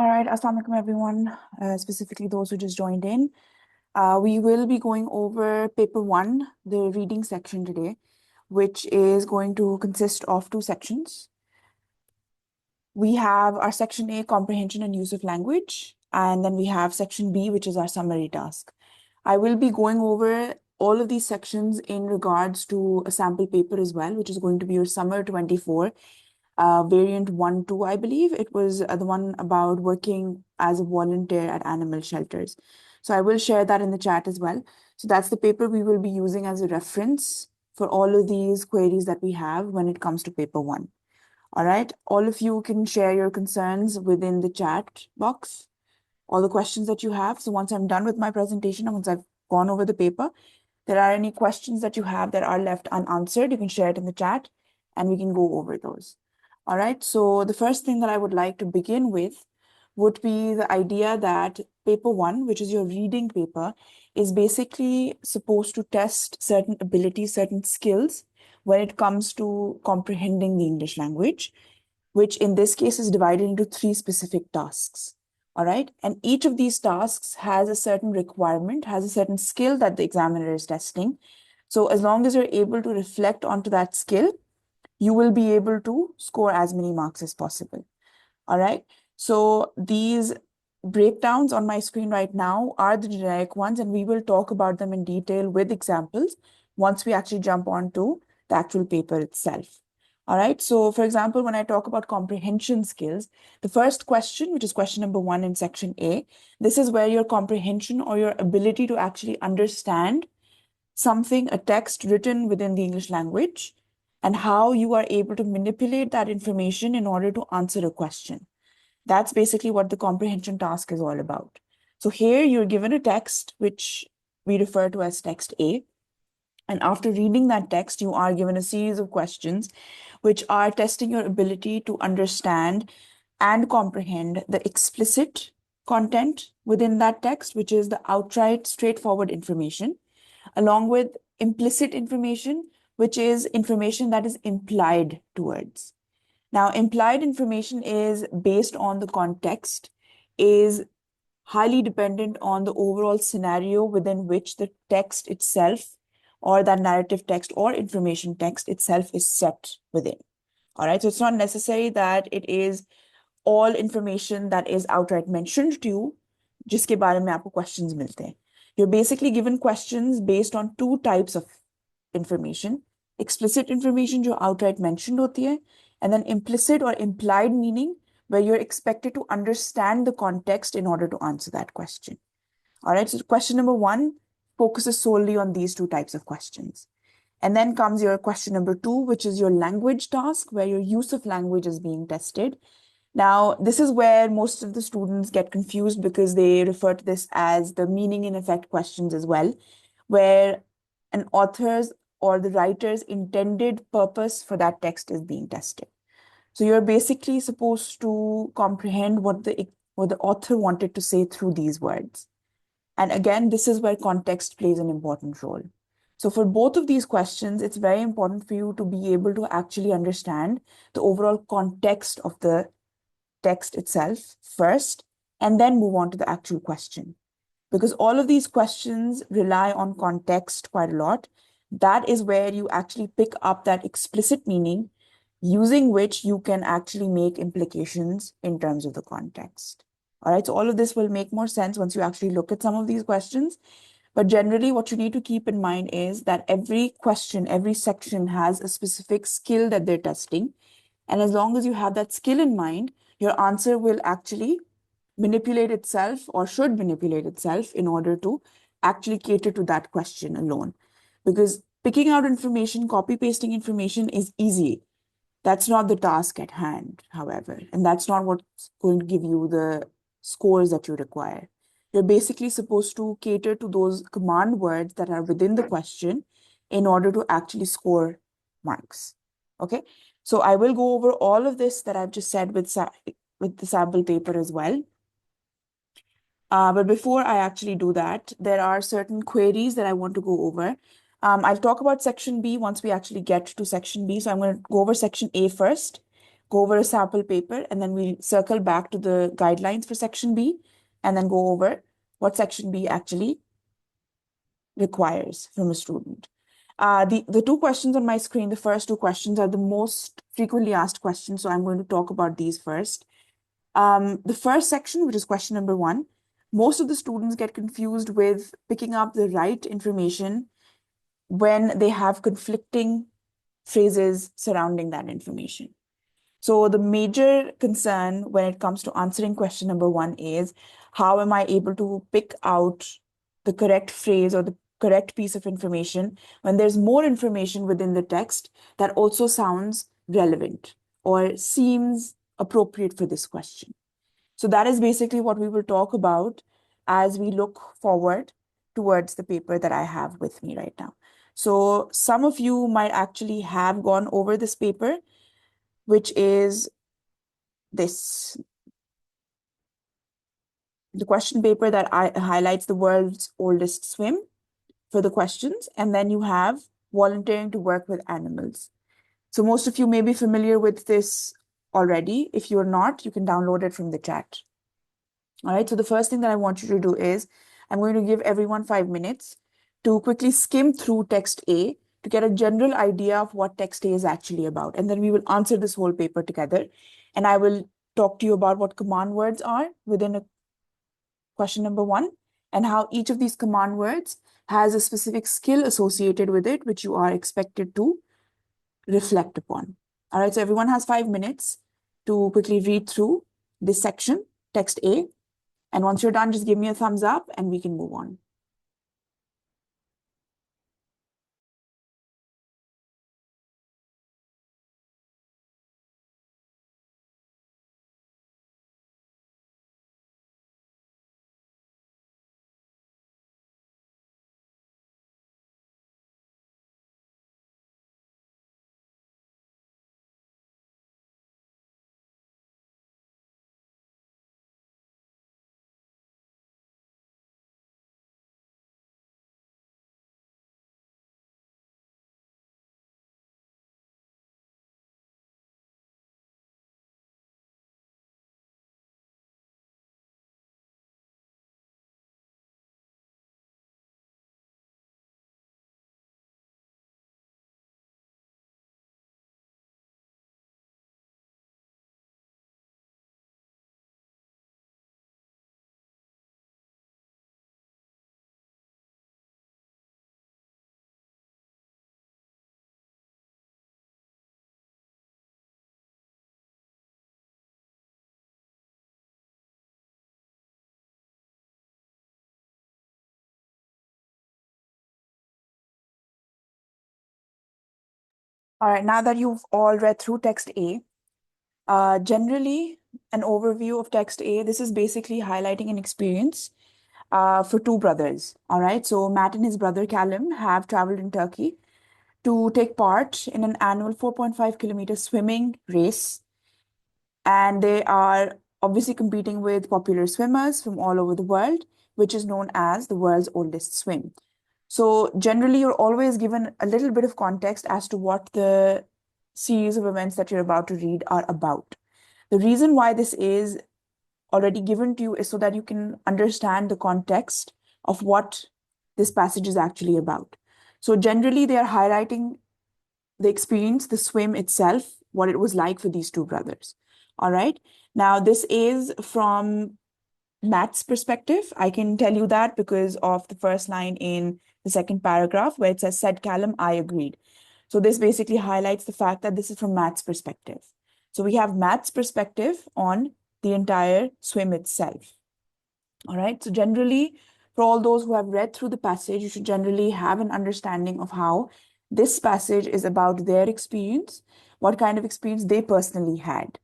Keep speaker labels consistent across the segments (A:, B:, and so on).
A: All right, Assalamu alaikum everyone, specifically those who just joined in. We will be going over paper one, the reading section today, which is going to consist of two sections. We have our section A, comprehension and use of language, and then we have section B, which is our summary task. I will be going over all of these sections in regards to a sample paper as well, which is going to be your summer 24. Variant 1, 2, I believe. It was the one about working as a volunteer at animal shelters. So I will share that in the chat as well. So that's the paper we will be using as a reference for all of these queries that we have when it comes to paper one. All right. All of you can share your concerns within the chat box, all the questions that you have. So once I'm done with my presentation and once I've gone over the paper, there are any questions that you have that are left unanswered, you can share it in the chat and we can go over those. All right, so the first thing that I would like to begin with would be the idea that paper one, which is your reading paper, is basically supposed to test certain abilities, certain skills when it comes to comprehending the English language, which in this case is divided into three specific tasks. All right, and each of these tasks has a certain requirement, has a certain skill that the examiner is testing. So as long as you're able to reflect onto that skill, you will be able to score as many marks as possible. All right. So these breakdowns on my screen right now are the generic ones, and we will talk about them in detail with examples once we actually jump onto the actual paper itself. All right. So for example, when I talk about comprehension skills, the first question, which is question number 1 in section A, this is where your comprehension or your ability to actually understand something, a text written within the English language, and how you are able to manipulate that information in order to answer a question. That's basically what the comprehension task is all about. So here you're given a text, which we refer to as text A. And after reading that text, you are given a series of questions, which are testing your ability to understand and comprehend the explicit content within that text, which is the outright, straightforward information, along with implicit information, which is information that is implied towards. Now, implied information is based on the context, is highly dependent on the overall scenario within which the text itself or that narrative text or information text itself is set within. All right, so it's not necessary that it is all information that is outright mentioned to you, जिसके बारे में आपको questions मिलते हैं. You're basically given questions based on two types of information. Explicit information जो outright mentioned होती है, and then implicit or implied meaning where you're expected to understand the context in order to answer that question. All right, so question number 1 focuses solely on these two types of questions. And then comes your question number 2, which is your language task, where your use of language is being tested. Now, this is where most of the students get confused because they refer to this as the meaning in effect questions as well, where an author's or the writer's intended purpose for that text is being tested. So you're basically supposed to comprehend what the author wanted to say through these words. And again, this is where context plays an important role. So for both of these questions, it's very important for you to be able to actually understand the overall context of the text itself first, and then move on to the actual question. Because all of these questions rely on context quite a lot. That is where you actually pick up that explicit meaning, using which you can actually make implications in terms of the context. All right, so all of this will make more sense once you actually look at some of these questions. But generally, what you need to keep in mind is that every question, every section has a specific skill that they're testing. And as long as you have that skill in mind, your answer will actually manipulate itself or should manipulate itself in order to actually cater to that question alone. Because picking out information, copy pasting information is easy. That's not the task at hand, however, and that's not what's going to give you the scores that you require. You're basically supposed to cater to those command words that are within the question in order to actually score marks. Okay, so I will go over all of this that I've just said with the sample paper as well. But before I actually do that, there are certain queries that I want to go over. I'll talk about section B once we actually get to section B. So I'm going to go over section A first, go over a sample paper, and then we circle back to the guidelines for section B, and then go over what section B actually requires from a student. The two questions on my screen, the first two questions are the most frequently asked questions, so I'm going to talk about these first. The first section, which is question number 1, most of the students get confused with picking up the right information when they have conflicting phrases surrounding that information. So the major concern when it comes to answering question number 1 is, how am I able to pick out the correct phrase or the correct piece of information when there's more information within the text that also sounds relevant or seems appropriate for this question. So that is basically what we will talk about as we look forward towards the paper that I have with me right now. So some of you might actually have gone over this paper, which is this, the question paper that highlights the world's oldest swim for the questions, and then you have volunteering to work with animals. So most of you may be familiar with this already. If you're not, you can download it from the chat. All right, so the first thing that I want you to do is, I'm going to give everyone 5 minutes to quickly skim through text A to get a general idea of what text A is actually about. And then we will answer this whole paper together. And I will talk to you about what command words are within a question number 1, and how each of these command words has a specific skill associated with it, which you are expected to reflect upon. All right, so everyone has 5 minutes to quickly read through this section, text A. And once you're done, just give me a thumbs up and we can move on. All right, now that you've all read through text A, generally an overview of text A, this is basically highlighting an experience for two brothers. All right, so Matt and his brother Callum have traveled in Turkey to take part in an annual 4.5-kilometer swimming race. And they are obviously competing with popular swimmers from all over the world, which is known as the world's oldest swim. So generally, you're always given a little bit of context as to what the series of events that you're about to read are about. The reason why this is already given to you is so that you can understand the context of what this passage is actually about. So generally, they are highlighting the experience, the swim itself, what it was like for these two brothers. All right. Now, this is from Matt's perspective. I can tell you that because of the first line in the second paragraph where it says, said Callum, I agreed. So this basically highlights the fact that this is from Matt's perspective. So we have Matt's perspective on the entire swim itself. All right. So generally, for all those who have read through the passage, you should generally have an understanding of how this passage is about their experience, what kind of experience they personally had.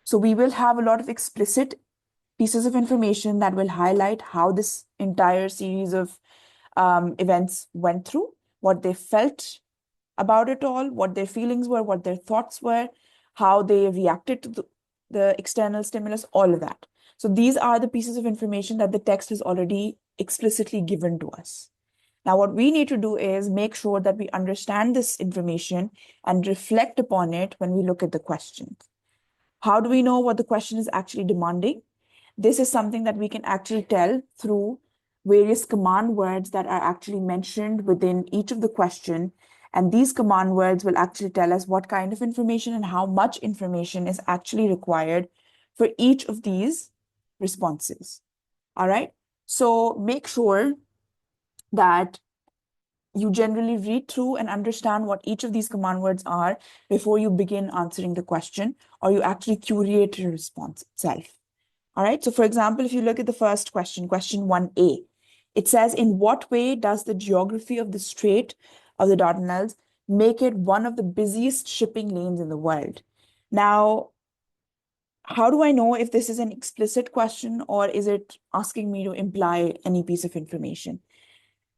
A: So we will have a lot of explicit pieces of information that will highlight how this entire series of events went through, what they felt about it all, what their feelings were, what their thoughts were, how they reacted to the external stimulus, all of that. So these are the pieces of information that the text has already explicitly given to us. Now, what we need to do is make sure that we understand this information and reflect upon it when we look at the questions. How do we know what the question is actually demanding? This is something that we can actually tell through various command words that are actually mentioned within each of the question. And these command words will actually tell us what kind of information and how much information is actually required for each of these responses. All right. So make sure that you generally read through and understand what each of these command words are before you begin answering the question, or you actually curate your response itself. All right. So, for example, if you look at the first question, question 1A, it says, in what way does the geography of the Strait of the Dardanelles make it one of the busiest shipping lanes in the world? Now, how do I know if this is an explicit question or is it asking me to imply any piece of information?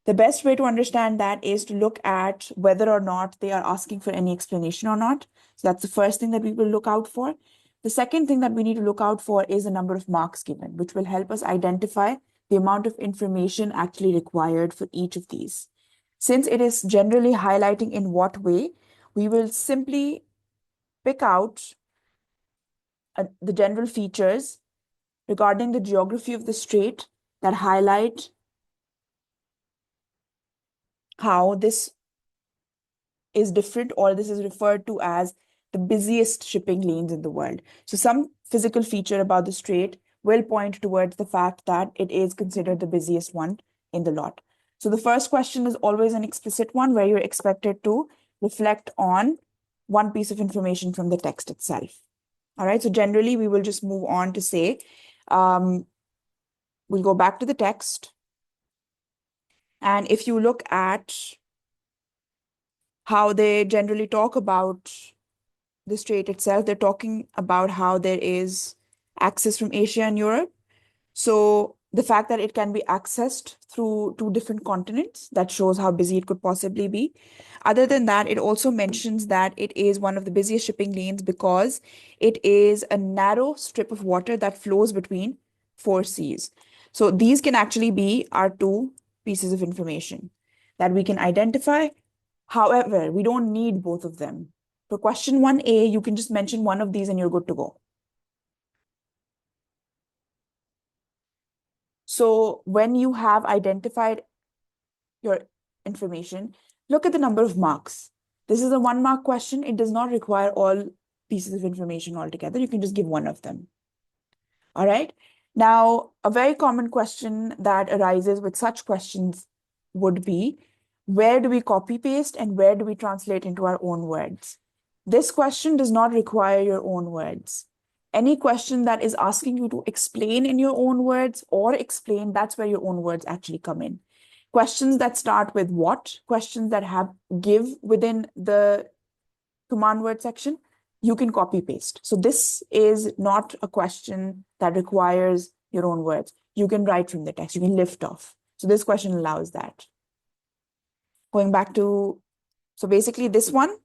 A: The best way to understand that is to look at whether or not they are asking for any explanation or not. So that's the first thing that we will look out for. The second thing that we need to look out for is the number of marks given, which will help us identify the amount of information actually required for each of these. Since it is generally highlighting in what way, we will simply pick out the general features regarding the geography of the strait that highlight how this is different, or this is referred to as the busiest shipping lanes in the world. So some physical feature about the strait will point towards the fact that it is considered the busiest one in the lot. So the first question is always an explicit one where you're expected to reflect on one piece of information from the text itself. All right, so generally we will just move on to say, we'll go back to the text. And if you look at how they generally talk about the strait itself, they're talking about how there is access from Asia and Europe. So the fact that it can be accessed through two different continents, that shows how busy it could possibly be. Other than that, it also mentions that it is one of the busiest shipping lanes because it is a narrow strip of water that flows between four seas. So these can actually be our two pieces of information that we can identify. However, we don't need both of them. For question 1A, you can just mention one of these and you're good to go. So when you have identified your information, look at the number of marks. This is a 1-mark question. It does not require all pieces of information altogether. You can just give one of them. All right. Now, a very common question that arises with such questions would be, where do we copy paste and where do we translate into our own words? This question does not require your own words. Any question that is asking you to explain in your own words or explain, that's where your own words actually come in. Questions that start with what, questions that have give within the command word section, you can copy paste. So this is not a question that requires your own words. You can write from the text, you can lift off. So this question allows that. Going back to, so basically this one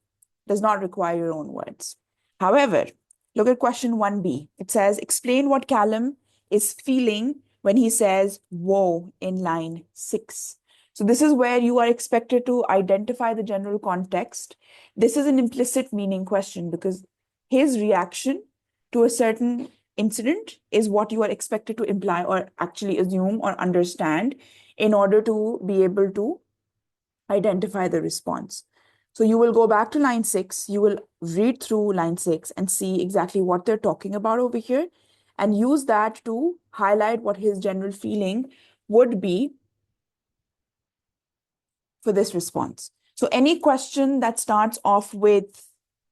A: does not require your own words. However, look at question 1B. It says, explain what Callum is feeling when he says, whoa, in line 6. So this is where you are expected to identify the general context. This is an implicit meaning question because his reaction to a certain incident is what you are expected to imply or actually assume or understand in order to be able to identify the response. So you will go back to line 6, you will read through line 6 and see exactly what they're talking about over here and use that to highlight what his general feeling would be for this response. So any question that starts off with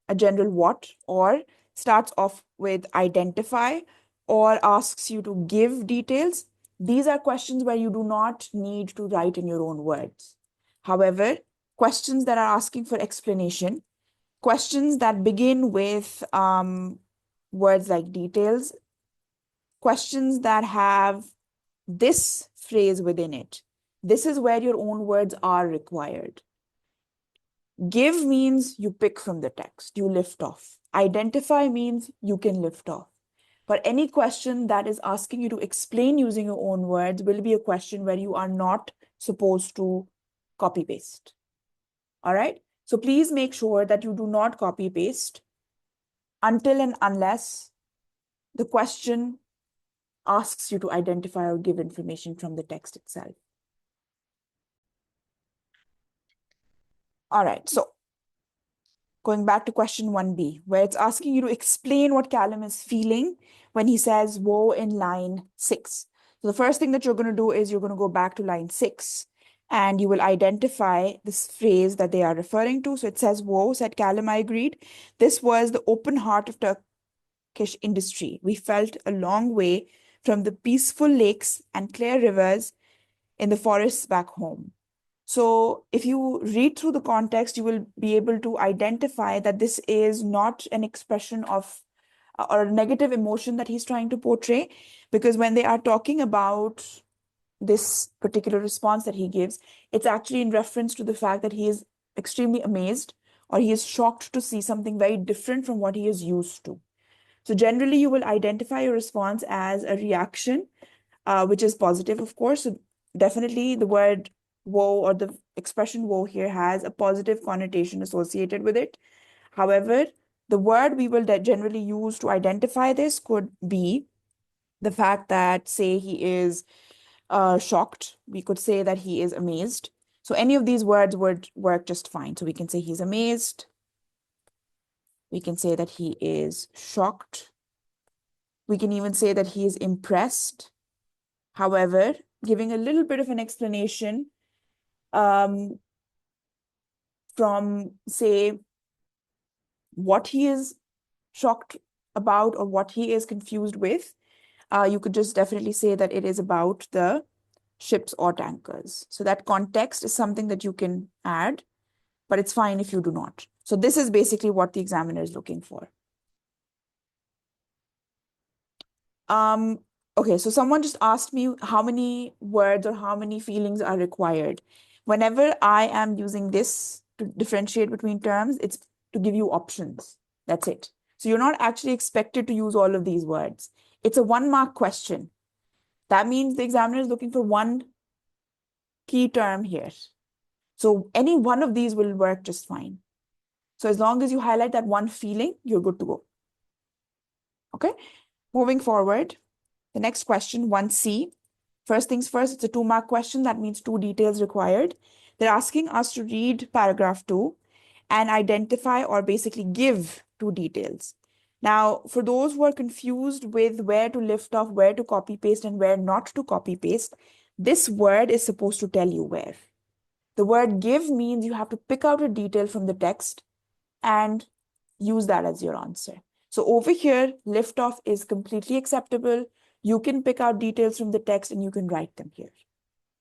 A: a general what or starts off with identify or asks you to give details, these are questions where you do not need to write in your own words. However, questions that are asking for explanation, questions that begin with words like details, questions that have this phrase within it, this is where your own words are required. Give means you pick from the text, you lift off. Identify means you can lift off. But any question that is asking you to explain using your own words will be a question where you are not supposed to copy paste. All right. So please make sure that you do not copy paste until and unless the question asks you to identify or give information from the text itself. All right, so going back to question 1B, where it's asking you to explain what Callum is feeling when he says woe in line 6. So the first thing that you're going to do is you're going to go back to line 6 and you will identify this phrase that they are referring to. So it says, woe, said Callum, I agreed. This was the open heart of Turkish industry. We felt a long way from the peaceful lakes and clear rivers in the forests back home. So if you read through the context, you will be able to identify that this is not an expression of or a negative emotion that he's trying to portray, because when they are talking about this particular response that he gives, it's actually in reference to the fact that he is extremely amazed or he is shocked to see something very different from what he is used to. So generally, you will identify your response as a reaction, which is positive, of course. So definitely the word woe or the expression woe here has a positive connotation associated with it. However, the word we will generally use to identify this could be the fact that, say, he is shocked. We could say that he is amazed. So any of these words would work just fine. So we can say he's amazed. We can say that he is shocked. We can even say that he is impressed. However, giving a little bit of an explanation from, say, what he is shocked about or what he is confused with, you could just definitely say that it is about the ships or tankers. So that context is something that you can add, but it's fine if you do not. So this is basically what the examiner is looking for. Okay, so someone just asked me how many words or how many feelings are required. Whenever I am using this to differentiate between terms, it's to give you options. That's it. So you're not actually expected to use all of these words. It's a 1-mark question. That means the examiner is looking for one key term here. So any one of these will work just fine. So as long as you highlight that one feeling, you're good to go. Okay, moving forward. The next question, 1C. First things first, it's a 2-mark question. That means 2 details required. They're asking us to read paragraph 2 and identify or basically give 2 details. Now, for those who are confused with where to lift off, where to copy paste, and where not to copy paste, this word is supposed to tell you where. The word give means you have to pick out a detail from the text and use that as your answer. So over here, lift off is completely acceptable. You can pick out details from the text and you can write them here.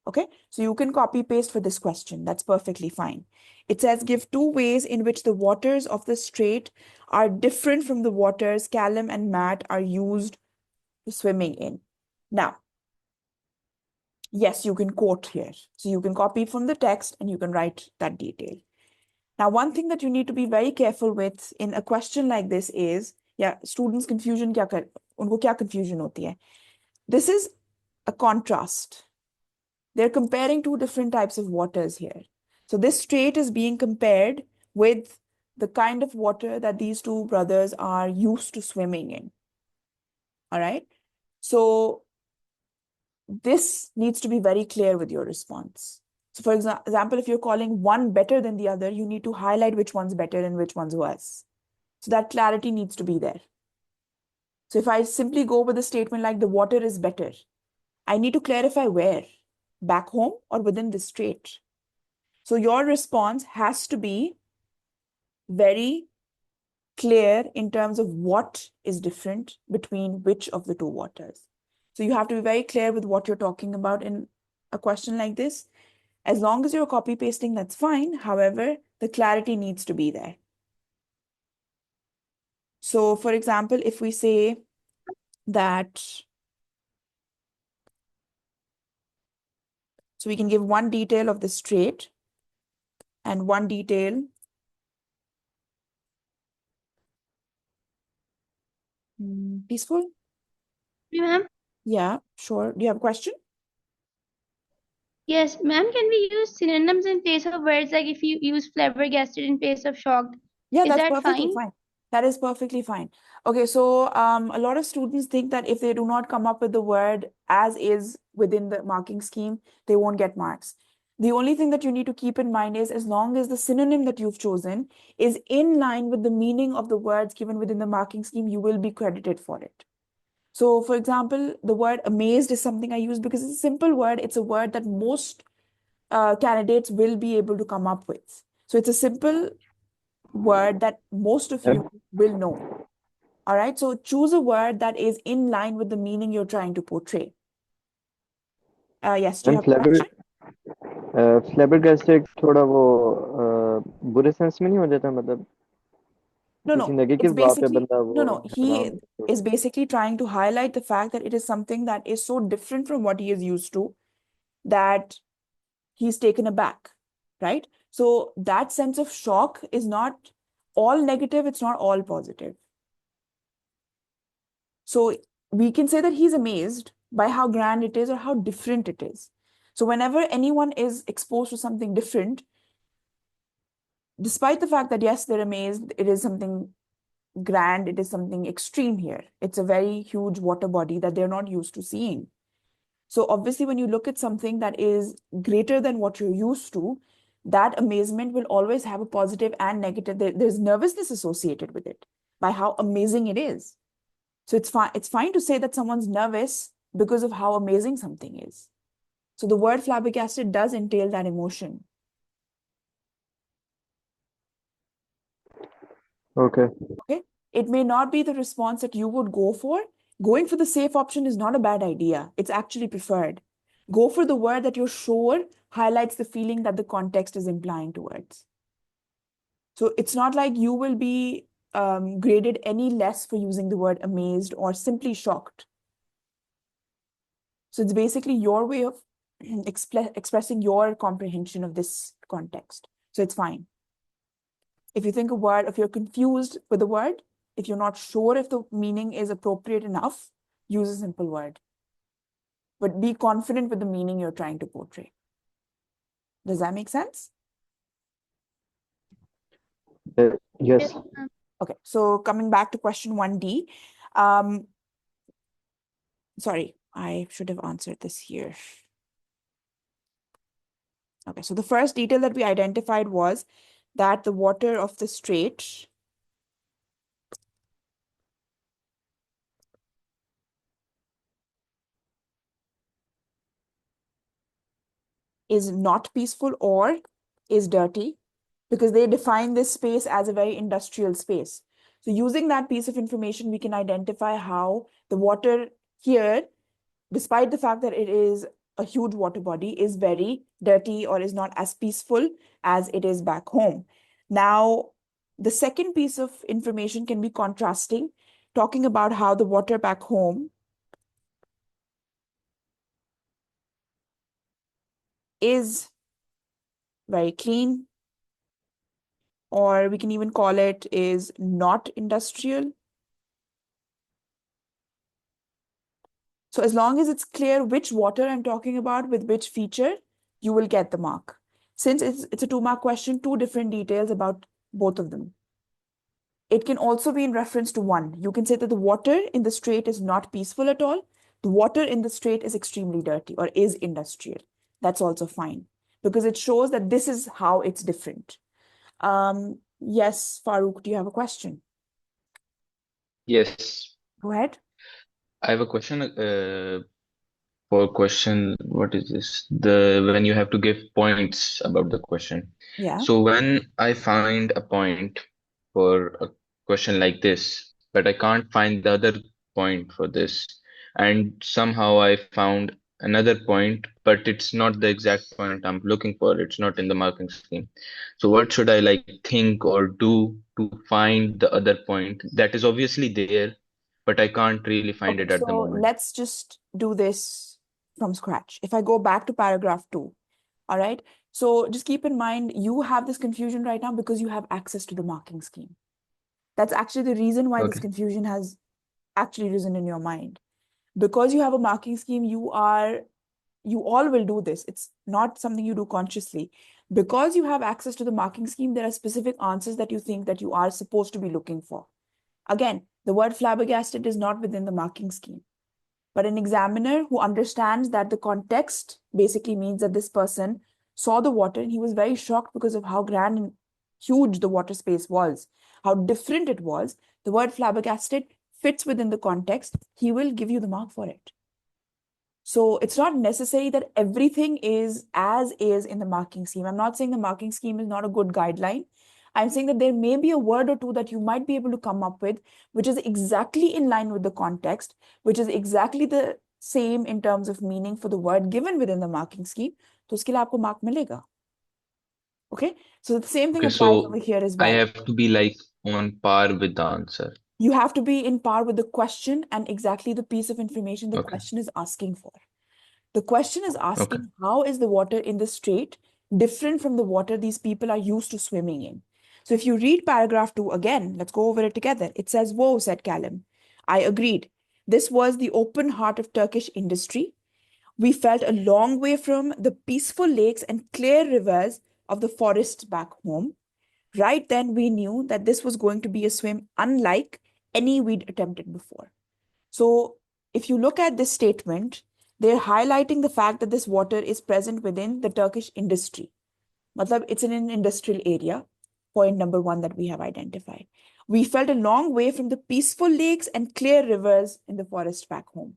A: Okay, so you can copy paste for this question. That's perfectly fine. It says give 2 ways in which the waters of the strait are different from the waters Callum and Matt are used to swimming in. Now, yes, you can quote here. So you can copy from the text and you can write that detail. Now, one thing that you need to be very careful with in a question like this is, yeah, students confusion unko kya confusion hoti hai? This is a contrast. They're comparing 2 different types of waters here. So this strait is being compared with the kind of water that these 2 brothers are used to swimming in. All right. So this needs to be very clear with your response. So for example, if you're calling one better than the other, you need to highlight which one's better and which one's worse. So that clarity needs to be there. So if I simply go with a statement like the water is better, I need to clarify where, back home or within the strait. So your response has to be very clear in terms of what is different between which of the 2 waters. So you have to be very clear with what you're talking about in a question like this. As long as you're copy pasting, that's fine. However, the clarity needs to be there. So for example, if we say that, so we can give one detail of the strait and one detail. Peaceful?
B: Ma'am?
A: Yeah, sure. Do you have a question?
B: Yes, ma'am, can we use synonyms in place of words like if you use flabbergasted in place of shocked?
A: Yeah,
B: Is
A: that's
B: that
A: perfectly
B: fine?
A: fine. That is perfectly fine. Okay, so a lot of students think that if they do not come up with the word as is within the marking scheme, they won't get marks. The only thing that you need to keep in mind is as long as the synonym that you've chosen is in line with the meaning of the words given within the marking scheme, you will be credited for it. So, for example, the word amazed is something I use because it's a simple word. It's a word that most candidates will be able to come up with. So, it's a simple word that most of you will know. All right. So choose a word that is in line with the meaning you're trying to portray. Yes, do you
C: ma'am
A: have a question?
C: फ्लैबरगैस्टेड थोड़ा वो बुरे sense में नहीं हो जाता, मतलब
A: No,
C: किसी
A: no. It's
C: negative वहाँ पे
A: basically,
C: बंदा
A: no,
C: वो
A: no. He
C: हैरान
A: is
C: थोड़ा।
A: basically trying to highlight the fact that it is something that is so different from what he is used to that he's taken aback, right? So that sense of shock is not all negative, it's not all positive. So we can say that he's amazed by how grand it is or how different it is. So whenever anyone is exposed to something different, despite the fact that, yes, they're amazed, it is something grand, it is something extreme here. It's a very huge water body that they're not used to seeing. So obviously, when you look at something that is greater than what you're used to, that amazement will always have a positive and negative. There's nervousness associated with it by how amazing it is. So it's fine to say that someone's nervous because of how amazing something is. So the word flabbergasted does entail that emotion.
C: Okay
A: Okay. It may not be the response that you would go for. Going for the safe option is not a bad idea. It's actually preferred. Go for the word that you're sure highlights the feeling that the context is implying towards. So it's not like you will be graded any less for using the word amazed or simply shocked. So it's basically your way of expressing your comprehension of this context. So it's fine. If you think a word, if you're confused with a word, if you're not sure if the meaning is appropriate enough, use a simple word. But be confident with the meaning you're trying to portray. Does that make sense?
C: Yes
B: Yes, ma'am.
A: Okay, so coming back to question 1D. Um, sorry, I should have answered this here. Okay, so the first detail that we identified was that the water of the strait is not peaceful or is dirty because they define this space as a very industrial space. So using that piece of information, we can identify how the water here, despite the fact that it is a huge water body, is very dirty or is not as peaceful as it is back home. Now, the second piece of information can be contrasting, talking about how the water back home is very clean, or we can even call it is not industrial. So as long as it's clear which water I'm talking about with which feature, you will get the mark. Since it's a 2-mark question, 2 different details about both of them. It can also be in reference to one. You can say that the water in the strait is not peaceful at all. The water in the strait is extremely dirty or is industrial. That's also fine because it shows that this is how it's different. Yes, Farooq, do you have a question?
D: Yes,
A: Go ahead.
D: I have a question. For question, what is this? The when you have to give points about the question.
A: Yeah.
D: So when I find a point for a question like this, but I can't find the other point for this, and somehow I found another point, but it's not the exact point I'm looking for. It's not in the marking scheme. So what should I like think or do to find the other point that is obviously there, but I can't really find
A: Okay,
D: it at the
A: so
D: moment?
A: let's just do this from scratch. If I go back to paragraph 2, all right? So just keep in mind, you have this confusion right now because you have access to the marking scheme. That's actually the reason why this
D: Okay.
A: confusion has actually risen in your mind. Because you have a marking scheme, you all will do this. It's not something you do consciously. Because you have access to the marking scheme, there are specific answers that you think that you are supposed to be looking for. Again, the word flabbergasted is not within the marking scheme. But an examiner who understands that the context basically means that this person saw the water and he was very shocked because of how grand and huge the water space was, how different it was. The word flabbergasted fits within the context. He will give you the mark for it. So it's not necessary that everything is as is in the marking scheme. I'm not saying the marking scheme is not a good guideline. I'm saying that there may be a word or two that you might be able to come up with, which is exactly in line with the context, which is exactly the same in terms of meaning for the word given within the marking scheme. तो उसके लिए आपको mark मिलेगा. Okay, so the same thing
D: Okay,
A: applies
D: so
A: over here as
D: I
A: well.
D: have to be like on par with the answer.
A: You have to be in par with the question and exactly the piece of information the
D: Okay.
A: question is asking for. The question is
D: Okay.
A: asking, how is the water in the strait different from the water these people are used to swimming in? So if you read paragraph 2 again, let's go over it together. It says, whoa, said Callum. I agreed. This was the open heart of Turkish industry. We felt a long way from the peaceful lakes and clear rivers of the forests back home. Right then, we knew that this was going to be a swim unlike any we'd attempted before. So if you look at this statement, they're highlighting the fact that this water is present within the Turkish industry. Matlab, it's in an industrial area. Point number 1 that we have identified. We felt a long way from the peaceful lakes and clear rivers in the forest back home.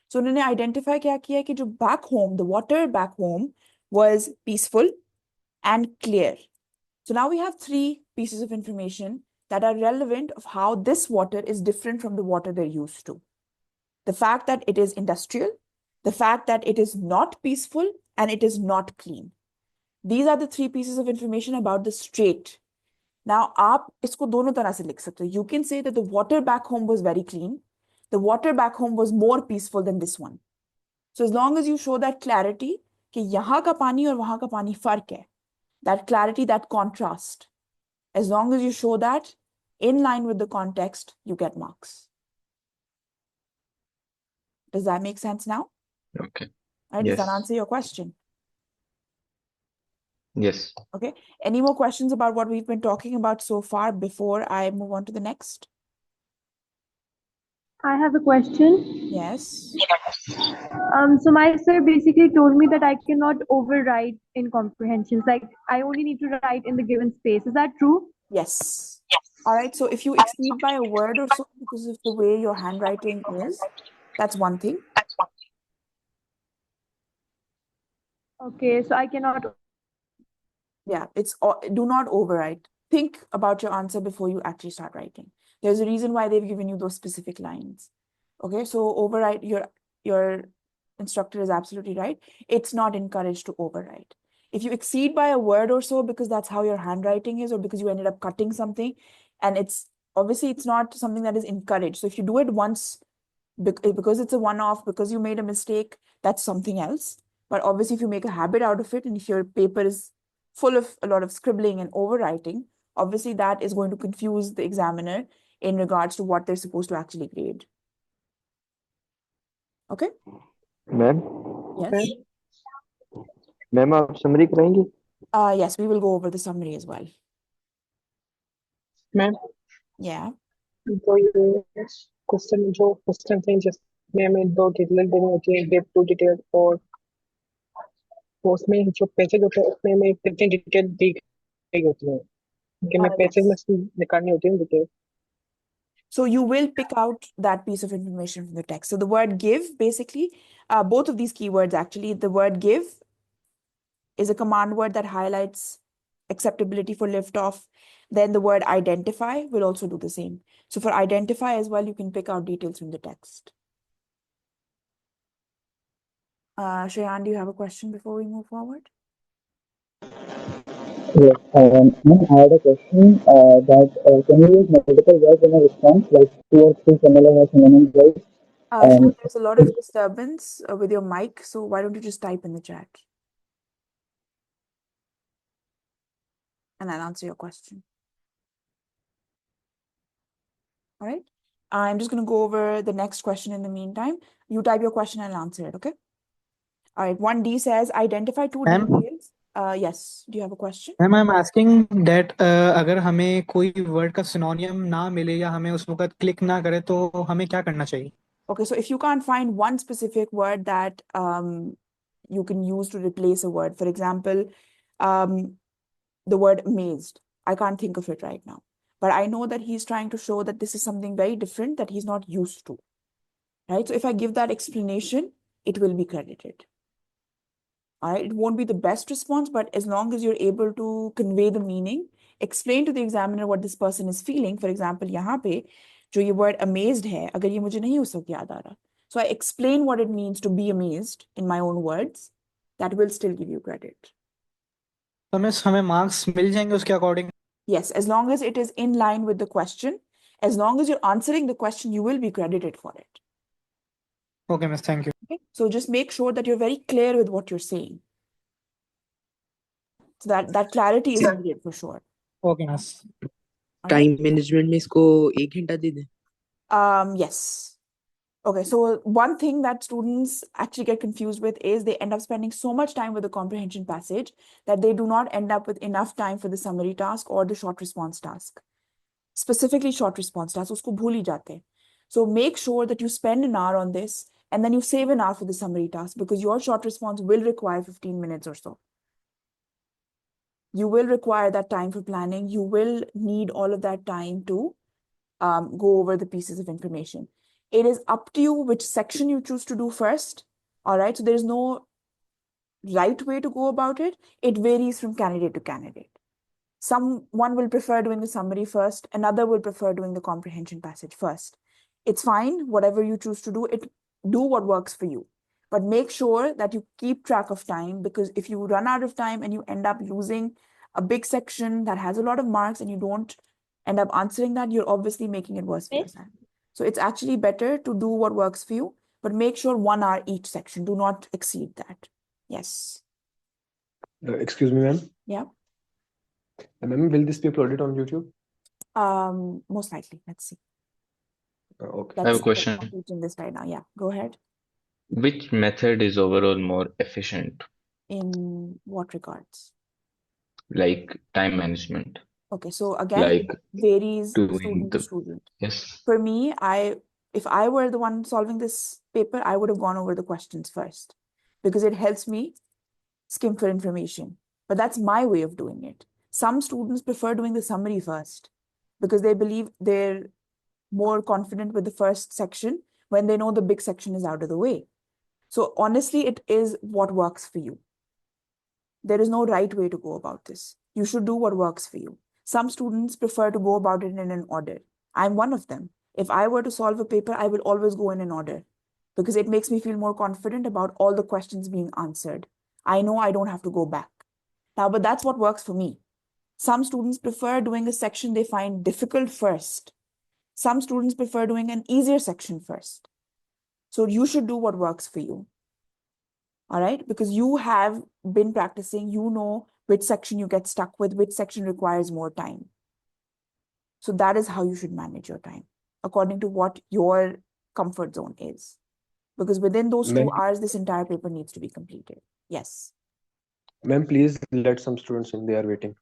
A: So उन्होंने identify क्या किया कि जो back home, the water back home was peaceful and clear. So now we have 3 pieces of information that are relevant of how this water is different from the water they're used to. The fact that it is industrial, the fact that it is not peaceful, and it is not clean. These are the 3 pieces of information about the strait. Now, आप इसको दोनों तरह से लिख सकते हो. You can say that the water back home was very clean. The water back home was more peaceful than this one. So as long as you show that clarity कि यहाँ का पानी और वहाँ का पानी फर्क है, that clarity, that contrast, as long as you show that in line with the context, you get marks. Does that make sense now?
D: Okay.
A: Right, does that
D: Yes.
A: answer your question?
D: Yes.
A: Okay. Any more questions about what we've been talking about so far before I move on to the next?
B: I have a question.
A: Yes.
B: So my sir basically told me that I cannot overwrite in comprehensions. Like I only need to write in the given space. Is that true?
A: Yes. All right. So if you exceed by a word or so because of the way your handwriting is, that's one thing.
B: Okay, so I cannot.
A: Yeah, do not overwrite. Think about your answer before you actually start writing. There's a reason why they've given you those specific lines. Okay, so overwrite, your instructor is absolutely right. It's not encouraged to overwrite. If you exceed by a word or so because that's how your handwriting is, or because you ended up cutting something, and it's obviously it's not something that is encouraged. So if you do it once because it's a one-off, because you made a mistake, that's something else. But obviously, if you make a habit out of it, and if your paper is full of a lot of scribbling and overwriting, obviously that is going to confuse the examiner in regards to what they're supposed to actually grade. Okay?
C: Ma'am
A: Yes.
C: Ma'am आप summary कराएंगी?
A: Yes, we will go over the summary as well.
E: Ma'am
A: Yeah.
E: तो ये question थे जिसमें हमें 2 detail देनी होती है, डेप्थ टू डिटेल, और उसमें जो पैसेज होते हैं उसमें हमें कितनी डिटेल दी गई होती है कि हमें पैसेज में
A: Yes.
E: से निकालनी होती है detail.
A: So you will pick out that piece of information from the text. So the word give, basically, both of these keywords, actually, the word give is a command word that highlights acceptability for liftoff. Then the word identify will also do the same. So for identify as well, you can pick out details from the text. Shayan, do you have a question before we move forward?
F: Yes, I had a question that can you use multiple words in a response, like 2 or 3 similar or synonym words?
A: Shayan, there's a lot of disturbance with your mic, so why don't you just type in the chat? And I'll answer your question. All right. I'm just going to go over the next question in the meantime. You type your question and I'll answer it, okay? All right. 1D says, identify 2
G: Ma'am?
A: details. Yes, do you have a question?
G: Ma'am I am asking that अगर हमें कोई word का सिनोनियम ना मिले या हमें उस वक्त क्लिक ना करे तो हमें क्या करना चाहिए?
A: Okay, so if you can't find one specific word that you can use to replace a word, for example, the word amazed, I can't think of it right now, but I know that he's trying to show that this is something very different that he's not used to, right? So if I give that explanation, it will be credited. All right, it won't be the best response, but as long as you're able to convey the meaning, explain to the examiner what this person is feeling. For example, यहाँ पे जो ये word amazed है, अगर ये मुझे नहीं उस वक्त याद आ रहा, so I explain what it means to be amazed in my own words, that will still give you credit.
G: तो हमें मार्क्स मिल जाएंगे उसके according?
A: Yes, as long as it is in line with the question, as long as you're answering the question, you will be credited for it.
G: Okay miss, thank you.
A: Okay? So just make sure that you're very clear with what you're saying. So that clarity is needed for sure.
G: Okay miss.
A: All right?
H: Time management में इसको 1 घंटा दे दें?
A: Yes. Okay, so one thing that students actually get confused with is they end up spending so much time with the comprehension passage that they do not end up with enough time for the summary task or the short response task. Specifically short response task, usko bhul hi jate. So make sure that you spend an hour on this and then you save an hour for the summary task because your short response will require 15 minutes or so. You will require that time for planning. You will need all of that time to go over the pieces of information. It is up to you which section you choose to do first. All right. So there's no right way to go about it. It varies from candidate to candidate. Someone will prefer doing the summary first. Another will prefer doing the comprehension passage first. It's fine. Whatever you choose to do, do what works for you. But make sure that you keep track of time, because if you run out of time and you end up losing a big section that has a lot of marks and you don't end up answering that, you're obviously making it worse for yourself. So it's actually better to do what works for you, but make sure 1 hour each section. Do not exceed that. Yes.
I: Excuse me, ma'am.
A: Yeah.
I: Ma'am, will this be uploaded on YouTube?
A: Most likely. Let's see.
I: Okay.
D: I have a
A: I'm
D: question.
A: teaching this right now. Yeah, go ahead.
D: Which method is overall more efficient,
A: In what regards?
D: like time management,
A: Okay, so again,
D: like
A: it varies
D: doing
A: student to
D: the,
A: student.
D: yes,
A: For me, if I were the one solving this paper, I would have gone over the questions first because it helps me skim for information. But that's my way of doing it. Some students prefer doing the summary first because they believe they're more confident with the first section when they know the big section is out of the way. So honestly, it is what works for you. There is no right way to go about this. You should do what works for you. Some students prefer to go about it in an order. I'm one of them. If I were to solve a paper, I will always go in an order because it makes me feel more confident about all the questions being answered. I know I don't have to go back. Now, but that's what works for me. Some students prefer doing a section they find difficult first. Some students prefer doing an easier section first. So you should do what works for you. All right, because you have been practicing, you know which section you get stuck with, which section requires more time. So that is how you should manage your time, according to what your comfort zone is. Because within those 2 hours, this entire paper needs to be completed. Yes.
I: Ma'am, please let some students in. They are waiting.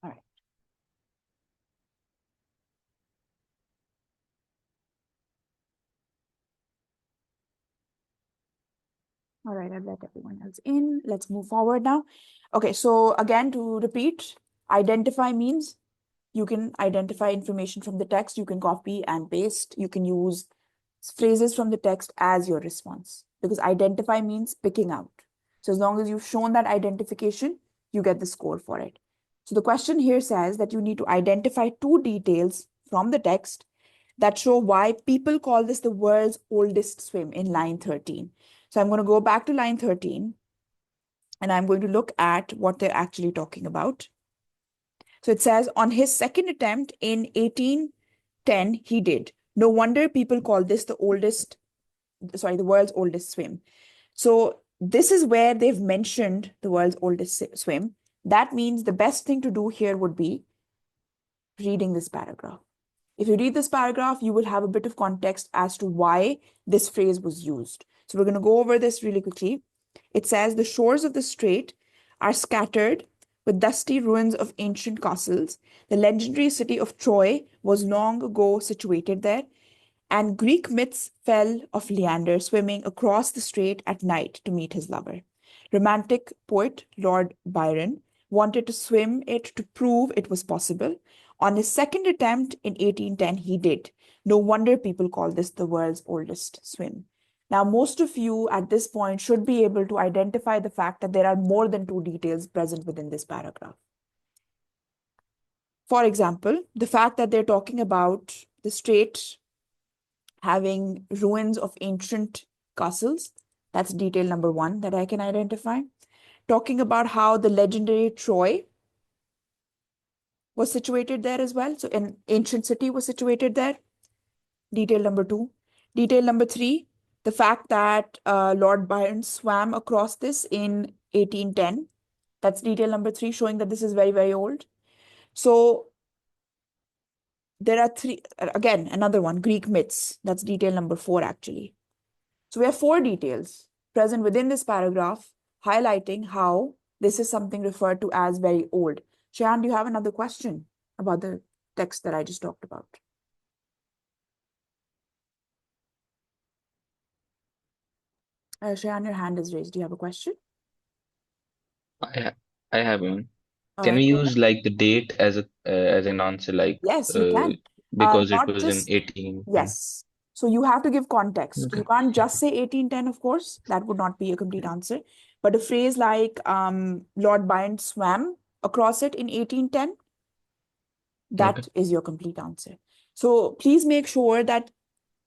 A: All right. All right, I've let everyone else in. Let's move forward now. Okay, so again, to repeat, identify means you can identify information from the text. You can copy and paste. You can use phrases from the text as your response, because identify means picking out. So as long as you've shown that identification, you get the score for it. So the question here says that you need to identify 2 details from the text that show why people call this the world's oldest swim in line 13. So I'm going to go back to line 13 and I'm going to look at what they're actually talking about. So it says, on his second attempt in 1810, he did. No wonder people call this the world's oldest swim. So this is where they've mentioned the world's oldest swim. That means the best thing to do here would be reading this paragraph. If you read this paragraph, you will have a bit of context as to why this phrase was used. So we're going to go over this really quickly. It says, the shores of the strait are scattered with dusty ruins of ancient castles. The legendary city of Troy was long ago situated there, and Greek myths tell of Leander swimming across the strait at night to meet his lover. Romantic poet Lord Byron wanted to swim it to prove it was possible. On his second attempt in 1810, he did. No wonder people call this the world's oldest swim. Now, most of you at this point should be able to identify the fact that there are more than two details present within this paragraph. For example, the fact that they're talking about the strait having ruins of ancient castles. That's detail number one that I can identify. Talking about how the legendary Troy was situated there as well. So an ancient city was situated there. Detail number two. Detail number three, the fact that Lord Byron swam across this in 1810. That's detail number three, showing that this is very, very old. So there are three, again, another one, Greek myths. That's detail number four, actually. So we have four details present within this paragraph highlighting how this is something referred to as very old. Shayan, do you have another question about the text that I just talked about? Shayan, your hand is raised. Do you have a question?
D: I ha I have one. Can we
A: Go ahead.
D: use like the date as an answer, like
A: Yes, you can.
D: because it
A: Not
D: was in
A: just,
D: 1810?
A: yes. So you have to give context. You
D: Okay.
A: can't just say 1810, of course. That would not be a complete answer. But a phrase like Lord Byron swam across it in 1810,
D: Okay.
A: that is your complete answer. So please make sure that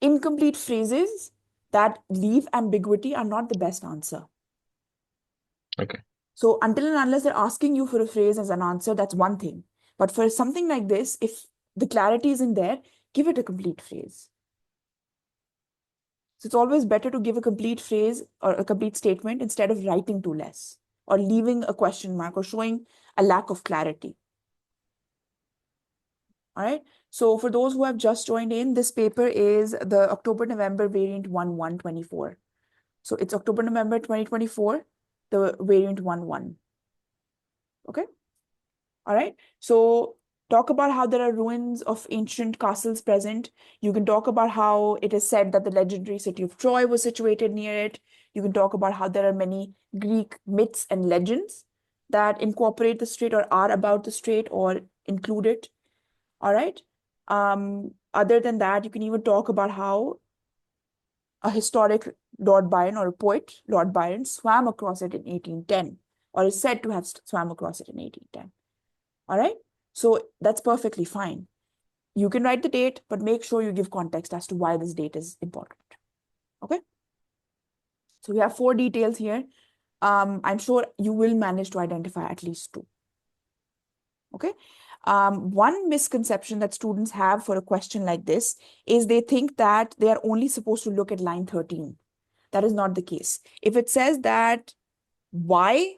A: incomplete phrases that leave ambiguity are not the best answer.
D: Okay.
A: So until and unless they're asking you for a phrase as an answer, that's one thing. But for something like this, if the clarity isn't there, give it a complete phrase. So it's always better to give a complete phrase or a complete statement instead of writing too less or leaving a question mark or showing a lack of clarity. All right. So for those who have just joined in, this paper is the October-November variant 1124. So it's October-November 2024, the variant 11. Okay. All right. So talk about how there are ruins of ancient castles present. You can talk about how it is said that the legendary city of Troy was situated near it. You can talk about how there are many Greek myths and legends that incorporate the strait or are about the strait or include it. All right. Other than that, you can even talk about how a historic Lord Byron or a poet, Lord Byron, swam across it in 1810 or is said to have swam across it in 1810. All right. So that's perfectly fine. You can write the date, but make sure you give context as to why this date is important. Okay. So we have four details here. I'm sure you will manage to identify at least two. Okay. One misconception that students have for a question like this is they think that they are only supposed to look at line 13. That is not the case. If it says that why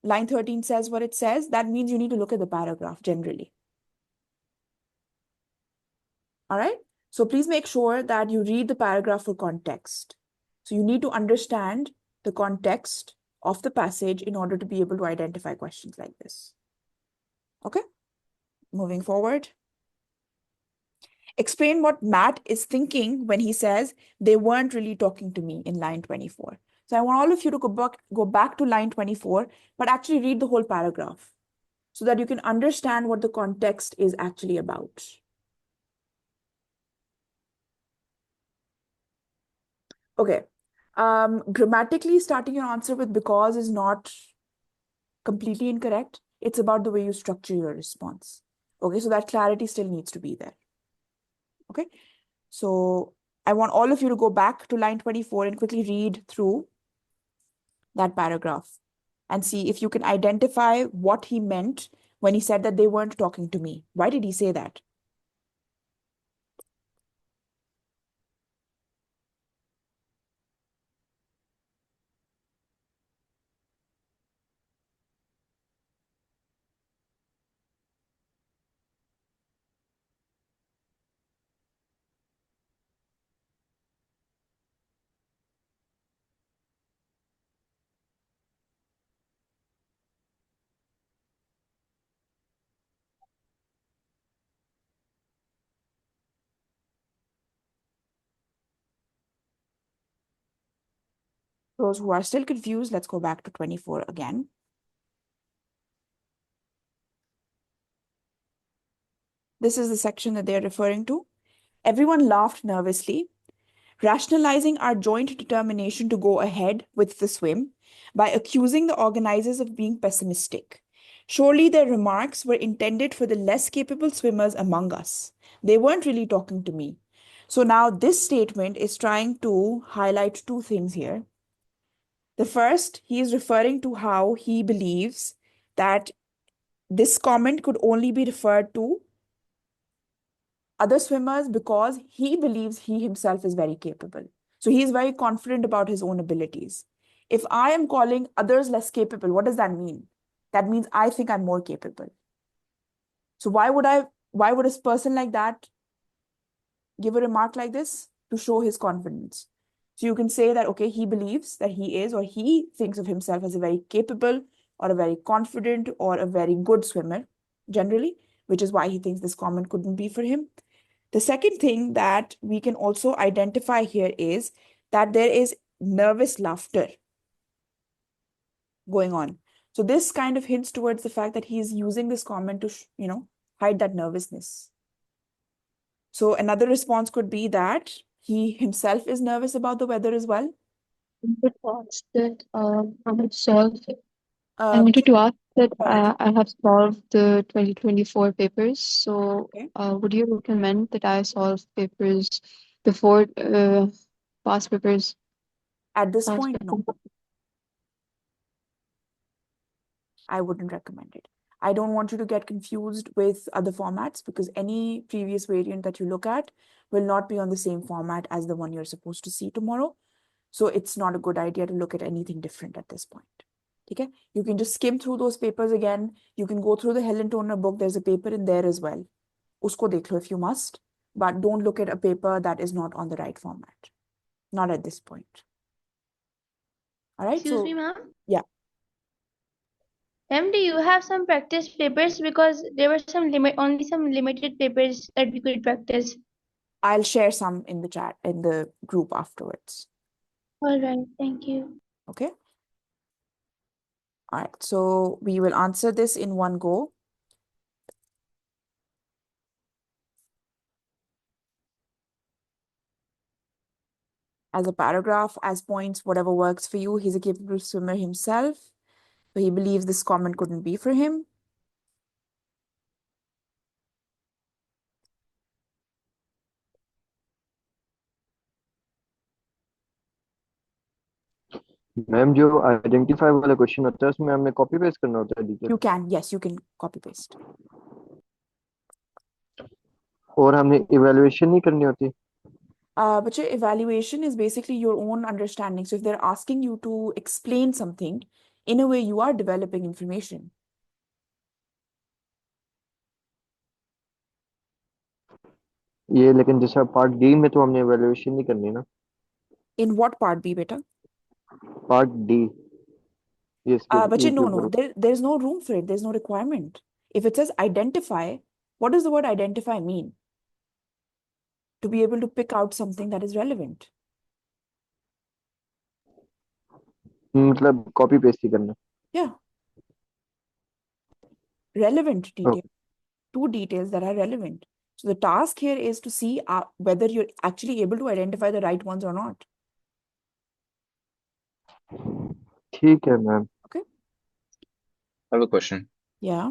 A: line 13 says what it says, that means you need to look at the paragraph generally. All right. So please make sure that you read the paragraph for context. So you need to understand the context of the passage in order to be able to identify questions like this. Okay. Moving forward. Explain what Matt is thinking when he says they weren't really talking to me in line 24. So I want all of you to go back to line 24, but actually read the whole paragraph so that you can understand what the context is actually about. Okay. Grammatically, starting your answer with because is not completely incorrect. It's about the way you structure your response. Okay, so that clarity still needs to be there. Okay, so I want all of you to go back to line 24 and quickly read through that paragraph and see if you can identify what he meant when he said that they weren't talking to me. Why did he say that? Those who are still confused, let's go back to 24 again. This is the section that they're referring to. Everyone laughed nervously, rationalizing our joint determination to go ahead with the swim by accusing the organizers of being pessimistic. Surely their remarks were intended for the less capable swimmers among us. They weren't really talking to me. So now this statement is trying to highlight two things here. The first, he is referring to how he believes that this comment could only be referred to other swimmers because he believes he himself is very capable. So he is very confident about his own abilities. If I am calling others less capable, what does that mean? That means I think I'm more capable. So why would a person like that give a remark like this? To show his confidence. So you can say that, okay, he believes that he is, or he thinks of himself as a very capable or a very confident or a very good swimmer generally, which is why he thinks this comment couldn't be for him. The second thing that we can also identify here is that there is nervous laughter going on. So this kind of hints towards the fact that he is using this comment to, hide that nervousness. So another response could be that he himself is nervous about the weather as well.
J: But ask that I have solved. I
A: Uh,
J: wanted to ask that
A: go ahead.
J: I have solved the 2024 papers. So,
A: Okay.
J: would you recommend that I solve papers before past papers?
A: At this
J: Past
A: point, no, I wouldn't recommend it. I don't want you to get confused with other formats because any previous variant that you look at will not be on the same format as the one you're supposed to see tomorrow. So it's not a good idea to look at anything different at this point. Okay? You can just skim through those papers again. You can go through the Helen Toner book. There's a paper in there as well. Usko dekh lo if you must, but don't look at a paper that is not on the right format. Not at this point. All right?
K: Excuse
A: So,
K: me, ma'am.
A: yeah.
K: Ma'am, do you have some practice papers? Because there were only some limited papers that we could practice.
A: I'll share some in the chat, in the group afterwards.
K: All right, thank you.
A: Okay? All right, so we will answer this in one go. As a paragraph, as points, whatever works for you. He's a capable swimmer himself, but he believes this comment couldn't be for him.
C: Ma'am जो identify वाला question होता है उसमें हमने copy paste करना होता है detail
A: You can, yes, you can copy paste.
C: और हमने इवैल्यूएशन नहीं करनी होती
A: But your evaluation is basically your own understanding. So if they're asking you to explain something, in a way you are developing information.
C: ये लेकिन जैसा part D में तो हमने इवैल्यूएशन नहीं करनी ना
A: In what part B, beta?
C: Part D ये
A: But
C: ये
A: no, there's no room for it. There's no requirement. If it says identify, what does the word identify mean? To be able to pick out something that is relevant.
C: मतलब copy paste ही करना
A: Yeah. Relevant detail. Two details that are relevant. So the task here is to see whether you're actually able to identify the right ones or not.
C: ठीक है ma'am
A: Okay.
D: I have a question.
A: Yeah.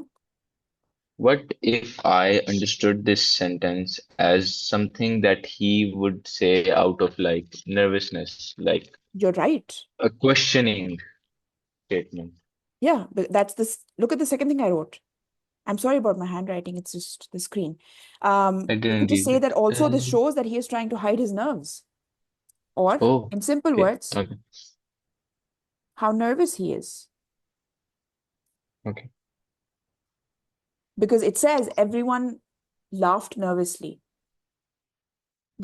D: What if I understood this sentence as something that he would say out of like nervousness, like
A: You're right.
D: a questioning statement?
A: Yeah, but that's this. Look at the second thing I wrote. I'm sorry about my handwriting. It's just the screen.
D: I
A: You could
D: didn't
A: just
D: read
A: say
D: it.
A: that also this shows that he is trying to hide his nerves. Or
D: Oh,
A: in simple
D: okay.
A: words,
D: Okay.
A: how nervous he is.
D: Okay.
A: Because it says everyone laughed nervously.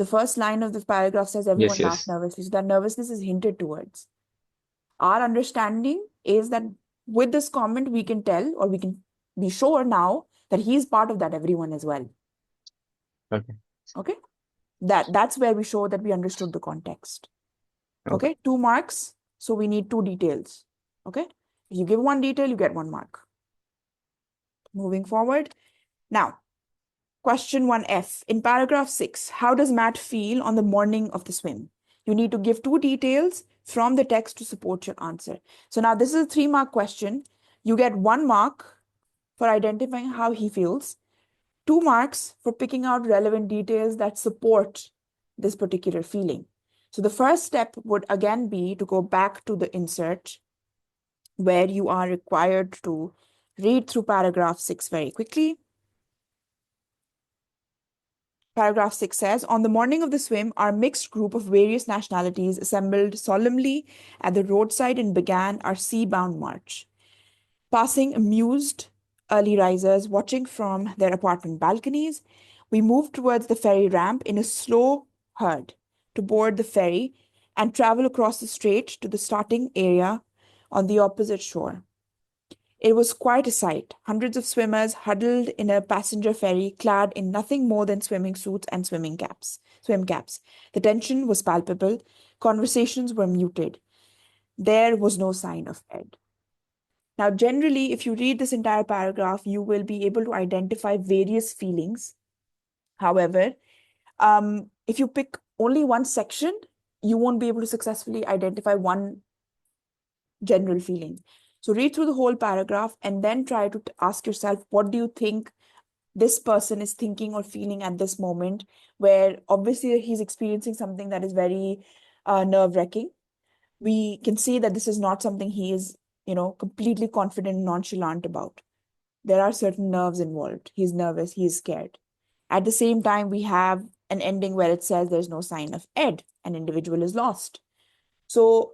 A: The first line of the paragraph says everyone
D: Yes,
A: laughed
D: yes.
A: nervously. So that nervousness is hinted towards. Our understanding is that with this comment, we can tell, or we can be sure now that he's part of that everyone as well.
D: Okay.
A: Okay? That's where we show that we understood the context.
D: Okay.
A: Okay, 2 marks. So we need 2 details. Okay. If you give 1 detail, you get 1 mark. Moving forward. Now, question 1F. In paragraph 6, how does Matt feel on the morning of the swim? You need to give 2 details from the text to support your answer. So now this is a 3-mark question. You get 1 mark for identifying how he feels, 2 marks for picking out relevant details that support this particular feeling. So the first step would again be to go back to the insert where you are required to read through paragraph 6 very quickly. Paragraph 6 says, on the morning of the swim, our mixed group of various nationalities assembled solemnly at the roadside and began our sea-bound march. Passing amused early risers watching from their apartment balconies, we moved towards the ferry ramp in a slow herd to board the ferry and travel across the strait to the starting area on the opposite shore. It was quite a sight. Hundreds of swimmers huddled in a passenger ferry, clad in nothing more than swimming suits and swim caps. The tension was palpable. Conversations were muted. There was no sign of Ed. Now, generally, if you read this entire paragraph, you will be able to identify various feelings. However, if you pick only one section, you won't be able to successfully identify one general feeling. So read through the whole paragraph and then try to ask yourself, what do you think this person is thinking or feeling at this moment, where obviously he's experiencing something that is very nerve-wracking. We can see that this is not something he is, completely confident and nonchalant about. There are certain nerves involved. He's nervous, he's scared. At the same time, we have an ending where it says there's no sign of Ed, an individual is lost. So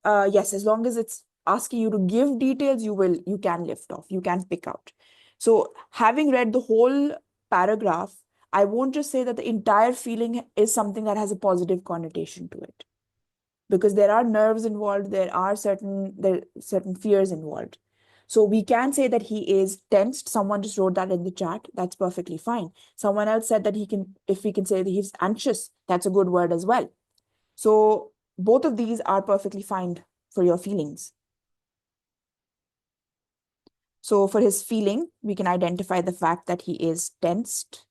A: yes, as long as it's asking you to give details, you can lift off, you can pick out. So having read the whole paragraph, I won't just say that the entire feeling is something that has a positive connotation to it, because there are nerves involved, there are certain fears involved. So we can say that he is tensed. Someone just wrote that in the chat. That's perfectly fine. Someone else said that if we can say that he's anxious, that's a good word as well. So both of these are perfectly fine for your feelings. So for his feeling, we can identify the fact that he is tensed.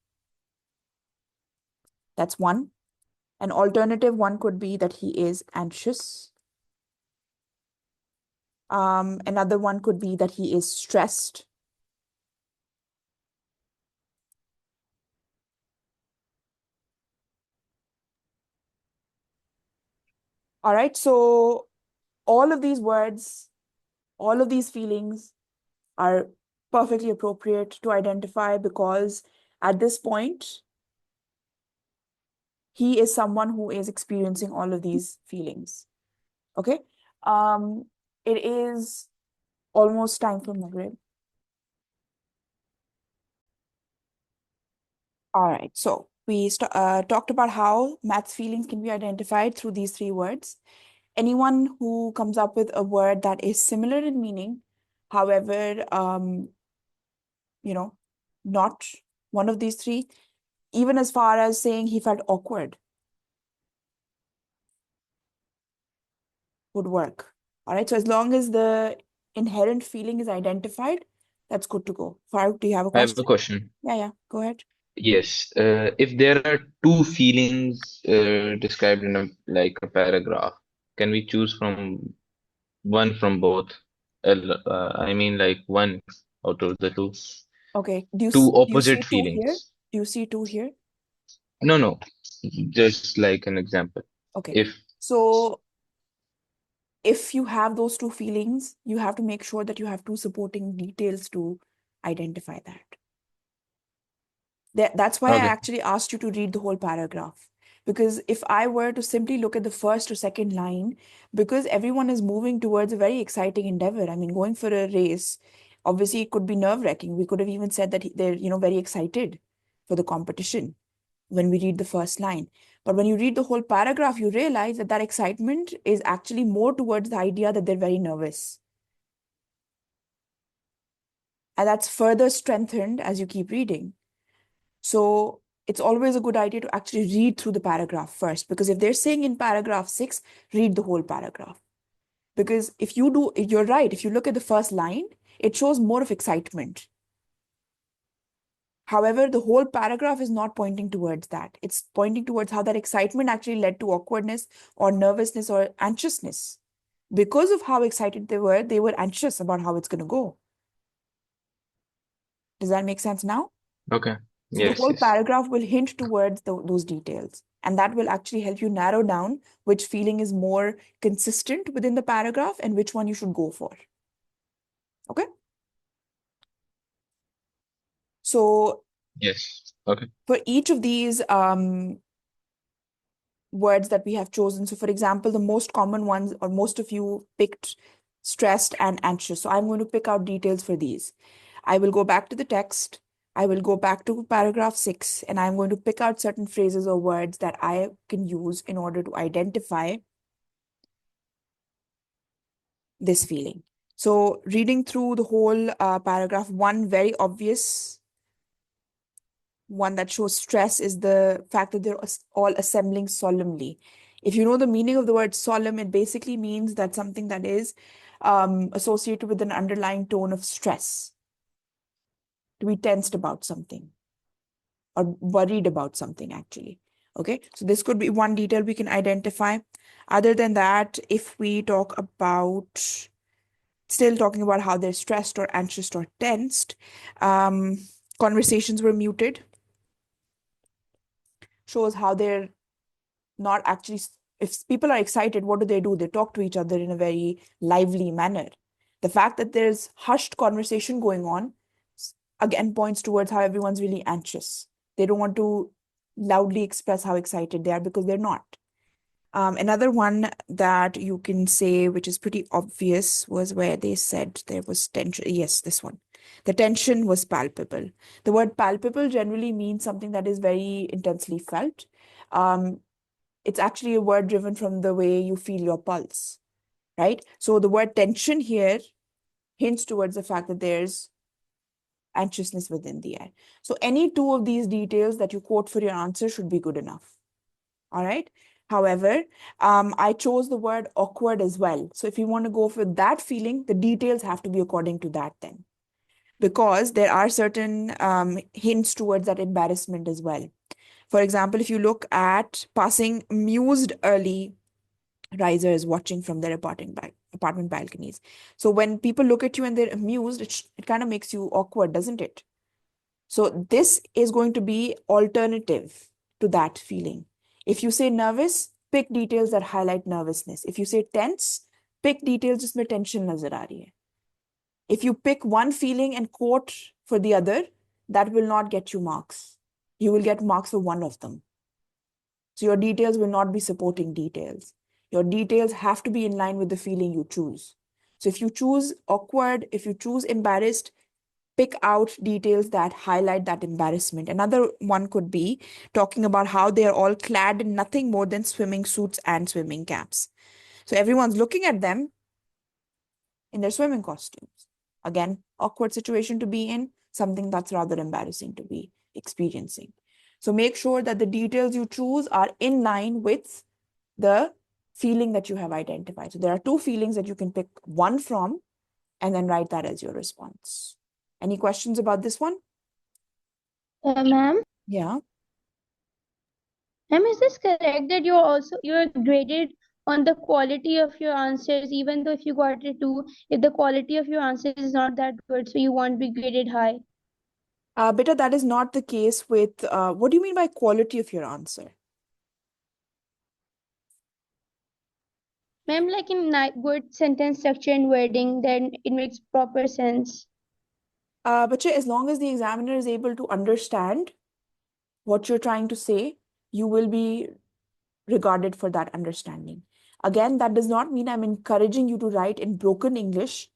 A: That's one. An alternative one could be that he is anxious. Another one could be that he is stressed. All right, so all of these words, all of these feelings are perfectly appropriate to identify, because at this point, he is someone who is experiencing all of these feelings. Okay, it is almost time for Maghrib. All right, so we talked about how Matt's feelings can be identified through these 3 words. Anyone who comes up with a word that is similar in meaning, however, not one of these 3, even as far as saying he felt awkward, would work. All right, so as long as the inherent feeling is identified, that's good to go. Farooq, do you have a
D: I have a
A: question?
D: question.
A: Yeah, go ahead.
D: Yes, if there are 2 feelings described in a paragraph, can we choose from one from both? I mean, like one out of the 2.
A: Okay, do
D: 2
A: you see
D: opposite
A: 2 here?
D: feelings.
A: Do you see 2 here?
D: No, just like an example.
A: Okay,
D: If
A: so if you have those 2 feelings, you have to make sure that you have 2 supporting details to identify that. That's why I
D: Okay,
A: actually asked you to read the whole paragraph. Because if I were to simply look at the first or second line, because everyone is moving towards a very exciting endeavor, I mean, going for a race, obviously it could be nerve-wracking. We could have even said that they're, very excited for the competition when we read the first line. But when you read the whole paragraph, you realize that that excitement is actually more towards the idea that they're very nervous. And that's further strengthened as you keep reading. So it's always a good idea to actually read through the paragraph first, because if they're saying in paragraph 6, read the whole paragraph. Because if you do, you're right, if you look at the first line, it shows more of excitement. However, the whole paragraph is not pointing towards that. It's pointing towards how that excitement actually led to awkwardness or nervousness or anxiousness. Because of how excited they were anxious about how it's going to go. Does that make sense now?
D: Okay.
A: So the
D: Yes,
A: whole
D: yes.
A: paragraph will hint towards those details. And that will actually help you narrow down which feeling is more consistent within the paragraph and which one you should go for. Okay? So
D: Yes. Okay.
A: for each of these words that we have chosen, so for example, the most common ones, or most of you picked stressed and anxious. So I'm going to pick out details for these. I will go back to the text. I will go back to paragraph 6, and I'm going to pick out certain phrases or words that I can use in order to identify this feeling. So reading through the whole paragraph, one very obvious one that shows stress is the fact that they're all assembling solemnly. If you know the meaning of the word solemn, it basically means that something that is associated with an underlying tone of stress, to be tensed about something or worried about something, actually. Okay, so this could be one detail we can identify. Other than that, if we talk about, still talking about how they're stressed or anxious or tensed, conversations were muted, shows how they're not actually, if people are excited, what do? They talk to each other in a very lively manner. The fact that there's hushed conversation going on, again, points towards how everyone's really anxious. They don't want to loudly express how excited they are because they're not. Another one that you can say, which is pretty obvious, was where they said there was tension. Yes, this one. The tension was palpable. The word palpable generally means something that is very intensely felt. It's actually a word driven from the way you feel your pulse, right? So the word tension here hints towards the fact that there's anxiousness within the air. So any two of these details that you quote for your answer should be good enough. All right. However, I chose the word awkward as well. So if you want to go for that feeling, the details have to be according to that then, because there are certain hints towards that embarrassment as well. For example, if you look at passing amused early risers watching from their apartment balconies. So when people look at you and they're amused, it kind of makes you awkward, doesn't it? So this is going to be alternative to that feeling. If you say nervous, pick details that highlight nervousness. If you say tense, pick details जिसमें tension नजर आ रही है. If you pick one feeling and quote for the other, that will not get you marks. You will get marks for one of them. So your details will not be supporting details. Your details have to be in line with the feeling you choose. So if you choose awkward, if you choose embarrassed, pick out details that highlight that embarrassment. Another one could be talking about how they are all clad in nothing more than swimming suits and swimming caps. So everyone's looking at them in their swimming costumes. Again, awkward situation to be in, something that's rather embarrassing to be experiencing. So make sure that the details you choose are in line with the feeling that you have identified. So there are two feelings that you can pick one from and then write that as your response. Any questions about this one?
K: Ma'am,
A: Yeah.
K: is this correct that you're graded on the quality of your answers, even though if you got a 2, if the quality of your answers is not that good, so you won't be graded high?
A: Beta, that is not the case with, what do you mean by quality of your answer?
K: Ma'am, like in good sentence structure and wording, then it makes proper sense.
A: But as long as the examiner is able to understand what you're trying to say, you will be regarded for that understanding. Again, that does not mean I'm encouraging you to write in broken English,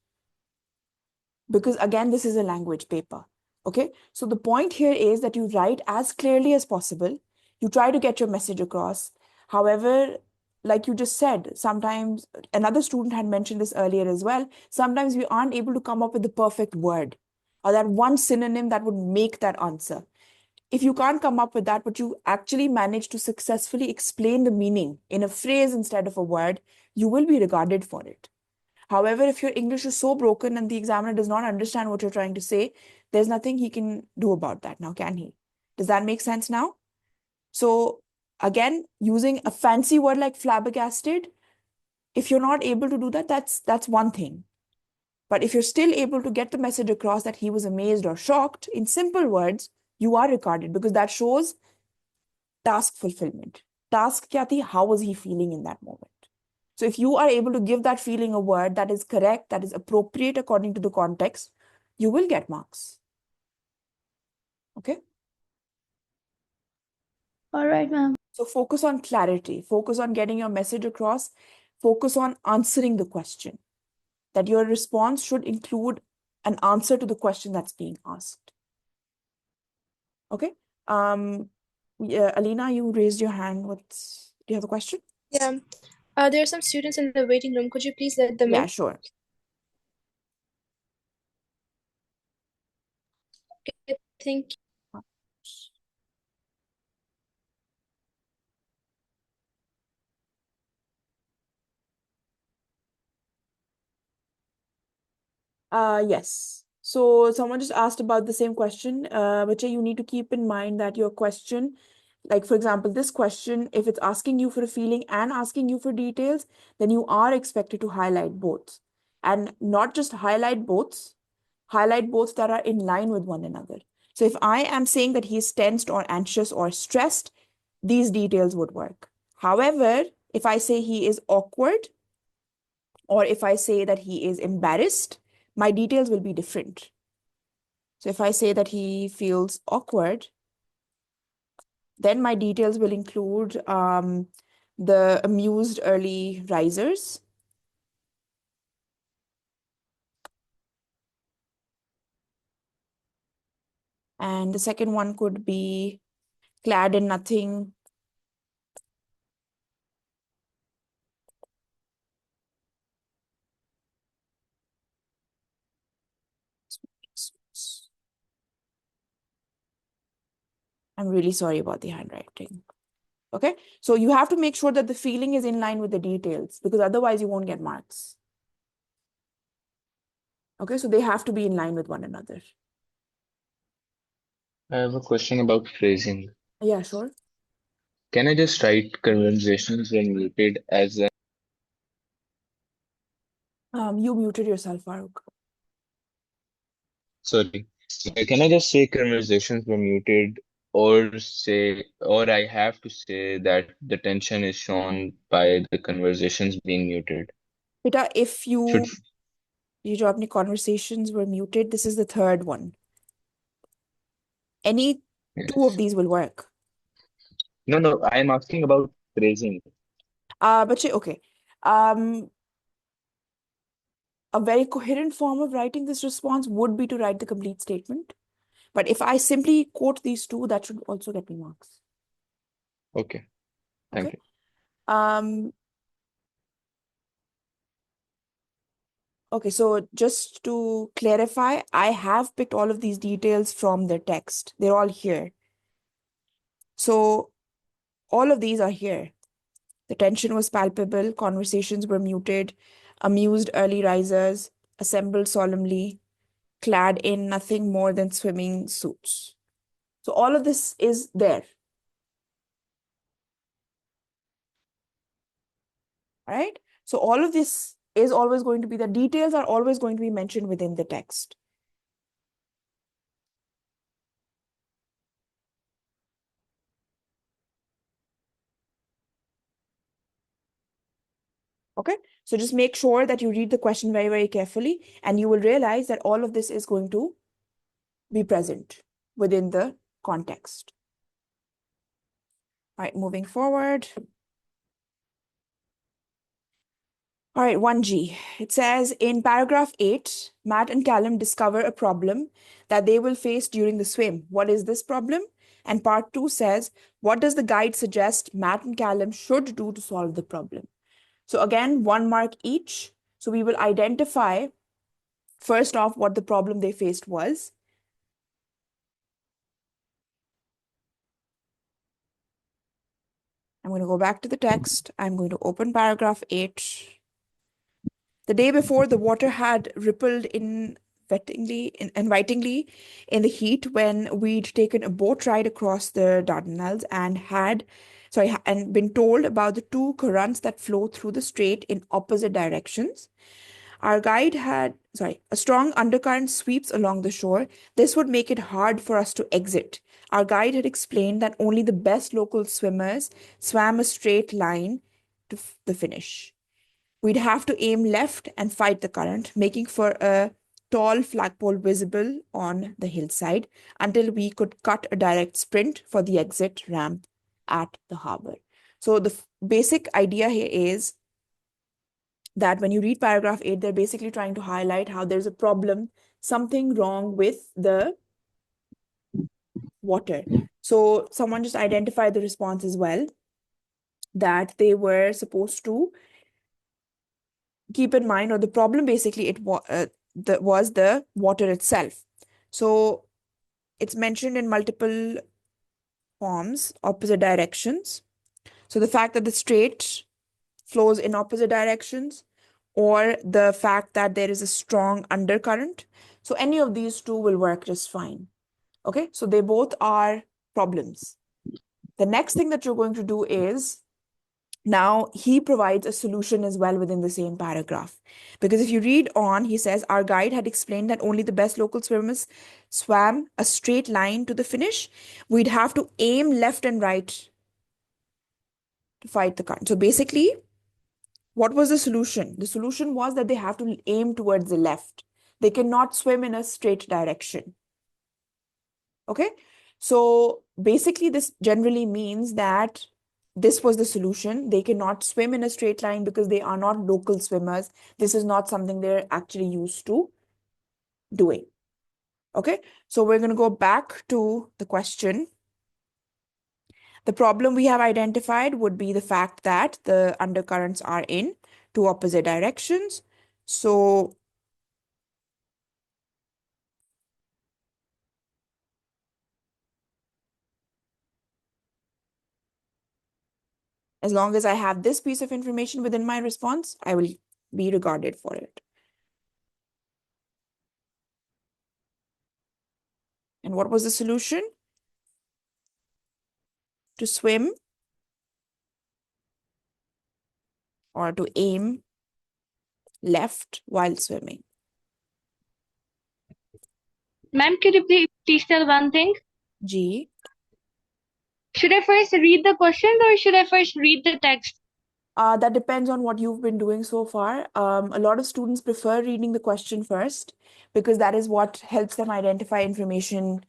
A: because again, this is a language paper. Okay, so the point here is that you write as clearly as possible. You try to get your message across. However, like you just said, sometimes another student had mentioned this earlier as well. Sometimes we aren't able to come up with the perfect word or that one synonym that would make that answer. if you can't come up with that, but you actually manage to successfully explain the meaning in a phrase instead of a word, you will be regarded for it. However, if your English is so broken and the examiner does not understand what you're trying to say, there's nothing he can do about that now, can he? Does that make sense now? So again, using a fancy word like flabbergasted, if you're not able to do that, that's one thing. But if you're still able to get the message across that he was amazed or shocked in simple words, you are regarded, because that shows task fulfillment. Task kya thi? How was he feeling in that moment? So if you are able to give that feeling a word that is correct, that is appropriate according to the context, you will get marks. Okay?
K: All right, ma'am.
A: So focus on clarity, focus on getting your message across, focus on answering the question. That your response should include an answer to the question that's being asked. Okay? Yeah, Alina, you raised your hand. Do you have a question?
L: Yeah. There are some students in the waiting room. Could you please let them
A: Yeah,
L: in?
A: sure.
L: Okay, thank you.
A: Yes. So someone just asked about the same question. Bache, you need to keep in mind that your question, like for example, this question, if it's asking you for a feeling and asking you for details, then you are expected to highlight both. And not just highlight both that are in line with one another. So if I am saying that he is tensed or anxious or stressed, these details would work. However, if I say he is awkward, or if I say that he is embarrassed, my details will be different. So if I say that he feels awkward, then my details will include the amused early risers. And the second one could be clad in nothing. I'm really sorry about the handwriting. Okay, so you have to make sure that the feeling is in line with the details, because otherwise you won't get marks. Okay, so they have to be in line with one another.
D: I have a question about phrasing.
A: Yeah, sure.
D: Can I just write conversations when muted as a...
A: You muted yourself, Farooq.
D: Sorry. Can I just say conversations were muted, or I have to say that the tension is shown by the conversations being muted?
A: Beta, if
D: Should...
A: you जो अपनी conversations were muted, this is the third one. Any two of these will work.
D: No, I am asking about phrasing.
A: Okay. A very coherent form of writing this response would be to write the complete statement. But if I simply quote these two, that should also get me marks.
D: Okay. Thank
A: Okay.
D: you.
A: Okay, so just to clarify, I have picked all of these details from the text. They're all here. So all of these are here. The tension was palpable, conversations were muted, amused early risers, assembled solemnly, clad in nothing more than swimming suits. So all of this is there. All right? So all of this is always going to be, the details are always going to be mentioned within the text. Okay, so just make sure that you read the question very, very carefully, and you will realize that all of this is going to be present within the context. All right, moving forward. All right, 1G. It says in paragraph 8, Matt and Callum discover a problem that they will face during the swim. What is this problem? And part 2 says, what does the guide suggest Matt and Callum should do to solve the problem? So again, 1 mark each. So we will identify first off what the problem they faced was. I'm going to go back to the text. I'm going to open paragraph 8. The day before, the water had rippled invitingly in the heat when we'd taken a boat ride across the Dardanelles and been told about the two currents that flow through the strait in opposite directions. Our guide a strong undercurrent sweeps along the shore. This would make it hard for us to exit. Our guide had explained that only the best local swimmers swam a straight line to the finish. We'd have to aim left and fight the current, making for a tall flagpole visible on the hillside until we could cut a direct sprint for the exit ramp at the harbor. So the basic idea here is that when you read paragraph 8, they're basically trying to highlight how there's a problem, something wrong with the water. So someone just identified the response as well, that they were supposed to keep in mind, or the problem basically was the water itself. So it's mentioned in multiple forms, opposite directions. So the fact that the strait flows in opposite directions, or the fact that there is a strong undercurrent. So any of these two will work just fine. Okay, so they both are problems. The next thing that you're going to do is, now he provides a solution as well within the same paragraph. Because if you read on, he says, our guide had explained that only the best local swimmers swam a straight line to the finish. We'd have to aim left and right to fight the current. So basically, what was the solution? The solution was that they have to aim towards the left. They cannot swim in a straight direction. Okay? So basically, this generally means that this was the solution. They cannot swim in a straight line because they are not local swimmers. This is not something they're actually used to doing. Okay? So we're going to go back to the question. The problem we have identified would be the fact that the undercurrents are in two opposite directions. So as long as I have this piece of information within my response, I will be regarded for it. And what was the solution? To swim or to aim left while swimming.
M: Ma'am, could you please tell one thing?
A: G.
M: Should I first read the question or should I first read the text?
A: That depends on what you've been doing so far. A lot of students prefer reading the question first because that is what helps them identify information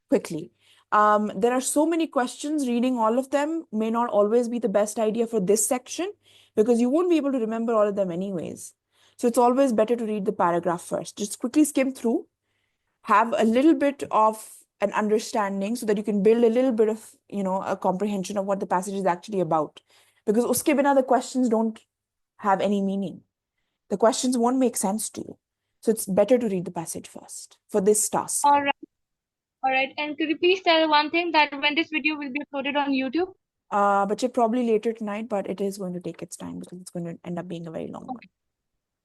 A: quickly. There are so many questions, reading all of them may not always be the best idea for this section because you won't be able to remember all of them anyways. So it's always better to read the paragraph first. Just quickly skim through, have a little bit of an understanding so that you can build a little bit of, a comprehension of what the passage is actually about. Because uske bina, the questions don't have any meaning. The questions won't make sense to you. So it's better to read the passage first for this task.
M: All right. All right. And could you please tell one thing, that when this video will be uploaded on YouTube?
A: But probably later tonight, but it is going to take its time because it's going to end up being a very long one.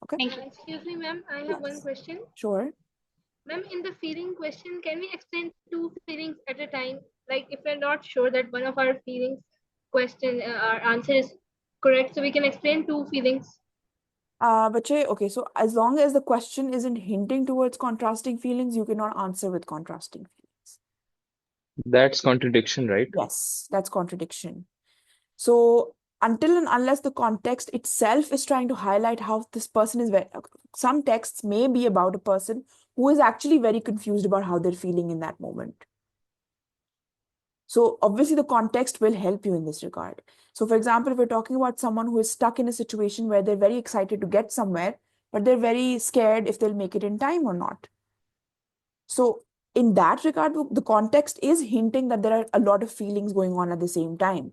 A: Okay.
M: Thank you.
L: Excuse me, ma'am. I have one question.
A: Sure.
L: Ma'am, in the feeling question, can we explain two feelings at a time? Like if we're not sure that one of our feelings our answer is correct, so we can explain two feelings.
A: Okay, so as long as the question isn't hinting towards contrasting feelings, you cannot answer with contrasting feelings.
D: That's contradiction, right?
A: Yes, that's contradiction. So until and unless the context itself is trying to highlight how this person is some texts may be about a person who is actually very confused about how they're feeling in that moment. So obviously the context will help you in this regard. So for example, if we're talking about someone who is stuck in a situation where they're very excited to get somewhere, but they're very scared if they'll make it in time or not. So in that regard, the context is hinting that there are a lot of feelings going on at the same time.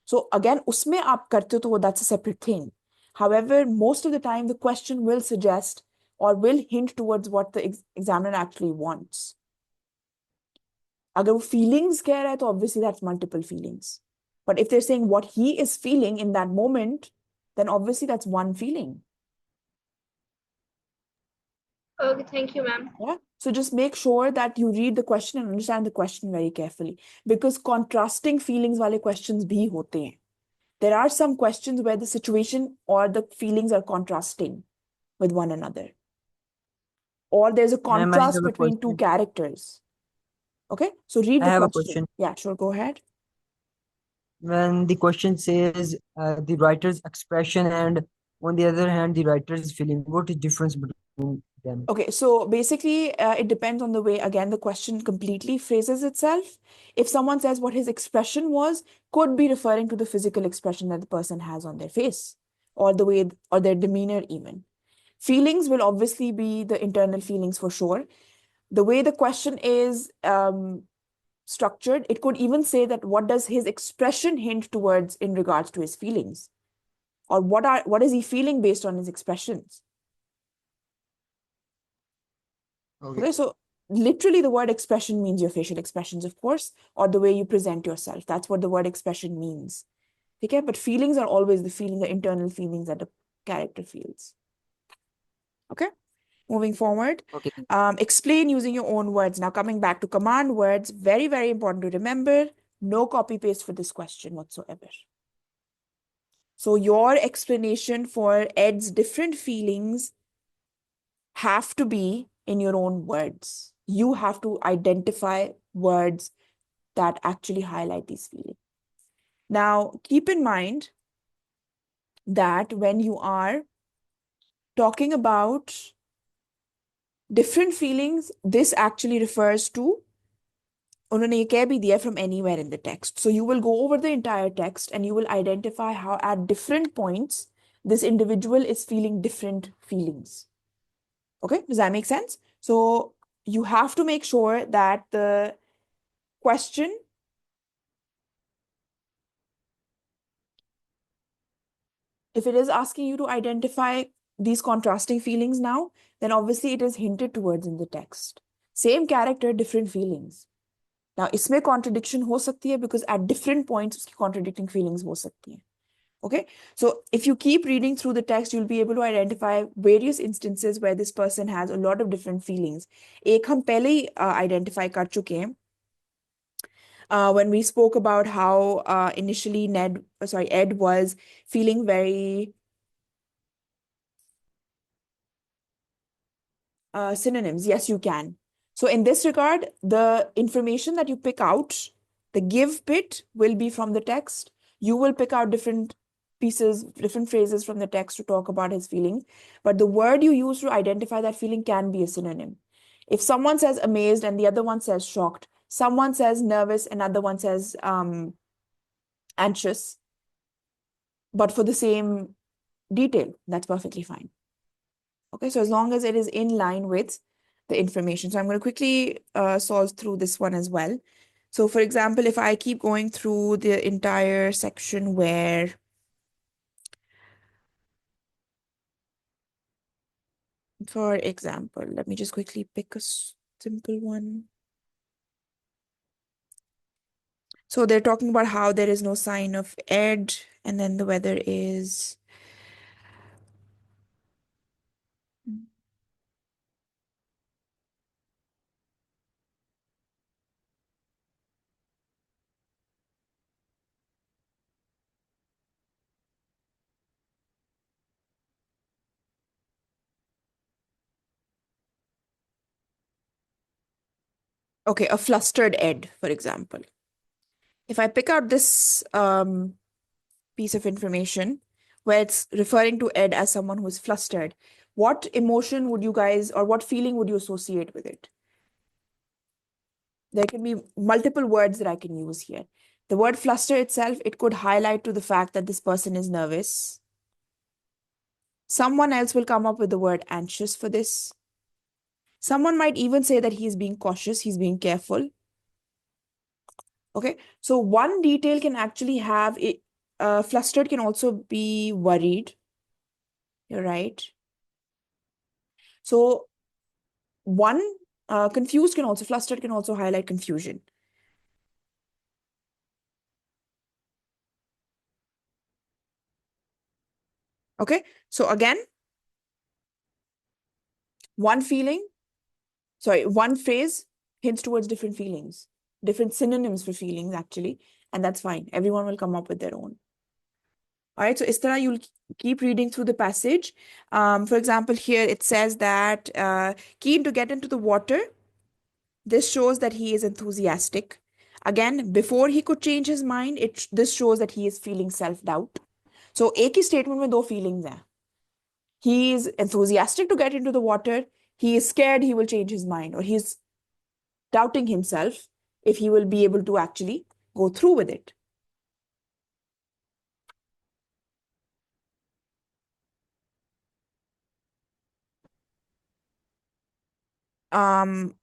A: So again, usme aap karte ho to that's a separate thing. However, most of the time, the question will suggest or will hint towards what the examiner actually wants. Agar wo feelings keh raha hai, to obviously that's multiple feelings. But if they're saying what he is feeling in that moment, then obviously that's one feeling.
L: Okay, thank you, ma'am.
A: Yeah. So just make sure that you read the question and understand the question very carefully, because contrasting feelings wale questions bhi hote hain. There are some questions where the situation or the feelings are contrasting with one another, or there's a
N: Ma'am, I
A: contrast
N: have a
A: between two
N: question.
A: characters. Okay, so read
N: I
A: the
N: have a
A: question.
N: question.
A: Yeah, sure, go ahead.
N: When the question says the writer's expression and on the other hand the writer's feeling, what is difference between them?
A: Okay, so basically, it depends on the way, again, the question completely phrases itself. If someone says what his expression was, could be referring to the physical expression that the person has on their face, or the way, or their demeanor even. Feelings will obviously be the internal feelings for sure. The way the question is structured, it could even say that what does his expression hint towards in regards to his feelings, or what is he feeling based on his expressions. Okay, so literally the word expression means your facial expressions, of course, or the way you present yourself. That's what the word expression means. Okay, but feelings are always the feeling, the internal feelings that the character feels. Okay, moving forward.
N: Okay.
A: Explain using your own words. Now coming back to command words, very, very important to remember, no copy paste for this question whatsoever. So your explanation for Ed's different feelings have to be in your own words. You have to identify words that actually highlight these feelings. Now, keep in mind that when you are talking about different feelings, this actually refers to उन्होंने ये कह भी दिया from anywhere in the text. So you will go over the entire text and you will identify how at different points this individual is feeling different feelings. Okay, does that make sense? So you have to make sure that the question if it is asking you to identify these contrasting feelings now, then obviously it is hinted towards in the text. Same character, different feelings. Now, इसमें contradiction हो सकती है because at different points उसकी contradicting feelings हो सकती हैं. Okay, so if you keep reading through the text, you'll be able to identify various instances where this person has a lot of different feelings. एक हम पहले ही identify कर चुके हैं when we spoke about how initially Ed was feeling very synonyms. Yes, you can. So in this regard, the information that you pick out, the give bit will be from the text. You will pick out different pieces, different phrases from the text to talk about his feelings. But the word you use to identify that feeling can be a synonym. If someone says amazed and the other one says shocked, someone says nervous, another one says anxious, but for the same detail, that's perfectly fine. Okay, so as long as it is in line with the information. So I'm going to quickly solve through this one as well. So for example, if I keep going through the entire section where for example, let me just quickly pick a simple one. So they're talking about how there is no sign of Ed, and then the weather is okay, a flustered Ed, for example. If I pick out this piece of information where it's referring to Ed as someone who is flustered, what emotion would you guys, or what feeling would you associate with it? There can be multiple words that I can use here. The word fluster itself, it could highlight to the fact that this person is nervous. Someone else will come up with the word anxious for this. Someone might even say that he's being cautious, he's being careful. Okay, so one detail can actually have it. Flustered can also be worried. You're right. So one confused can also, flustered can also highlight confusion. Okay, so again, one phrase hints towards different feelings, different synonyms for feelings actually, and that's fine. Everyone will come up with their own. All right, so is tarah you'll keep reading through the passage. For example, here it says that keen to get into the water. This shows that he is enthusiastic. Again, before he could change his mind, this shows that he is feeling self-doubt. So एक ही statement में दो feelings हैं. He is enthusiastic to get into the water. He is scared he will change his mind, or he's doubting himself if he will be able to actually go through with it.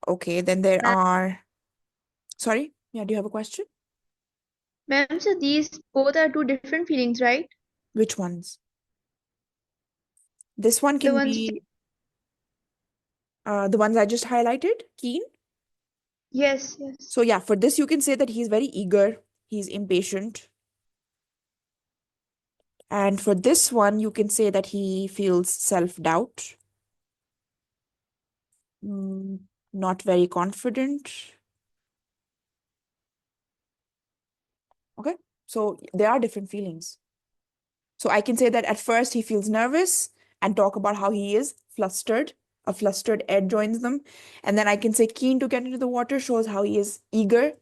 A: Okay, then there are, sorry, yeah, do you have a question?
J: Ma'am, so these both are two different feelings, right?
A: Which ones? This one
J: The
A: can
J: ones,
A: be the ones I just highlighted, keen.
J: yes, yes.
A: So yeah, for this you can say that he's very eager, he's impatient. And for this one, you can say that he feels self-doubt, not very confident. Okay, so there are different feelings. So I can say that at first he feels nervous and talk about how he is flustered. A flustered air joins them. And then I can say keen to get into the water shows how he is eager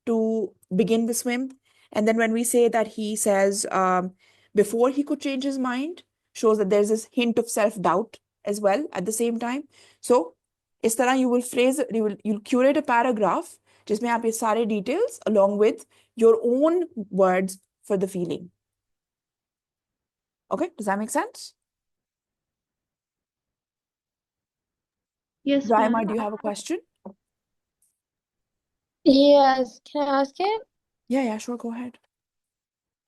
A: to begin the swim. And then when we say that he says before he could change his mind, shows that there's this hint of self-doubt as well at the same time. So इस तरह you will phrase, you'll curate a paragraph जिसमें आप ये सारे details along with your own words for the feeling. Okay, does that make sense?
K: Yes,
A: Raima,
K: ma'am.
A: do you have a question?
O: Yes, can I ask it?
A: Yeah, sure, go ahead.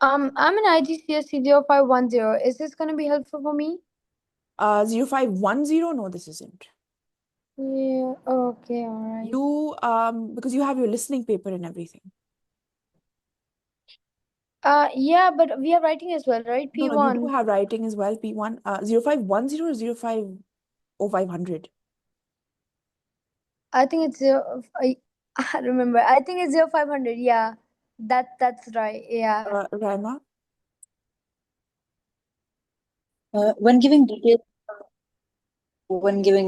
O: I'm an IGCSE 0510. Is this gonna be helpful for me?
A: 0510? No, this isn't.
O: Yeah, okay, all right.
A: You, because you have your listening paper and everything.
O: Yeah, but we are writing as well, right?
A: No,
O: P1.
A: you do have writing as well, P1. 0510 or 050500?
O: I think it's I remember. I think it's 0500. Yeah, that's right. Yeah.
A: Raima?
P: When giving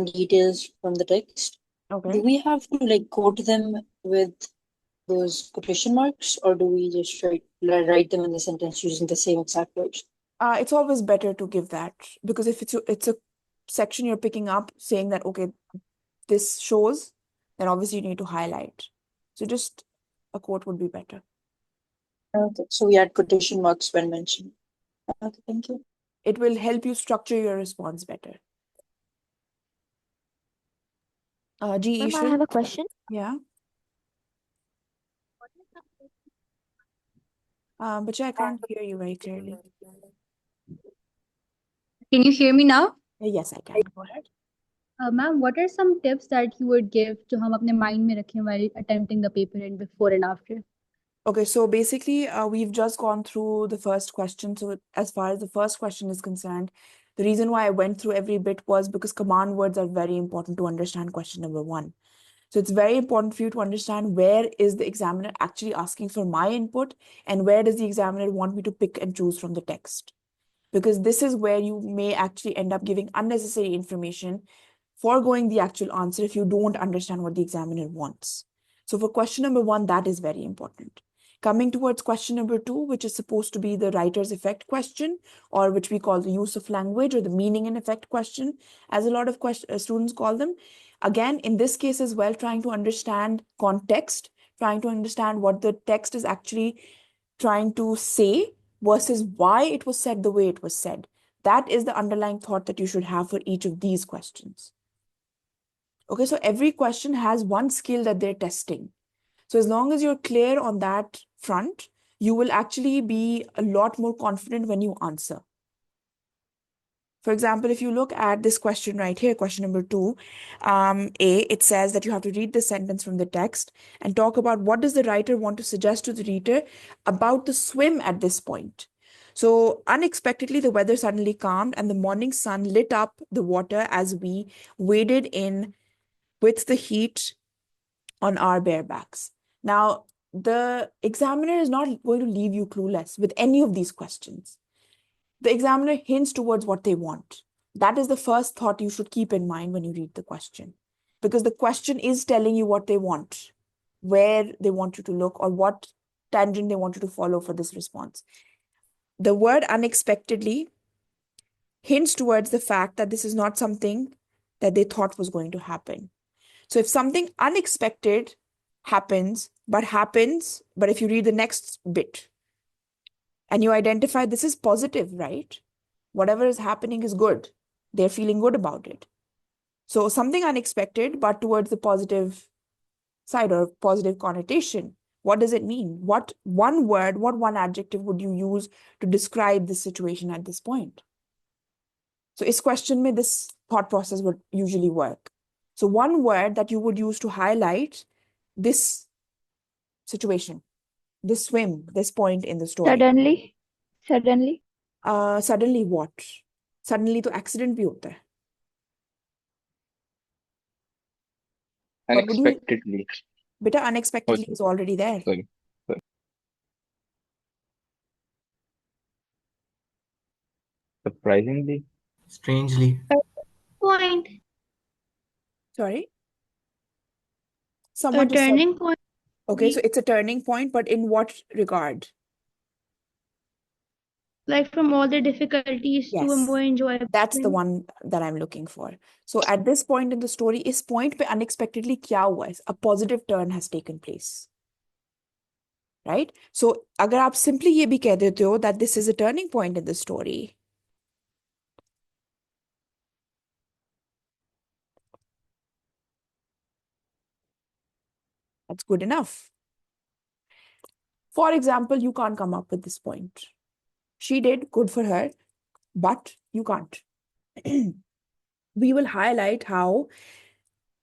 P: details from the text,
A: Okay.
P: do we have to like quote them with those quotation marks, or do we just write them in the sentence using the same exact words?
A: It's always better to give that, because if it's a section you're picking up saying that, okay, this shows, then obviously you need to highlight. So just a quote would be better.
P: Okay, so we add quotation marks when mentioned. Okay, thank you.
A: It will help you structure your response better. G.
Q: Ma'am, I
A: Ishran?
Q: have a question.
A: Yeah. But I can't hear you very clearly.
R: Can you hear me now?
A: Yes, I can. Go ahead.
R: Ma'am, what are some tips that you would give to हम अपने mind में रखें while attempting the paper and before and after?
A: Okay, so basically, we've just gone through the first question. So as far as the first question is concerned, the reason why I went through every bit was because command words are very important to understand question number 1. So it's very important for you to understand where is the examiner actually asking for my input and where does the examiner want me to pick and choose from the text. Because this is where you may actually end up giving unnecessary information, foregoing the actual answer if you don't understand what the examiner wants. So for question number 1, that is very important. Coming towards question number 2, which is supposed to be the writer's effect question, or which we call the use of language or the meaning and effect question, as a lot of students call them. Again, in this case as well, trying to understand context, trying to understand what the text is actually trying to say versus why it was said the way it was said. That is the underlying thought that you should have for each of these questions. Okay, so every question has one skill that they're testing. So as long as you're clear on that front, you will actually be a lot more confident when you answer. For example, if you look at this question right here, question number 2, it says that you have to read the sentence from the text and talk about what does the writer want to suggest to the reader about the swim at this point. So unexpectedly, the weather suddenly calmed and the morning sun lit up the water as we waded in with the heat on our bare backs. Now, the examiner is not going to leave you clueless with any of these questions. The examiner hints towards what they want. That is the first thought you should keep in mind when you read the question, because the question is telling you what they want, where they want you to look, or what tangent they want you to follow for this response. The word unexpectedly hints towards the fact that this is not something that they thought was going to happen. So if something unexpected happens, but if you read the next bit and you identify this is positive, right? Whatever is happening is good. They're feeling good about it. So something unexpected, but towards the positive side or positive connotation. What does it mean? What one word, what one adjective would you use to describe the situation at this point? So is question mein this thought process would usually work. So one word that you would use to highlight this situation, this swim, this point in the story.
J: Suddenly.
A: Suddenly what? Suddenly तो accident भी होता है. But would you,
D: Unexpectedly.
A: beta, unexpectedly
D: Oh,
A: is already there.
D: sorry. Surprisingly.
G: Strangely.
K: Point.
A: Sorry?
K: A
A: Someone just said,
K: turning point.
A: okay, so it's a turning point, but in what regard?
K: Like from all the difficulties to a
A: Yes,
K: more enjoyable
A: that's the
K: thing.
A: one that I'm looking for. So at this point in the story, इस point पे unexpectedly क्या हुआ है? A positive turn has taken place. Right? So अगर आप simply ये भी कह देते हो that this is a turning point in the story, that's good enough. For example, you can't come up with this point. She did, good for her, but you can't. We will highlight how,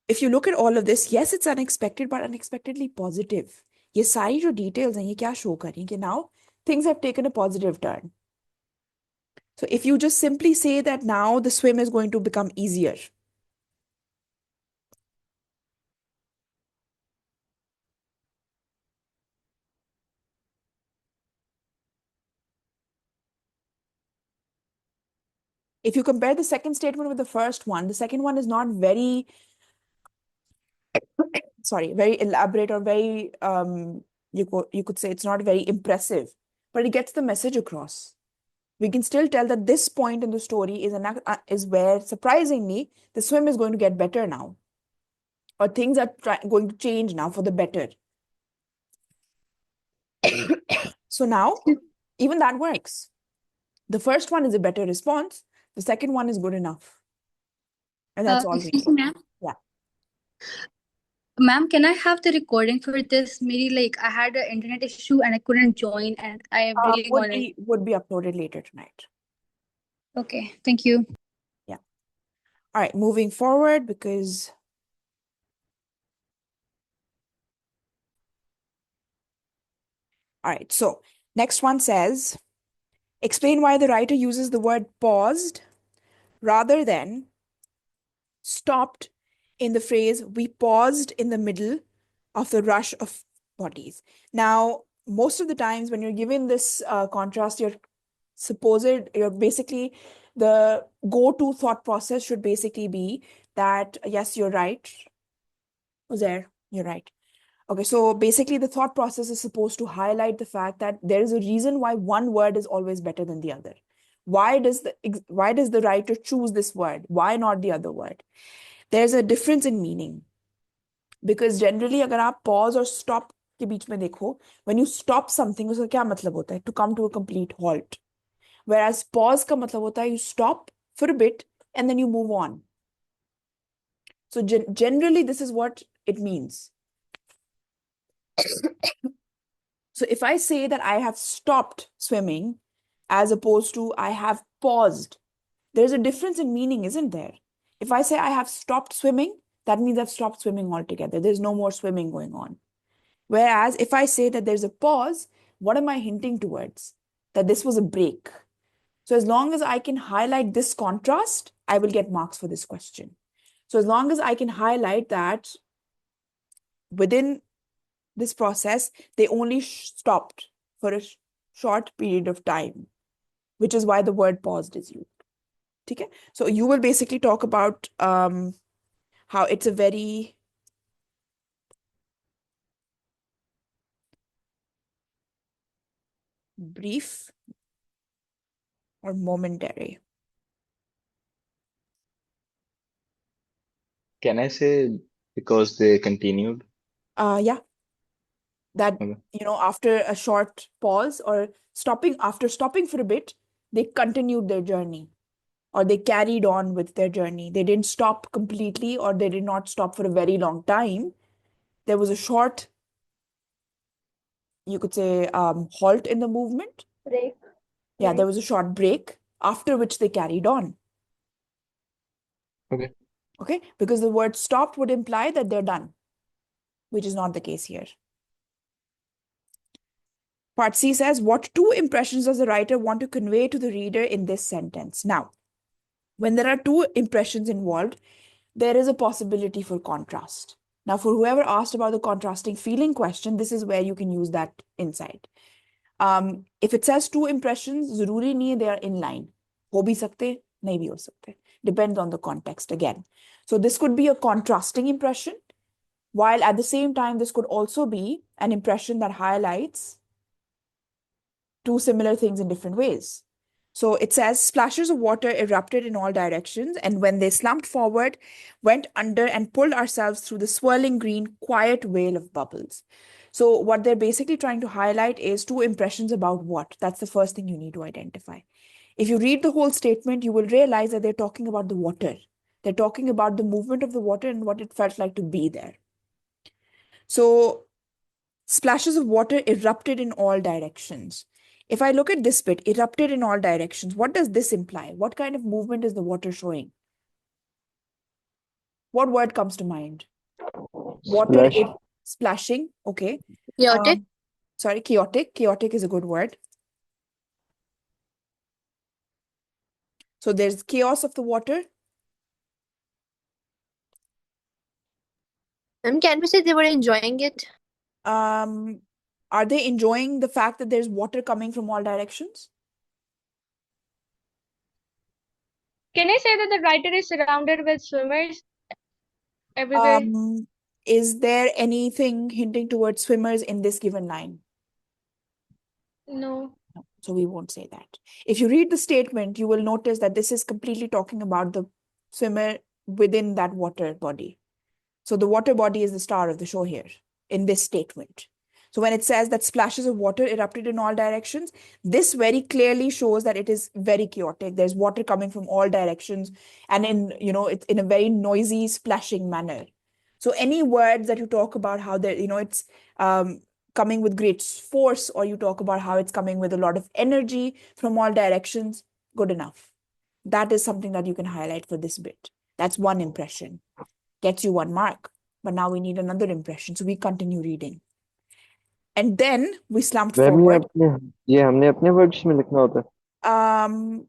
A: if you look at all of this, yes, it's unexpected, but unexpectedly positive. ये सारी जो details हैं, ये क्या show कर रही हैं कि now things have taken a positive turn. So if you just simply say that now the swim is going to become easier, if you compare the second statement with the first one, the second one is not very, very elaborate or very, you could say it's not very impressive, but it gets the message across. We can still tell that this point in the story is where, surprisingly, the swim is going to get better now, or things are going to change now for the better. So now, even that works. The first one is a better response. The second one is good enough. And that's all we
R: Excuse
A: need.
R: me, ma'am.
A: Yeah.
R: Ma'am, can I have the recording for this? Maybe like I had an internet issue and I couldn't join, and I really wanted.
A: Would be uploaded later tonight.
R: Okay, thank you.
A: Yeah. All right, moving forward, because all right, so next one says, explain why the writer uses the word paused rather than stopped in the phrase, we paused in the middle of the rush of bodies. Now, most of the times when you're given this contrast, you're basically, the go-to thought process should basically be that, yes, you're right. Uzair, you're right. Okay, so basically the thought process is supposed to highlight the fact that there is a reason why one word is always better than the other. Why does the writer choose this word? Why not the other word? There's a difference in meaning. Because generally, अगर आप pause और stop के बीच में देखो, when you stop something, उसका क्या मतलब होता है? To come to a complete halt. Whereas pause का मतलब होता है you stop for a bit and then you move on. So generally, this is what it means. So if I say that I have stopped swimming as opposed to I have paused, there's a difference in meaning, isn't there? If I say I have stopped swimming, that means I've stopped swimming altogether. There's no more swimming going on. Whereas if I say that there's a pause, what am I hinting towards? that this was a break. So as long as I can highlight this contrast, I will get marks for this question. So as long as I can highlight that within this process, they only stopped for a short period of time, which is why the word paused is used. Okay? So you will basically talk about how it's a very brief or momentary.
D: Can I say because they continued?
A: Yeah. That,
D: Okay.
A: After a short pause or after stopping for a bit, they continued their journey or they carried on with their journey. They didn't stop completely or they did not stop for a very long time. There was a short, you could say, halt in the movement.
O: Break.
A: Yeah, there
O: Right.
A: was a short break after which they carried on.
D: Okay.
A: Okay, because the word stopped would imply that they're done, which is not the case here. Part C says, what two impressions does the writer want to convey to the reader in this sentence? Now, when there are two impressions involved, there is a possibility for contrast. Now, for whoever asked about the contrasting feeling question, this is where you can use that insight. If it says two impressions, ज़रूरी नहीं है they are in line. हो भी सकते, नहीं भी हो सकते. Depends on the context again. So this could be a contrasting impression, while at the same time, this could also be an impression that highlights two similar things in different ways. So it says splashes of water erupted in all directions, and when they slumped forward, went under and pulled ourselves through the swirling green, quiet whale of bubbles. So what they're basically trying to highlight is two impressions about what? That's the first thing you need to identify. If you read the whole statement, you will realize that they're talking about the water. They're talking about the movement of the water and what it felt like to be there. So splashes of water erupted in all directions. If I look at this bit, erupted in all directions, what does this imply? What kind of movement is the water showing? What word comes to mind? Water
C: Splash.
A: splashing. Okay.
O: Chaotic.
A: Sorry, chaotic. Chaotic is a good word. So there's chaos of the water.
O: Can we say they were enjoying it?
A: Are they enjoying the fact that there's water coming from all directions?
M: Can I say that the writer is surrounded with swimmers everywhere?
A: Is there anything hinting towards swimmers in this given line?
M: No.
A: So we won't say that. If you read the statement, you will notice that this is completely talking about the swimmer within that water body. So the water body is the star of the show here in this statement. So when it says that splashes of water erupted in all directions, this very clearly shows that it is very chaotic. There's water coming from all directions and it's in a very noisy, splashing manner. So any words that you talk about how it's coming with great force, or you talk about how it's coming with a lot of energy from all directions, good enough. That is something that you can highlight for this bit. That's one impression. Gets you 1 mark. But now we need another impression. So we continue reading. And then we slumped forward.
C: ये हमने अपने words में लिखना होता है.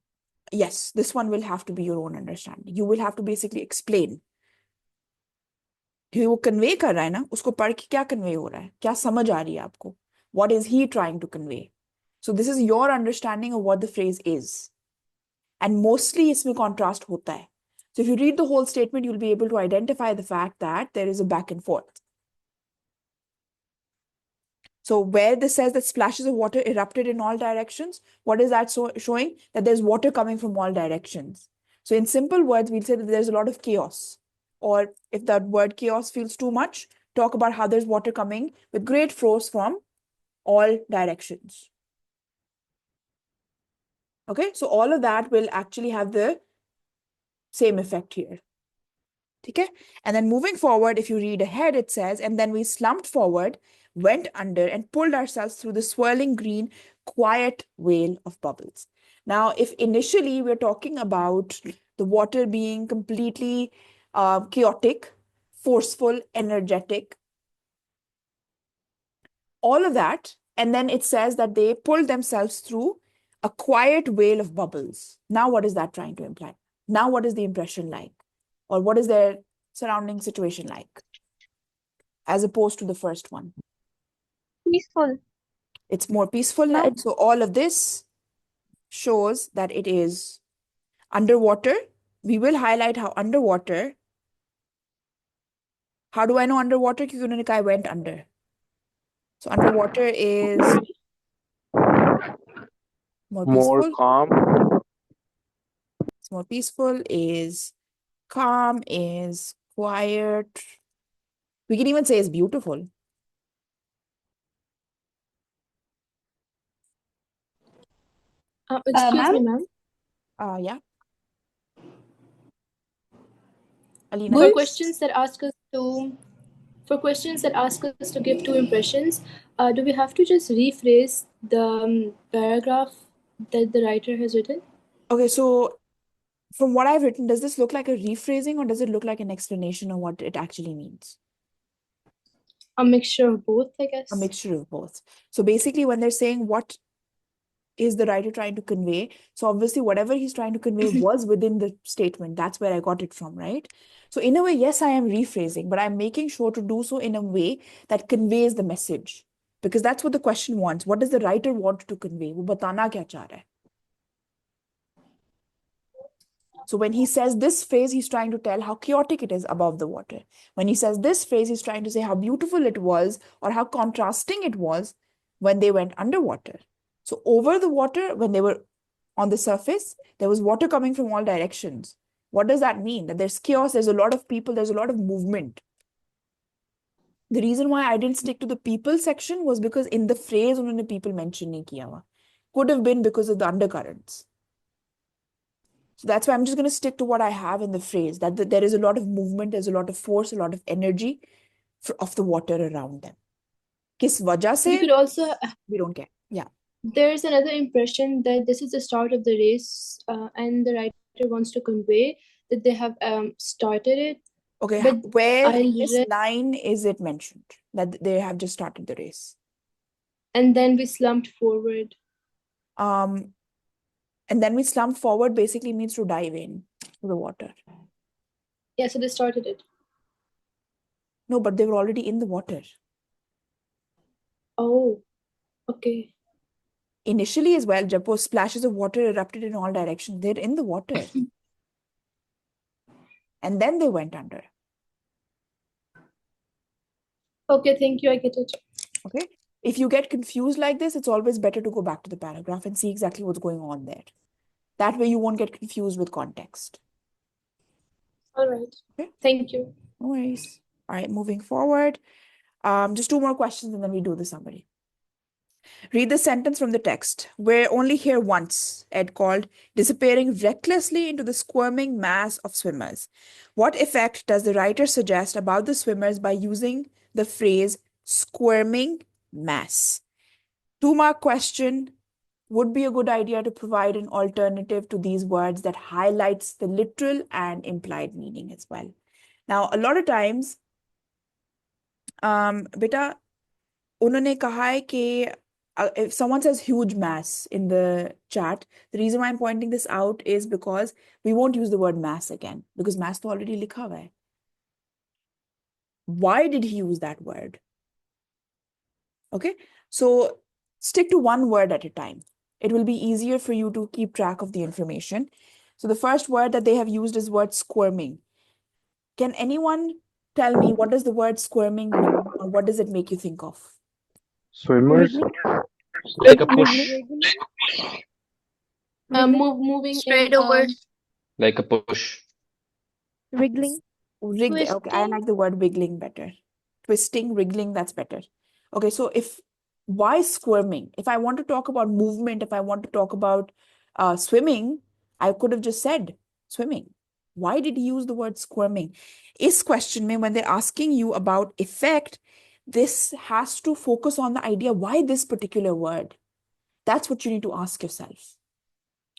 A: Yes, this one will have to be your own understanding. You will have to basically explain. वो convey कर रहा है ना, उसको पढ़ के क्या कन्वे हो रहा है, क्या समझ आ रही है आपको? What is he trying to convey? So this is your understanding of what the phrase is. And mostly इसमें contrast होता है. So if you read the whole statement, you'll be able to identify the fact that there is a back and forth. So where this says that splashes of water erupted in all directions, what is that showing? That there's water coming from all directions. So in simple words, we'll say that there's a lot of chaos. Or if that word chaos feels too much, talk about how there's water coming with great force from all directions. Okay, so all of that will actually have the same effect here. Okay, and then moving forward, if you read ahead, it says, and then we slumped forward, went under, and pulled ourselves through the swirling green, quiet whale of bubbles. Now, if initially we're talking about the water being completely chaotic, forceful, energetic, all of that, and then it says that they pulled themselves through a quiet whale of bubbles. Now, what is that trying to imply? Now, what is the impression like? Or what is their surrounding situation like? As opposed to the first one.
M: Peaceful.
A: It's more peaceful now. So all of this shows that it is underwater. We will highlight how underwater. How do I know underwater? Because उन्होंने कहा I went under. So underwater is more
C: More
A: peaceful.
C: calm.
A: It's more peaceful, is calm, is quiet. We can even say it's beautiful.
L: Excuse me, ma'am.
A: Yeah.
L: For
A: Alina.
L: questions that ask us to give two impressions, do we have to just rephrase the paragraph that the writer has written?
A: Okay, so from what I've written, does this look like a rephrasing or does it look like an explanation of what it actually means?
L: A mixture of both, I guess.
A: A mixture of both. So basically, when they're saying what is the writer trying to convey, so obviously whatever he's trying to convey was within the statement. That's where I got it from, right? So in a way, yes, I am rephrasing, but I'm making sure to do so in a way that conveys the message, because that's what the question wants. What does the writer want to convey? वो बताना क्या चाह रहा है? So when he says this phrase, he's trying to tell how chaotic it is above the water. When he says this phrase, he's trying to say how beautiful it was or how contrasting it was when they went underwater. So over the water, when they were on the surface, there was water coming from all directions. What does that mean? That there's chaos, there's a lot of people, there's a lot of movement. The reason why I didn't stick to the people section was because in the phrase, unhone people mention nahi kiya hua. Could have been because of the undercurrents. So that's why I'm just going to stick to what I have in the phrase, that there is a lot of movement, there's a lot of force, a lot of energy of the water around them. Kis wajah se,
L: You could also,
A: we don't care. Yeah.
L: there's another impression that this is the start of the race, and the writer wants to convey that they have started it.
A: Okay,
L: But
A: where
L: I
A: in this
L: read,
A: line is it mentioned that they have just started the race?
L: and then we slumped forward.
A: And then we slumped forward basically means to dive in to the water.
L: Yeah, so they started it.
A: No, but they were already in the water.
L: Oh, okay.
A: Initially as well, जब वो splashes of water erupted in all directions, they're in the water. And then they went under.
L: Okay, thank you, I get it.
A: Okay. If you get confused like this, it's always better to go back to the paragraph and see exactly what's going on there. That way you won't get confused with context.
L: All right.
A: Okay.
L: Thank you.
A: No worries. All right, moving forward. Just two more questions and then we do the summary. Read the sentence from the text. We're only here once, Ed called, disappearing recklessly into the squirming mass of swimmers. What effect does the writer suggest about the swimmers by using the phrase squirming mass? 2-mark question. Would be a good idea to provide an alternative to these words that highlights the literal and implied meaning as well. Now, a lot of times, beta, उन्होंने कहा है कि if someone says huge mass in the chat, the reason why I'm pointing this out is because we won't use the word mass again because mass तो already लिखा हुआ है. Why did he use that word? Okay, so stick to one word at a time. It will be easier for you to keep track of the information. So the first word that they have used is word squirming. Can anyone tell me what does the word squirming mean or what does it make you think of?
C: Swimmers.
D: Like a push.
L: Moving
M: Straight
L: in,
M: over.
D: Like a push.
R: Wriggling.
A: Okay, I like the word wiggling better. Twisting, wriggling, that's better. Okay, so why squirming? If I want to talk about movement, if I want to talk about swimming, I could have just said swimming. Why did he use the word squirming? Is question mein, when they're asking you about effect, this has to focus on the idea, why this particular word? That's what you need to ask yourself.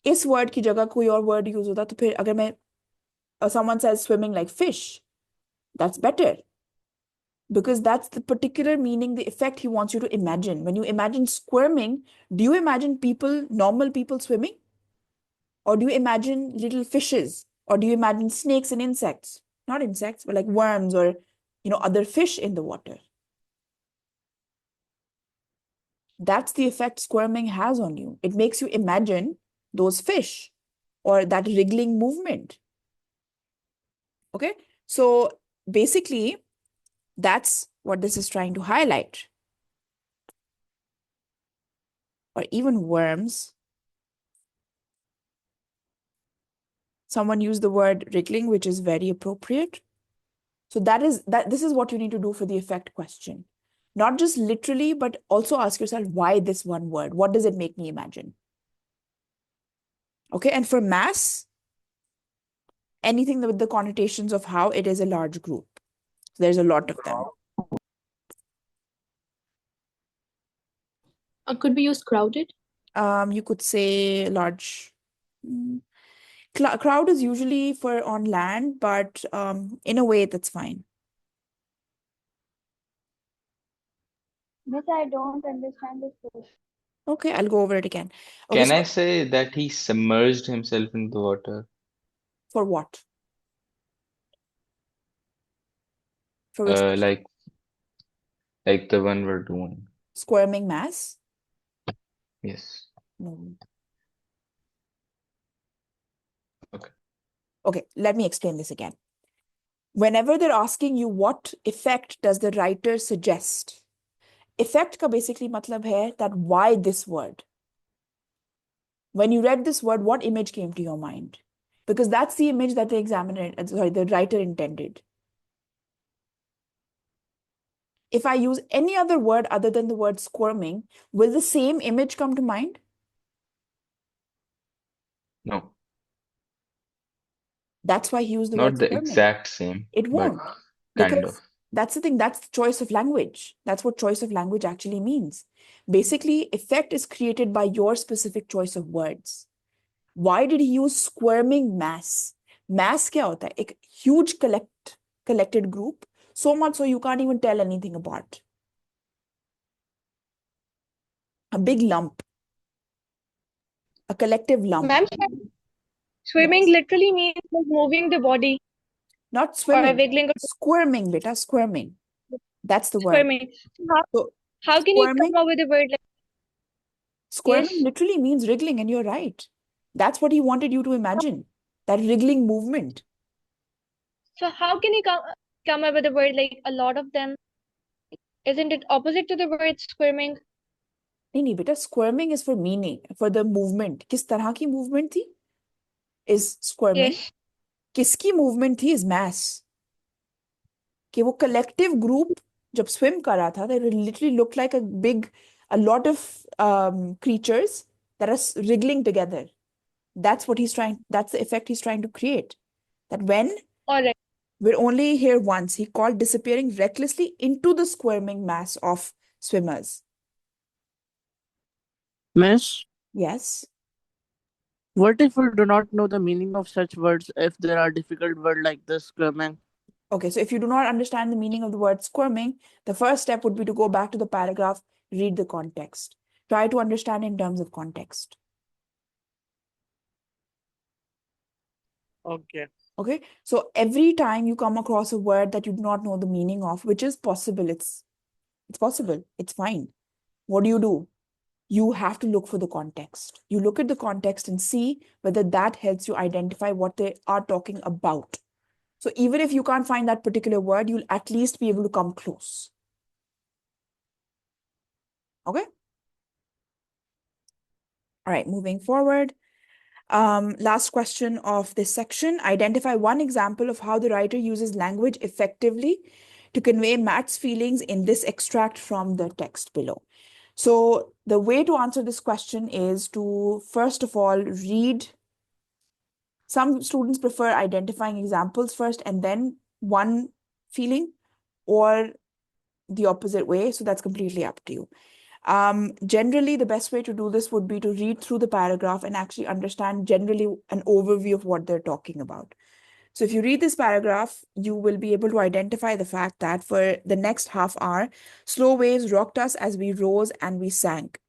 A: इस word की जगह कोई और word use होता तो फिर अगर मैं someone says swimming like fish, that's better. because that's the particular meaning, the effect he wants you to imagine. When you imagine squirming, do you imagine people, normal people swimming? Or do you imagine little fishes? Or do you imagine snakes and insects? Not insects, but like worms or, other fish in the water. That's the effect squirming has on you. It makes you imagine those fish or that wriggling movement. Okay? So basically, that's what this is trying to highlight. Or even worms. Someone used the word wriggling, which is very appropriate. So this is what you need to do for the effect question. Not just literally, but also ask yourself, why this one word? What does it make me imagine? Okay, and for mass, anything with the connotations of how it is a large group. There's a lot of them.
R: Could we use crowded?
A: You could say large. Crowd is usually for on land, but in a way, that's fine.
M: Miss, I don't understand this question.
A: Okay, I'll go over it again. Okay,
D: Can
A: so
D: I say that he submerged himself in the water?
A: for what? For which
D: Like the one we're doing.
A: squirming mass?
D: Yes.
A: No.
D: Okay.
A: Okay, let me explain this again. Whenever they're asking you what effect does the writer suggest, effect ka basically matlab hai that why this word? When you read this word, what image came to your mind? Because that's the image that the writer intended. If I use any other word other than the word squirming, will the same image come to mind?
D: No.
A: That's why he used the
D: Not
A: word
D: the
A: squirming.
D: exact same,
A: It
D: but
A: won't.
D: kind
A: Because
D: of.
A: that's the thing, that's the choice of language. That's what choice of language actually means. Basically, effect is created by your specific choice of words. Why did he use squirming mass? Mass क्या होता है? एक huge collected group, so much so you can't even tell anything apart. A big lump. A collective lump.
M: Ma'am, swimming
A: Yes.
M: literally means like moving the body
A: Not
M: or
A: swimming.
M: wiggling or
A: Squirming, beta, squirming. That's the word.
M: squirming.
A: So
M: How can you
A: squirming,
M: come up with a word like
A: squirming
M: yes?
A: literally means wriggling, and you're right. That's what he wanted you to imagine. That wriggling movement.
M: So how can you come up with a word like a lot of them? Isn't it opposite to the word squirming?
A: नहीं beta, squirming is for meaning, for the movement. किस तरह की movement थी? Is squirming.
M: Yes.
A: किसकी movement थी? Is mass. कि वो collective group जब swim कर रहा था, they literally looked like a lot of creatures that are wriggling together. That's the effect he's trying to create. That when
M: All right.
A: we're only here once, he called disappearing recklessly into the squirming mass of swimmers.
Q: Miss,
A: Yes.
Q: what if we do not know the meaning of such words if there are difficult words like this squirming?
A: Okay, so if you do not understand the meaning of the word squirming, the first step would be to go back to the paragraph, read the context. Try to understand in terms of context.
Q: Okay.
A: Okay, so every time you come across a word that you do not know the meaning of, which is possible, it's possible, it's fine. What do? You have to look for the context. You look at the context and see whether that helps you identify what they are talking about. So even if you can't find that particular word, you'll at least be able to come close. Okay? All right, moving forward. Last question of this section. Identify one example of how the writer uses language effectively to convey Matt's feelings in this extract from the text below. So the way to answer this question is to, first of all, read. Some students prefer identifying examples first and then one feeling, or the opposite way. So that's completely up to you. Generally, the best way to do this would be to read through the paragraph and actually understand generally an overview of what they're talking about. So if you read this paragraph, you will be able to identify the fact that for the next half hour, slow waves rocked us as we rose and we sank.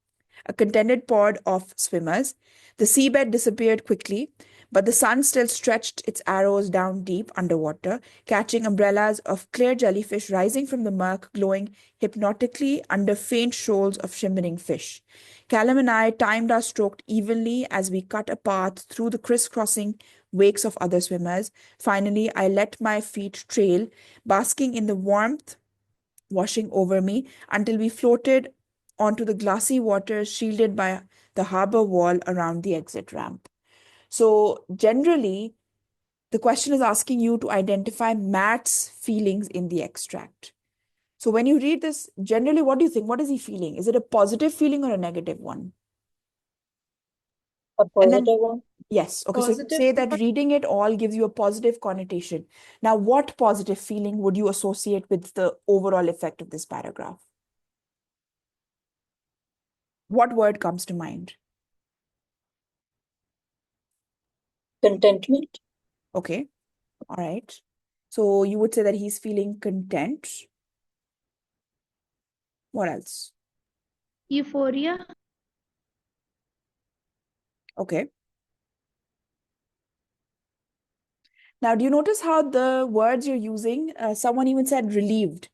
A: A contented pod of swimmers. The seabed disappeared quickly, but the sun still stretched its arrows down deep underwater, catching umbrellas of clear jellyfish rising from the murk, glowing hypnotically under faint shoals of shimmering fish. Callum and I timed our stroke evenly as we cut a path through the crisscrossing wakes of other swimmers. Finally, I let my feet trail, basking in the warmth washing over me until we floated onto the glassy waters shielded by the harbor wall around the exit ramp. So, generally, the question is asking you to identify Matt's feelings in the extract. So, when you read this, generally, what do you think? What is he feeling? Is it a positive feeling or a negative one?
P: A
A: And then,
P: positive one.
A: yes, okay, so you
P: Positive.
A: say that reading it all gives you a positive connotation. Now, what positive feeling would you associate with the overall effect of this paragraph? What word comes to mind?
P: Contentment.
A: Okay, all right. So you would say that he's feeling content. What else?
K: Euphoria.
A: Okay. Now, do you notice how the words you're using, someone even said relieved.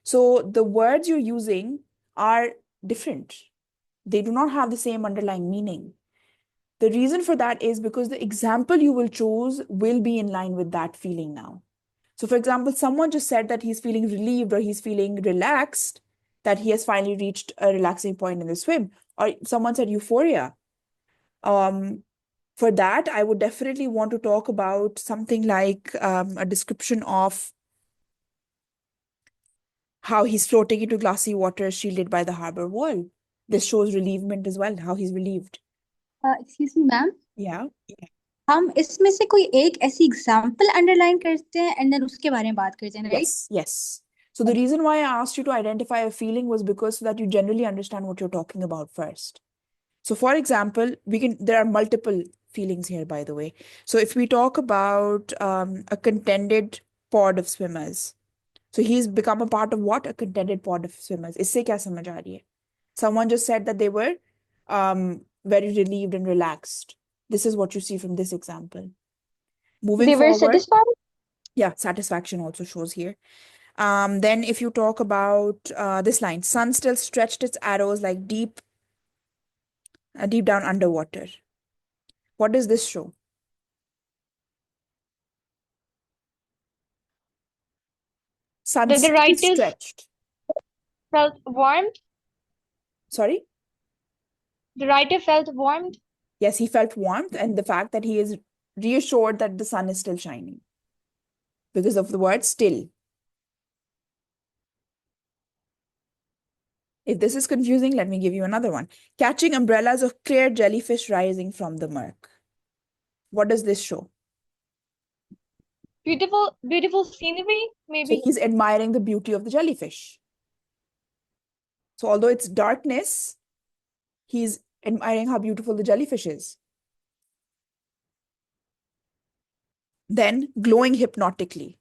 A: So the words you're using are different. They do not have the same underlying meaning. The reason for that is because the example you will choose will be in line with that feeling now. So, for example, someone just said that he's feeling relieved or he's feeling relaxed, that he has finally reached a relaxing point in the swim. Or someone said euphoria. For that, I would definitely want to talk about something like a description of how he's floating into glassy water shielded by the harbor wall. This shows relievement as well, how he's relieved.
R: Excuse me ma'am
A: Yeah.
R: हम इसमें से कोई एक ऐसी example underline करते हैं and then उसके बारे में बात करते हैं right
A: Yes, yes. So the reason why I asked you to identify a feeling was because so that you generally understand what you're talking about first. So for example, there are multiple feelings here, by the way. So if we talk about a contended pod of swimmers, so he's become a part of what? A contended pod of swimmers. Isse kya samajh aa rahi hai? Someone just said that they were very relieved and relaxed. This is what you see from this example. Moving
M: They were
A: forward,
M: satisfied?
A: yeah, satisfaction also shows here. Then if you talk about this line, sun still stretched its arrows like deep down underwater. What does this show? Sun
M: That the
A: still
M: writers
A: stretched.
M: felt warmed?
A: Sorry?
M: The writer felt warmed?
A: Yes, he felt warmth and the fact that he is reassured that the sun is still shining because of the word still. If this is confusing, let me give you another one. Catching umbrellas of clear jellyfish rising from the murk. What does this show?
M: Beautiful scenery,
A: So
M: maybe?
A: he's admiring the beauty of the jellyfish. So although it's darkness, he's admiring how beautiful the jellyfish is. Then glowing hypnotically.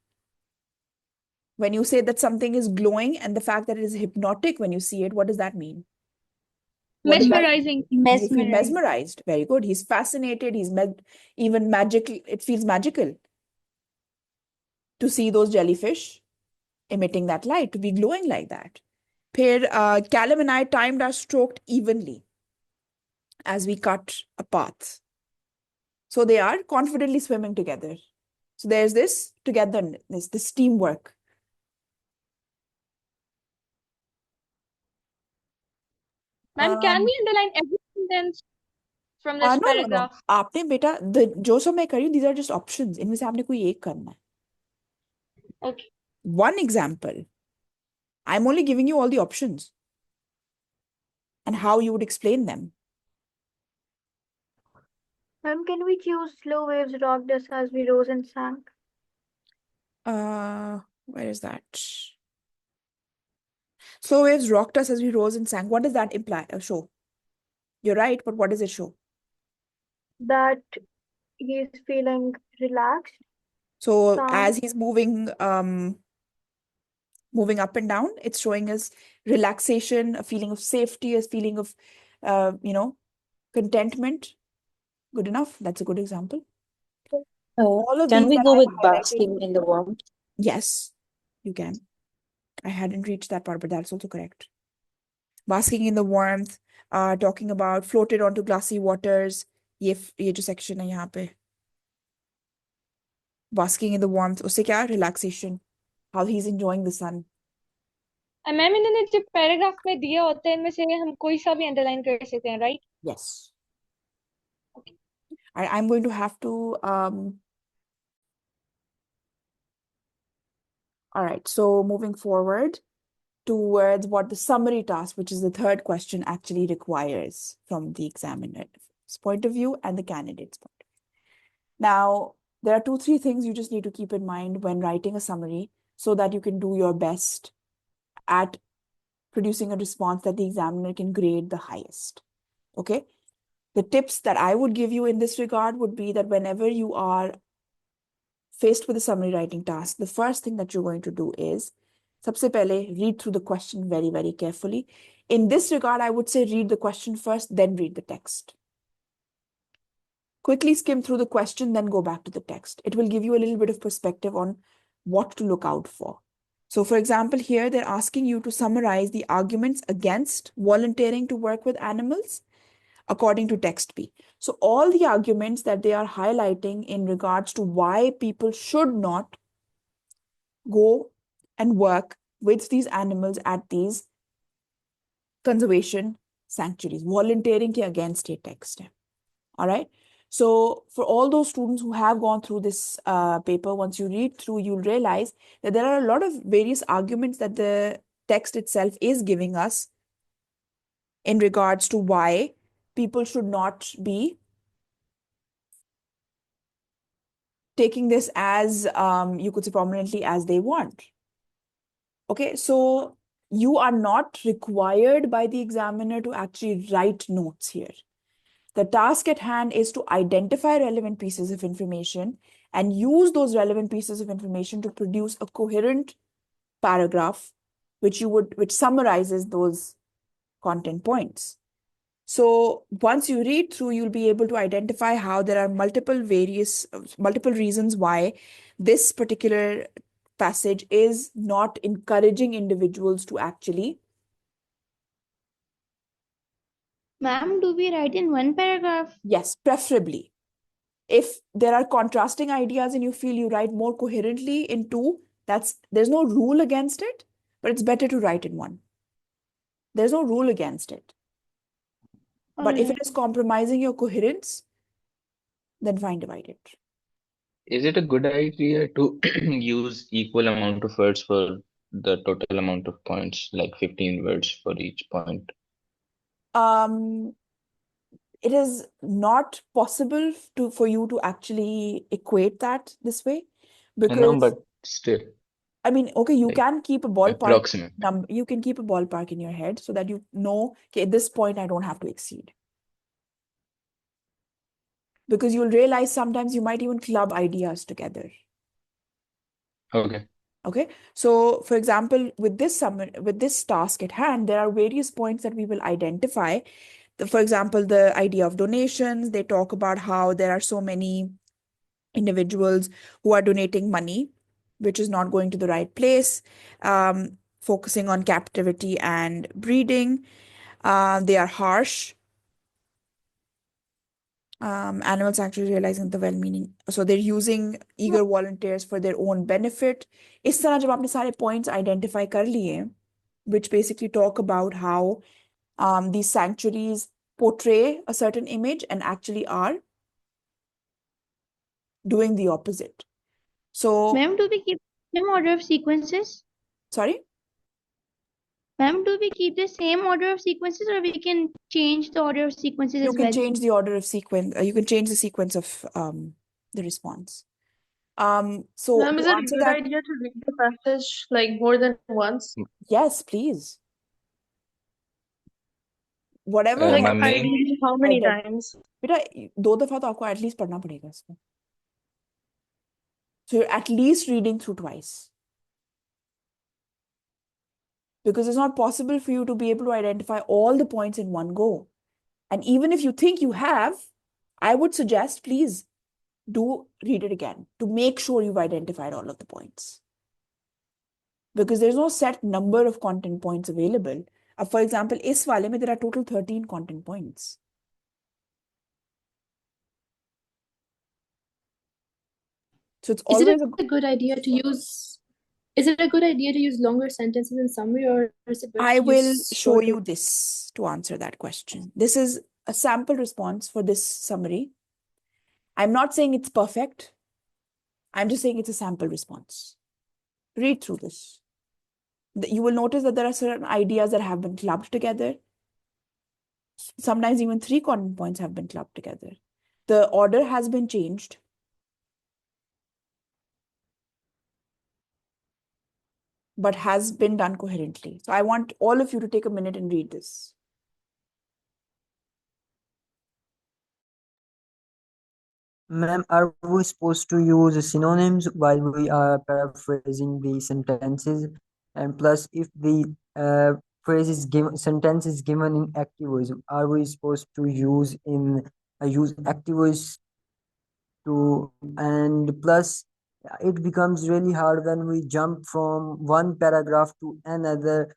A: When you say that something is glowing and the fact that it is hypnotic when you see it, what does that mean? What does that mean?
M: Mesmerizing.
A: You feel mesmerized. Very good. He's fascinated. He's even magical. It feels magical to see those jellyfish emitting that light, to be glowing like that. Callum and I timed our stroke evenly as we cut a path. So they are confidently swimming together. So there's this togetherness, this teamwork.
M: Ma'am, can we underline every sentence from this
A: No.
M: paragraph?
A: आपने बेटा जो सब मैं कर रही हूँ, these are just options. इनमें से आपने कोई एक करना है.
M: Okay.
A: One example. I'm only giving you all the options and how you would explain them.
O: Ma'am, can we choose slow waves rocked us as we rose and sank?
A: Where is that? Slow waves rocked us as we rose and sank. What does that imply? Show. You're right, but what does it show?
O: That he is feeling relaxed.
A: So
M: Calm.
A: as he's moving up and down, it's showing us relaxation, a feeling of safety, a feeling of contentment. Good enough. That's a good example. All of
P: Can
A: these
P: we
A: that
P: go
A: I'm
P: with
A: highlighting,
P: basking in the warmth?
A: yes, you can. I hadn't reached that part, but that's also correct. Basking in the warmth, talking about floated onto glassy waters. ये जो section है यहाँ पे. Basking in the warmth, उससे क्या? Relaxation. How he's enjoying the sun.
M: Ma'am इन्होंने जो paragraph में दिए होते हैं इनमें से हम कोई सा भी अंडरलाइन कर सकते हैं, right?
A: Yes. I'm going to have to all right, so moving forward towards what the summary task, which is the third question, actually requires from the examiner's point of view and the candidate's point of view. Now, there are 2-3 things you just need to keep in mind when writing a summary so that you can do your best at producing a response that the examiner can grade the highest. Okay? The tips that I would give you in this regard would be that whenever you are faced with a summary writing task, the first thing that you're going to do is, sabse pehle, read through the question very, very carefully. In this regard, I would say read the question first, then read the text. Quickly skim through the question, then go back to the text. It will give you a little bit of perspective on what to look out for. So for example, here they're asking you to summarize the arguments against volunteering to work with animals according to text B. So all the arguments that they are highlighting in regards to why people should not go and work with these animals at these conservation sanctuaries, volunteering ke against ये text hai. All right. So for all those students who have gone through this paper, once you read through, you'll realize that there are a lot of various arguments that the text itself is giving us in regards to why people should not be taking this as, you could say prominently as they want. Okay, so you are not required by the examiner to actually write notes here. The task at hand is to identify relevant pieces of information and use those relevant pieces of information to produce a coherent paragraph which summarizes those content points. So once you read through, you'll be able to identify how there are multiple reasons why this particular passage is not encouraging individuals to actually.
K: Ma'am, do we write in one paragraph?
A: Yes, preferably. If there are contrasting ideas and you feel you write more coherently in two, there's no rule against it, but it's better to write in one. There's no rule against it. But if it is compromising your coherence, then fine, divide it.
D: Is it a good idea to use equal amount of words for the total amount of points, like 15 words for each point?
A: It is not possible for you to actually equate that this way,
D: I know,
A: because
D: but still,
A: I mean, okay, you
D: like
A: can keep a ballpark
D: approximate.
A: number. You can keep a ballpark in your head so that you know, okay, at this point I don't have to exceed. Because you'll realize sometimes you might even club ideas together.
D: Okay.
A: Okay, so for example, with this task at hand, there are various points that we will identify. For example, the idea of donations. They talk about how there are so many individuals who are donating money, which is not going to the right place, focusing on captivity and breeding. They are harsh. Animals actually realizing the well-meaning. So they're using eager volunteers for their own benefit. इस तरह जब आपने सारे points identify कर लिए, which basically talk about how these sanctuaries portray a certain image and actually are doing the opposite. So,
K: Ma'am, do we keep the same order of sequences?
A: sorry?
K: Ma'am, do we keep the same order of sequences or we can change the order of sequences
A: You
K: as
A: can
K: well?
A: change the order of sequence. You can change the sequence of the response. So
S: Ma'am, is
A: to
S: it a
A: answer
S: good
A: that,
S: idea to read the passage like more than once?
A: yes, please. Whatever
S: Like
D: My
A: helps
D: main
S: ideally, how many times?
A: बेटा 2 दफा तो आपको at least पढ़ना पड़ेगा इसको. So you're at least reading through twice. Because it's not possible for you to be able to identify all the points in one go. And even if you think you have, I would suggest please do read it again to make sure you've identified all of the points. Because there's no set number of content points available. For example, is wale mein there are total 13 content points. So it's
R: Is it
A: always
R: a good idea to use? Is it a good idea to use longer sentences in summary, or is it better
A: I
R: to
A: will
R: use
A: show
R: shorter?
A: you this to answer that question. This is a sample response for this summary. I'm not saying it's perfect. I'm just saying it's a sample response. Read through this. You will notice that there are certain ideas that have been clubbed together. Sometimes even 3 content points have been clubbed together. The order has been changed. But has been done coherently. So I want all of you to take a minute and read this.
N: Ma'am, are we supposed to use synonyms while we are paraphrasing the sentences? And plus, if the phrase is given, sentence is given in active voice, are we supposed to use active voice to? And plus, it becomes really hard when we jump from one paragraph to another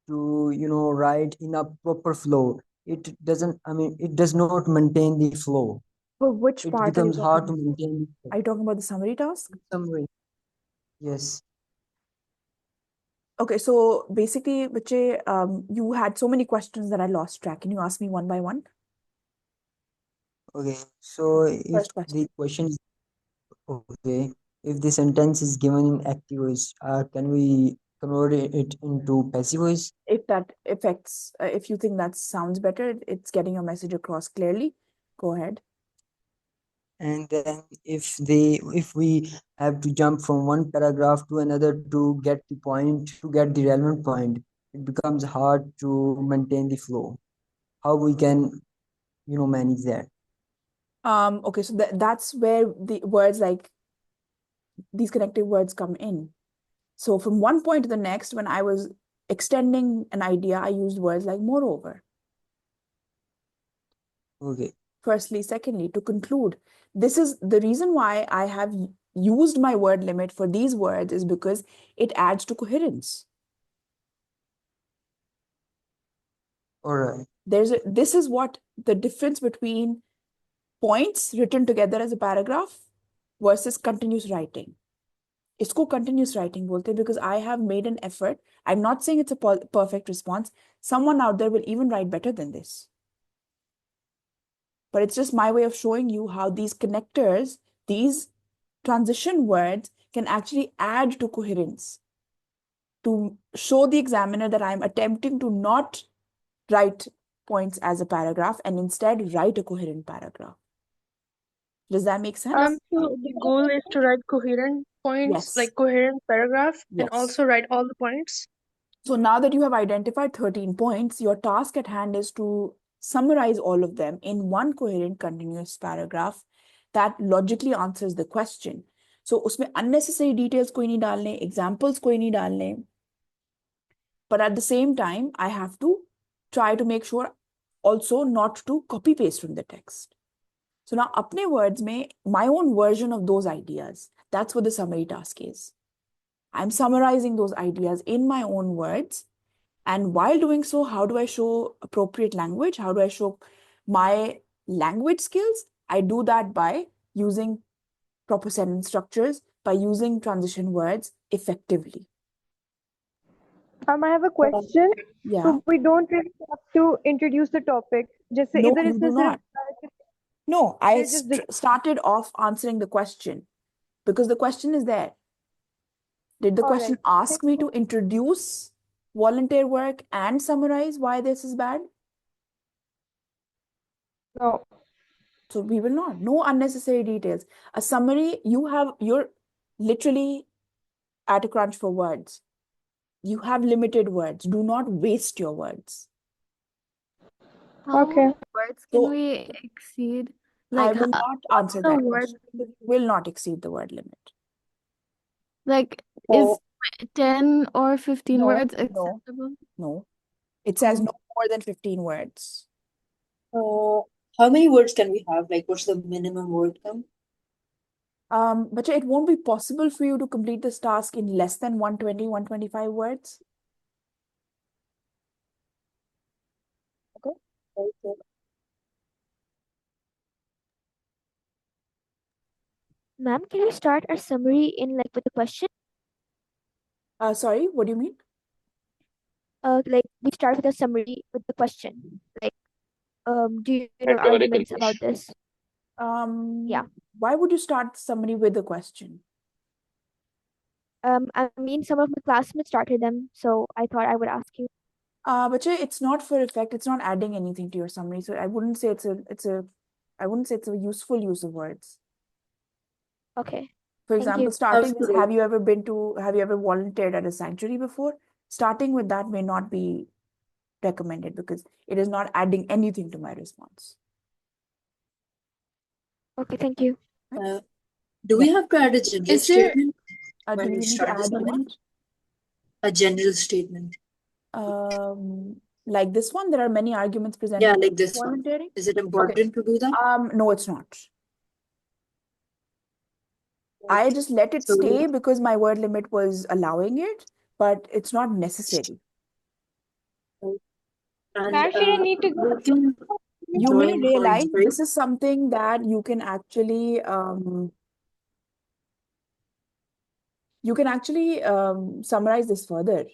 N: to write in a proper flow. It doesn't. I mean, it does not maintain the flow.
A: For which
N: It
A: part are you
N: becomes hard to
A: talking about?
N: maintain the
A: Are you talking about the summary task?
N: summary. Yes.
A: Okay, so basically, Bache, you had so many questions that I lost track. Can you ask me one by one?
N: Okay. So if
A: First question.
N: the question is okay, if the sentence is given in active voice, can we convert it into passive voice?
A: If that affects, if you think that sounds better, it's getting your message across clearly, go ahead.
N: And then if we have to jump from one paragraph to another to get the relevant point, it becomes hard to maintain the flow. How we can manage that?
A: Okay, so that's where the words like these connective words come in. So from one point to the next, when I was extending an idea, I used words like moreover.
N: Okay.
A: Firstly, secondly, to conclude, this is the reason why I have used my word limit for these words is because it adds to coherence.
N: All right.
A: This is what the difference between points written together as a paragraph versus continuous writing. Isko continuous writing bolte because I have made an effort. I'm not saying it's a perfect response. Someone out there will even write better than this. But it's just my way of showing you how these connectors, these transition words can actually add to coherence, to show the examiner that I'm attempting to not write points as a paragraph and instead write a coherent paragraph. Does that make sense?
S: So the goal is to write coherent points,
A: Yes.
S: like coherent paragraph, and
A: Yes.
S: also write all the points.
A: So now that you have identified 13 points, your task at hand is to summarize all of them in one coherent continuous paragraph that logically answers the question. So उसमें unnecessary details कोई नहीं डालने, examples कोई नहीं डालने. But at the same time, I have to try to make sure also not to copy paste from the text. So now अपने words में my own version of those ideas. That's what the summary task is. I'm summarizing those ideas in my own words. And while doing so, how do I show appropriate language? How do I show my language skills? I do that by using proper sentence structures, by using transition words effectively.
B: I have a question.
A: Yeah.
B: So we don't really have to introduce the topic. Just
A: No,
B: either
A: you do not. No, I started off answering the question because the question is there. Did the question ask me to introduce volunteer work and summarize why this is bad?
B: No.
A: So we will not. No unnecessary details. A summary, you're literally at a crunch for words. You have limited words. Do not waste your words.
R: How many words can we exceed?
A: I
R: Like,
A: will not answer
R: the
A: that
R: word?
A: question. You will not exceed the word limit.
J: Like,
E: Uh,
J: is 10 or 15
A: No,
J: words
A: no,
J: acceptable?
A: no. It says
J: Oh.
A: no more than 15 words.
P: How many words can we have? Like, what's the minimum word count?
A: But it won't be possible for you to complete this task in less than 120, 125 words. Okay.
P: Okay.
T: Ma'am, can we start our summary in like with a question?
A: Sorry, what do you mean?
T: Like we start with a summary with the question. Like, do you know
D: Rhetorical
T: arguments about
D: question.
T: this? Yeah.
A: Why would you start somebody with a question?
T: I mean, some of my classmates started them, so I thought I would ask you.
A: But it's not for effect. It's not adding anything to your summary. So I wouldn't say I wouldn't say it's a useful use of words.
T: Okay.
A: For
T: Thank
A: example,
T: you.
A: starting with, have you ever volunteered at a sanctuary before? Starting with that may not be recommended because it is not adding anything to my response.
T: Okay, thank you.
P: Do we have to add a general
J: Is there
P: statement
A: do
P: when
A: we
P: we
A: need to
P: start the
A: add
P: summary?
A: one?
P: A general statement.
A: Like this one, there are many arguments presented
P: Yeah,
A: for
P: like this one.
A: volunteering.
P: Is it
A: Okay.
P: important to do that?
A: No, it's not. I just let it
P: So,
A: stay because my word limit was allowing it, but it's not necessary.
P: and
M: Ma'am, should I need to
P: we can
A: You may
P: join
A: realize
P: points, right?
A: this is something that you can actually summarize this further.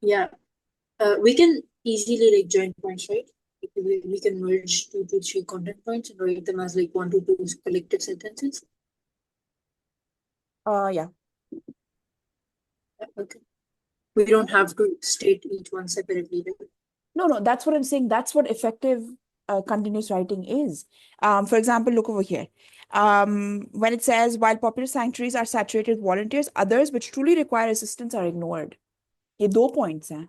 P: Yeah, we can easily like join points, right? We can merge 2 to 3 content points and write them as like 1 to 2 collective sentences.
A: Yeah.
P: Okay. We don't have to state each one separately, right?
A: No, that's what I'm saying. That's what effective continuous writing is. For example, look over here. When it says, while popular sanctuaries are saturated with volunteers, others which truly require assistance are ignored. ये 2 points हैं.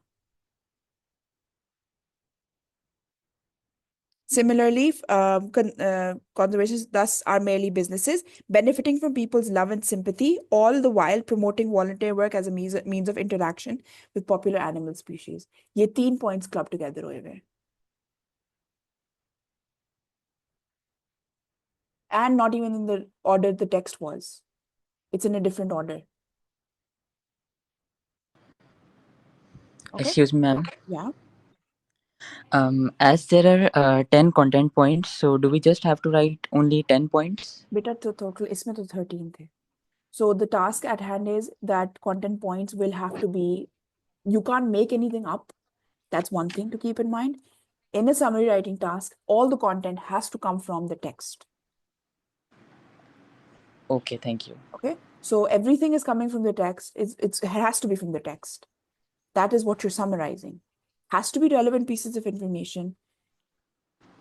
A: Similarly, conservationists thus are merely businesses, benefiting from people's love and sympathy, all the while promoting volunteer work as a means of interaction with popular animal species. ये 3 points clubbed together हुए हुए. And not even in the order the text was. It's in a different order. Okay?
U: Excuse me, ma'am.
A: Yeah.
U: As there are 10 content points, so do we just have to write only 10 points?
A: Beta to total इसमें तो 13 थे. So the task at hand is that content points will have to be, you can't make anything up. That's one thing to keep in mind. In a summary writing task, all the content has to come from the text.
U: Okay, thank you.
A: Okay, so everything is coming from the text. It has to be from the text. That is what you're summarizing. Has to be relevant pieces of information.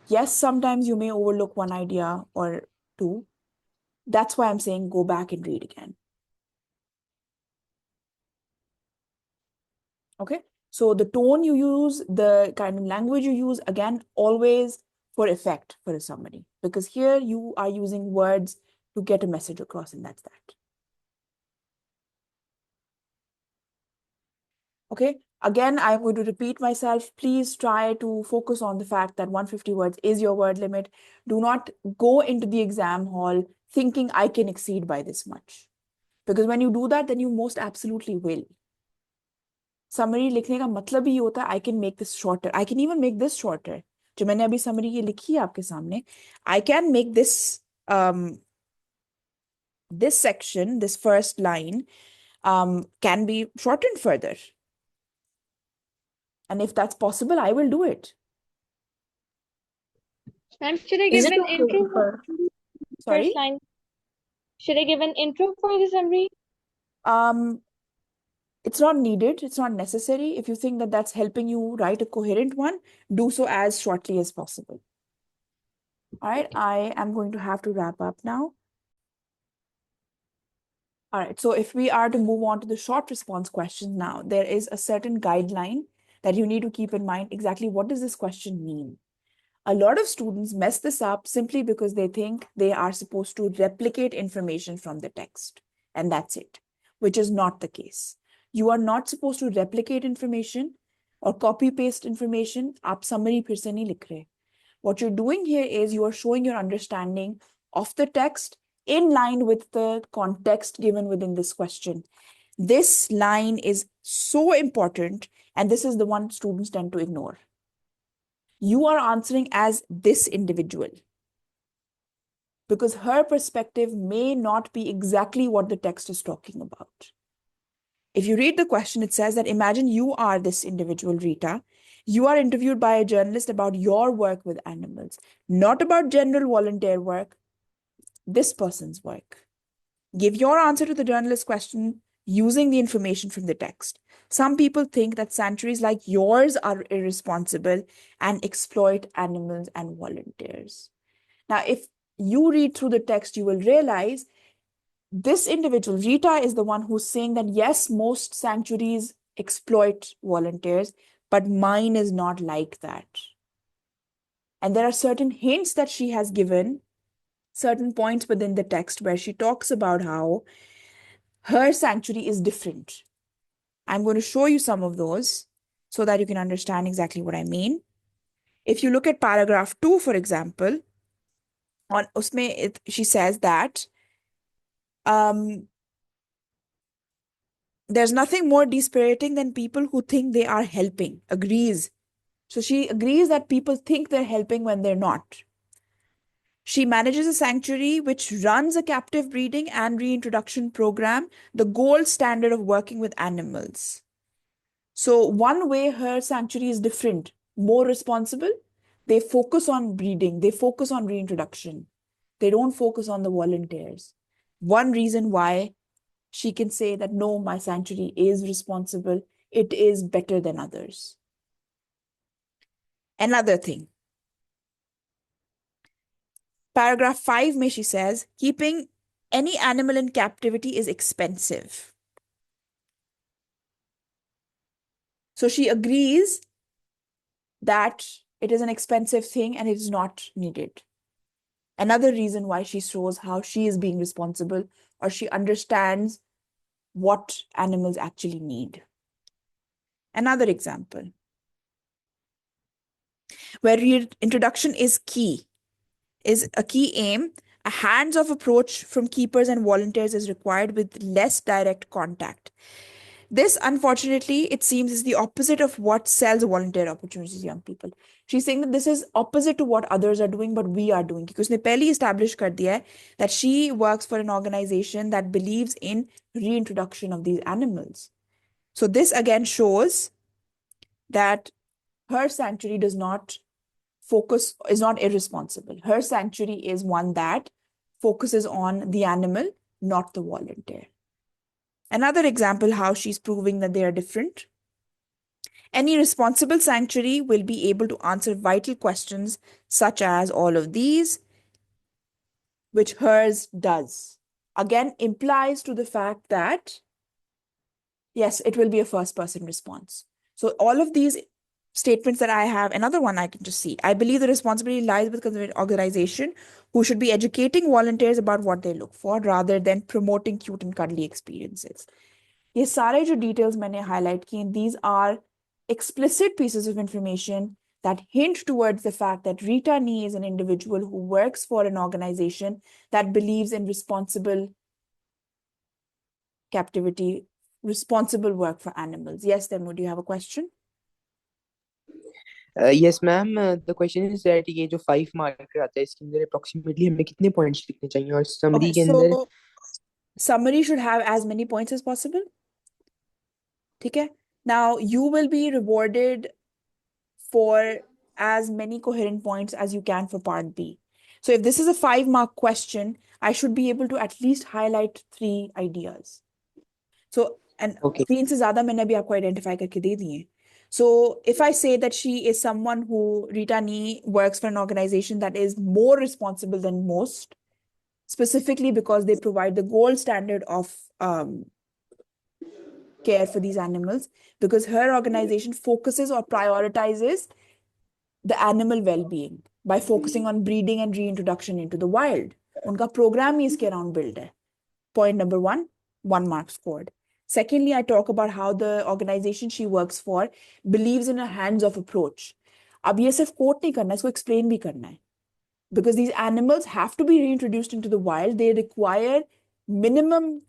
A: Yes, sometimes you may overlook one idea or two. That's why I'm saying go back and read again. Okay, so the tone you use, the kind of language you use, again, always for effect for a summary, because here you are using words to get a message across, and that's that. Okay, again, I'm going to repeat myself. Please try to focus on the fact that 150 words is your word limit. Do not go into the exam hall thinking I can exceed by this much. Because when you do that, then you most absolutely will. Summary लिखने का मतलब ही होता है I can make this shorter. I can even make this shorter. जो मैंने अभी summary ये लिखी है आपके सामने, I can make this this section, this first line, can be shortened further. And if that's possible, I will do it.
M: Ma'am, should I
P: Is
M: give
P: it
M: an
P: okay
M: intro
P: for
A: Sorry?
M: first line? Should I give an intro for the summary?
A: It's not needed. It's not necessary. If you think that that's helping you write a coherent one, do so as shortly as possible. All right, I am going to have to wrap up now. All right, so if we are to move on to the short response questions now, there is a certain guideline that you need to keep in mind exactly what does this question mean. A lot of students mess this up simply because they think they are supposed to replicate information from the text, and that's it, which is not the case. You are not supposed to replicate information or copy paste information. आप summary फिर से नहीं लिख रहे. What you're doing here is you are showing your understanding of the text in line with the context given within this question. This line is so important, and this is the one students tend to ignore. You are answering as this individual because her perspective may not be exactly what the text is talking about. If you read the question, it says that imagine you are this individual, Rita. You are interviewed by a journalist about your work with animals, not about general volunteer work, this person's work. Give your answer to the journalist's question using the information from the text. Some people think that sanctuaries like yours are irresponsible and exploit animals and volunteers. Now, if you read through the text, you will realize this individual, Rita, is the one who's saying that yes, most sanctuaries exploit volunteers, but mine is not like that. And there are certain hints that she has given, certain points within the text where she talks about how her sanctuary is different. I'm going to show you some of those so that you can understand exactly what I mean. If you look at paragraph 2, for example, on usme she says that there's nothing more dispiriting than people who think they are helping. Agrees. So she agrees that people think they're helping when they're not. She manages a sanctuary which runs a captive breeding and reintroduction program, the gold standard of working with animals. So one way her sanctuary is different, more responsible. They focus on breeding, they focus on reintroduction. They don't focus on the volunteers. One reason why she can say that, no, my sanctuary is responsible. It is better than others. Another thing. Paragraph 5, mein she says, keeping any animal in captivity is expensive. So she agrees that it is an expensive thing and it is not needed. Another reason why she shows how she is being responsible, or she understands what animals actually need. Another example, where reintroduction is a key aim, a hands-off approach from keepers and volunteers is required with less direct contact. This, unfortunately, it seems is the opposite of what sells volunteer opportunities to young people. She's saying that this is opposite to what others are doing, but we are doing. Because उसने पहले establish कर दिया है that she works for an organization that believes in reintroduction of these animals. So this again shows that her sanctuary is not irresponsible. Her sanctuary is one that focuses on the animal, not the volunteer. Another example how she's proving that they are different. Any responsible sanctuary will be able to answer vital questions such as all of these, which hers does. Again, implies to the fact that, yes, it will be a first-person response. So all of these statements that I have, another one I can just see. I believe the responsibility lies with the organization who should be educating volunteers about what they look for rather than promoting cute and cuddly experiences. ये सारे जो details मैंने highlight किए, these are explicit pieces of information that hint towards the fact that Rita Nee is an individual who works for an organization that believes in responsible captivity, responsible work for animals. Yes, Temu, do you have a question?
H: Yes, ma'am. The question is that ये जो 5 marker आता है इसके अंदर approximately हमें कितने points लिखने चाहिए और summary
A: Okay,
H: के अंदर
A: so summary should have as many points as possible. ठीक है? Now you will be rewarded for as many coherent points as you can for part B. So if this is a 5-mark question, I should be able to at least highlight 3 ideas. So, and
H: Okay.
A: 3 से ज़्यादा मैंने अभी आपको identify करके दे दिए. So if I say that she is someone who, Rita Nee, works for an organization that is more responsible than most, specifically because they provide the gold standard of care for these animals, because her organization focuses or prioritizes the animal well-being, by focusing on breeding and reintroduction into the wild. उनका program ही इसके around build है. Point number 1 mark scored. Secondly, I talk about how the organization she works for believes in a hands-off approach. अब ये सिर्फ quote नहीं करना है, इसको explain भी करना है. Because these animals have to be reintroduced into the wild, they require minimum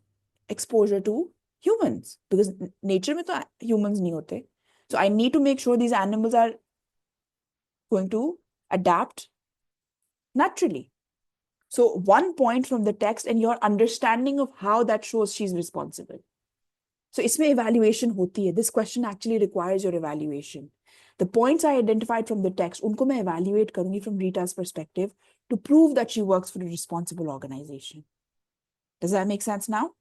A: exposure to humans. Because nature में तो humans नहीं होते. So I need to make sure these animals are going to adapt naturally. So 1 point from the text and your understanding of how that shows she's responsible. So इसमें evaluation होती है. This question actually requires your evaluation. The points I identified from the text, उनको मैं evaluate करूंगी from Rita's perspective to prove that she works for a responsible organization. Does that make sense now?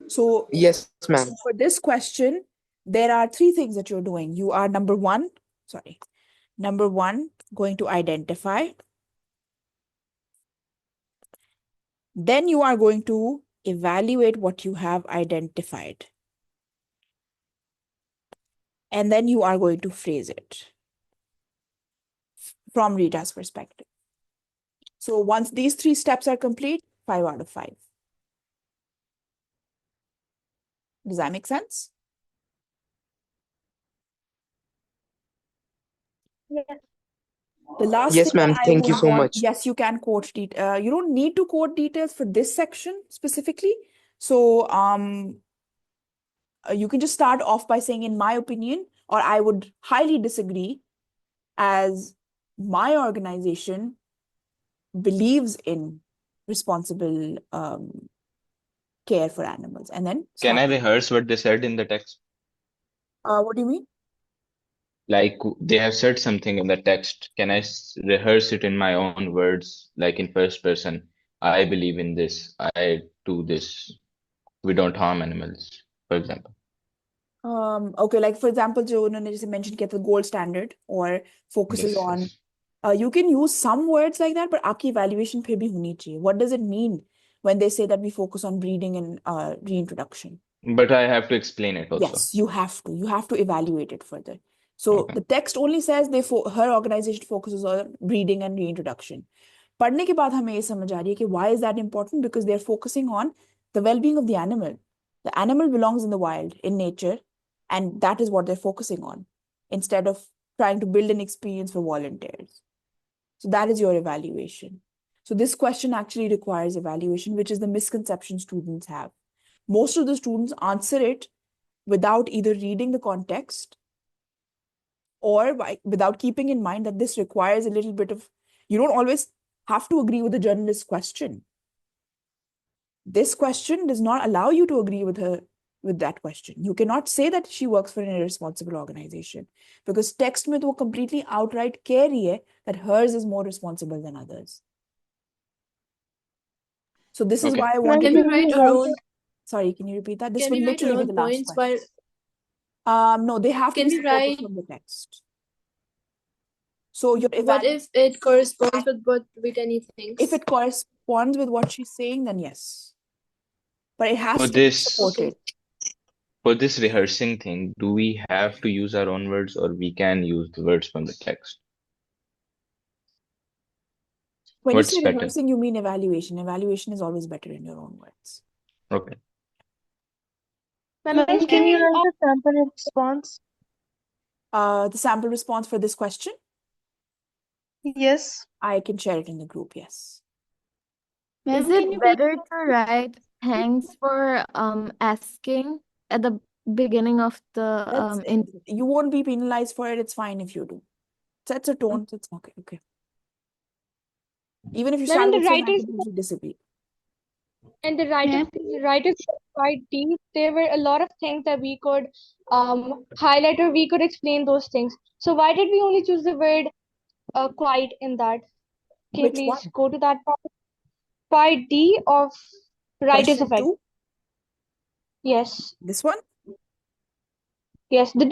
A: So
H: Yes, ma'am.
A: for this question, there are 3 things that you're doing. You are number one, going to identify. Then you are going to evaluate what you have identified. And then you are going to phrase it from Rita's perspective. So once these 3 steps are complete, 5 out of 5. Does that make sense?
M: Yes.
A: The last
H: Yes,
A: thing that
H: ma'am.
A: I
H: Thank you
A: would
H: so
A: want,
H: much.
A: yes, you can quote you don't need to quote details for this section specifically. So you can just start off by saying, in my opinion, or I would highly disagree, as my organization believes in responsible care for animals. And then
D: Can
A: start.
D: I rehearse what they said in the text?
A: What do you mean?
D: Like they have said something in the text. Can I rehearse it in my own words, like in first person? I believe in this. I do this. We don't harm animals, for example.
A: Okay, like for example, जो उन्होंने जैसे mention किया था gold standard or focuses
D: Yes,
A: on,
D: yes.
A: you can use some words like that, but आपकी evaluation फिर भी होनी चाहिए. What does it mean when they say that we focus on breeding and reintroduction?
D: But I have to explain it also.
A: Yes, you have to. You have to evaluate it further. So
D: Okay.
A: the text only says her organization focuses on breeding and reintroduction. पढ़ने के बाद हमें ये समझ आ रही है कि why is that important? Because they're focusing on the well-being of the animal. The animal belongs in the wild, in nature, and that is what they're focusing on, instead of trying to build an experience for volunteers. So that is your evaluation. So this question actually requires evaluation, which is the misconception students have. Most of the students answer it without either reading the context or without keeping in mind that this requires a little bit of, you don't always have to agree with the journalist's question. This question does not allow you to agree with that question. You cannot say that she works for an irresponsible organization, because text में तो वो completely outright कह रही है that hers is more responsible than others. So this is
D: Okay.
A: why I
L: Ma'am,
A: wanted
L: can
A: to
L: we write our own?
A: Sorry, can you repeat that? This
L: Can
A: will
L: we write our
A: literally be
L: own
A: the last
L: points while?
A: question. No, they have to
L: Can
A: be
L: we
A: supported
L: write?
A: from the text. So your
L: What if it corresponds with what Brittany thinks?
A: if it corresponds with what she's saying, then yes. But it has
D: For
A: to be
D: this,
A: supported.
D: for this rehearsing thing, do we have to use our own words, or we can use the words from the text?
A: When you
D: What's
A: say
D: better?
A: rehearsing, you mean evaluation. Evaluation is always better in your own words.
D: Okay.
S: Ma'am, can you write the sample response?
A: The sample response for this question?
S: Yes.
A: I can share it in the group, yes.
F: Is it better to write thanks for asking at the beginning of the
A: You won't be penalized for it. It's fine if you do. Sets a tone. It's okay. Okay. Even if you
M: Ma'am,
A: start
M: and the
A: with saying I
M: writers
A: completely disagree.
M: and the writers quite deep. There were a lot of things that we could highlight, or we could explain those things. So why did we only choose the word quite in that? Can you
A: Which
M: please
A: one?
M: go to that part? Part D of writer's
A: Question
M: effect.
A: 2?
M: Yes.
A: This one?
M: Yes. The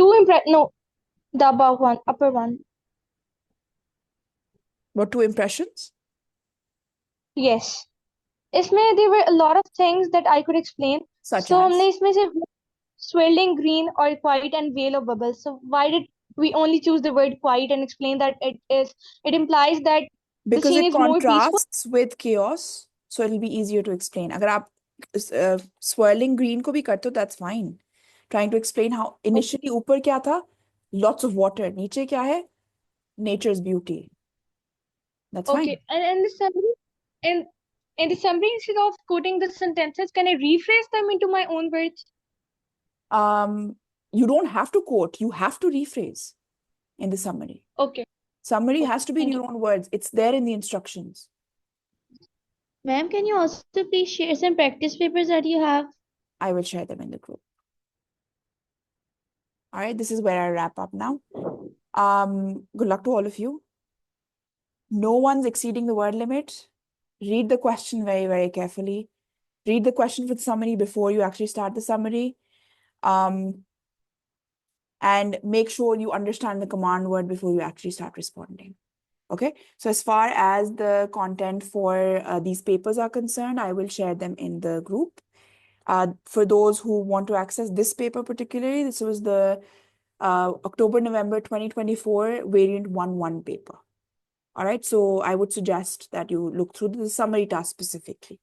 M: above one, upper one.
A: What 2 impressions?
M: Yes. इसमें there were a lot of things that I could explain.
A: Such
M: So
A: as?
M: हमने इसमें से swirling green or quiet and veil of bubbles. So why did we only choose the word quiet and explain that it implies that the
A: Because
M: scene
A: it
M: is more peaceful?
A: contrasts with chaos, so it'll be easier to explain. अगर आप swirling green को भी करते हो, that's fine. Trying to explain how initially ऊपर क्या था, lots of water. नीचे क्या है, nature's beauty. That's fine.
M: Okay, and in the summary, in the summary, instead of quoting the sentences, can I rephrase them into my own words?
A: You don't have to quote, you have to rephrase in the summary.
M: Okay.
A: Summary has to be in
M: thank
A: your own words. It's there in the instructions.
K: Ma'am, can you also please share some practice papers that you have?
A: I will share them in the group. All right, this is where I wrap up now. Good luck to all of you. No one's exceeding the word limit. Read the question very, very carefully. Read the question with summary before you actually start the summary. And make sure you understand the command word before you actually start responding. Okay, so as far as the content for these papers are concerned, I will share them in the group. For those who want to access this paper particularly, this was the October-November 2024 variant 1-1 paper. All right, so I would suggest that you look through the summary task specifically.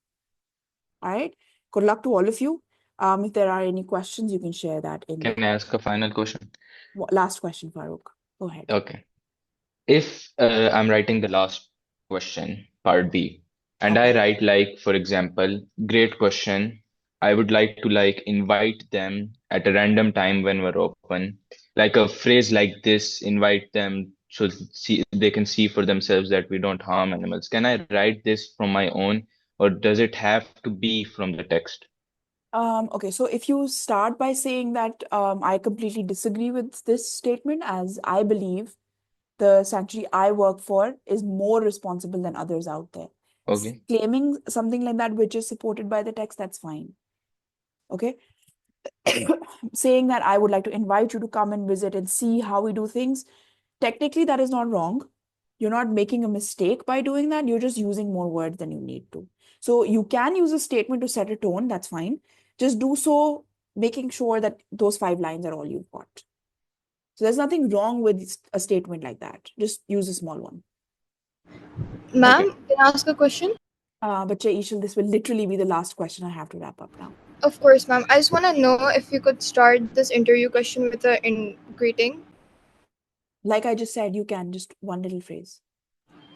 A: All right, good luck to all of you. If there are any questions, you can share that in
D: Can I ask a final question?
A: last question, Farooq. Go ahead.
D: Okay. If I'm writing the last question, part B, and I write like, for example, great question. I would like to like invite them at a random time when we're open. Like a phrase like this, invite them so they can see for themselves that we don't harm animals. Can I write this from my own, or does it have to be from the text?
A: Okay, so if you start by saying that I completely disagree with this statement, as I believe the sanctuary I work for is more responsible than others out there.
D: Okay.
A: Claiming something like that which is supported by the text, that's fine. Okay. Saying that I would like to invite you to come and visit and see how we do things, technically that is not wrong. You're not making a mistake by doing that. You're just using more words than you need to. So you can use a statement to set a tone, that's fine. Just do so, making sure that those 5 lines are all you've got. So there's nothing wrong with a statement like that. Just use a small one.
J: Ma'am, can I ask a question?
A: But Ishal, this will literally be the last question I have to wrap up now.
J: Of course, ma'am. I just want to know if you could start this interview question with a greeting.
A: Like I just said, you can just one little phrase.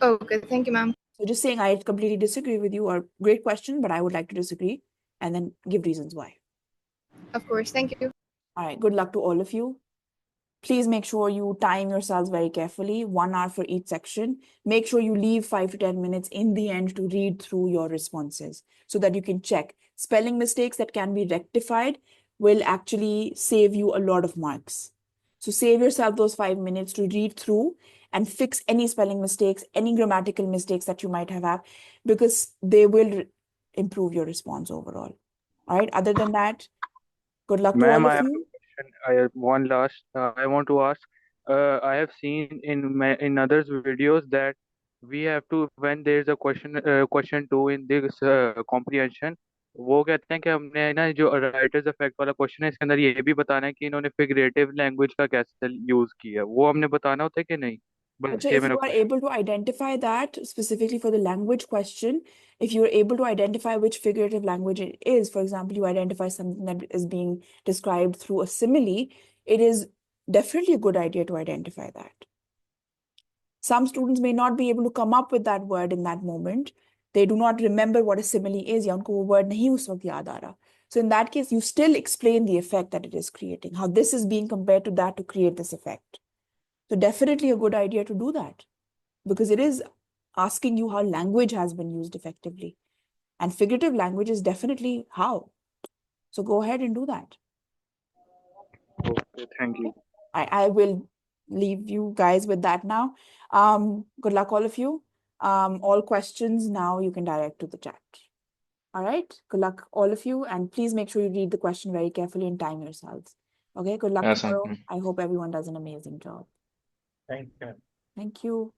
J: Okay, thank you, ma'am.
A: So just saying I completely disagree with you, or great question, but I would like to disagree, and then give reasons why.
J: Of course, thank you.
A: All right, good luck to all of you. Please make sure you time yourselves very carefully, 1 hour for each section. Make sure you leave 5 to 10 minutes in the end to read through your responses so that you can check. Spelling mistakes that can be rectified will actually save you a lot of marks. So save yourself those 5 minutes to read through and fix any spelling mistakes, any grammatical mistakes that you might have had, because they will improve your response overall. All right, other than that, good luck to all
I: Ma'am, I
A: of
I: have a
A: you.
I: question. I have one last. I want to ask. I have seen in others videos that we have to, when there is a question 2 in this comprehension, वो कहते हैं कि हमने ना जो writers effect वाला question है इसके अंदर ये भी बताना है कि इन्होंने फिगरेटिव लैंग्वेज का कैसे यूज किया, वो हमने बताना होता है कि नहीं? बस
A: So
I: ये
A: if
I: मेरा
A: you are
I: question.
A: able to identify that specifically for the language question, if you're able to identify which figurative language it is, for example, you identify something that is being described through a simile, it is definitely a good idea to identify that. Some students may not be able to come up with that word in that moment. They do not remember what a simile is, या उनको वो word नहीं उस वक्त याद आ रहा. So in that case, you still explain the effect that it is creating, how this is being compared to that to create this effect. So definitely a good idea to do that, because it is asking you how language has been used effectively. And figurative language is definitely how. So go ahead and do that.
I: Okay, thank you.
A: I will leave you guys with that now. Good luck, all of you. All questions now you can direct to the chat. All right. Good luck, all of you. And please make sure you read the question very carefully and time yourselves. Okay. Good luck
D: Awesome.
A: tomorrow. I hope everyone does an amazing job.
I: Thank you.
A: Thank you.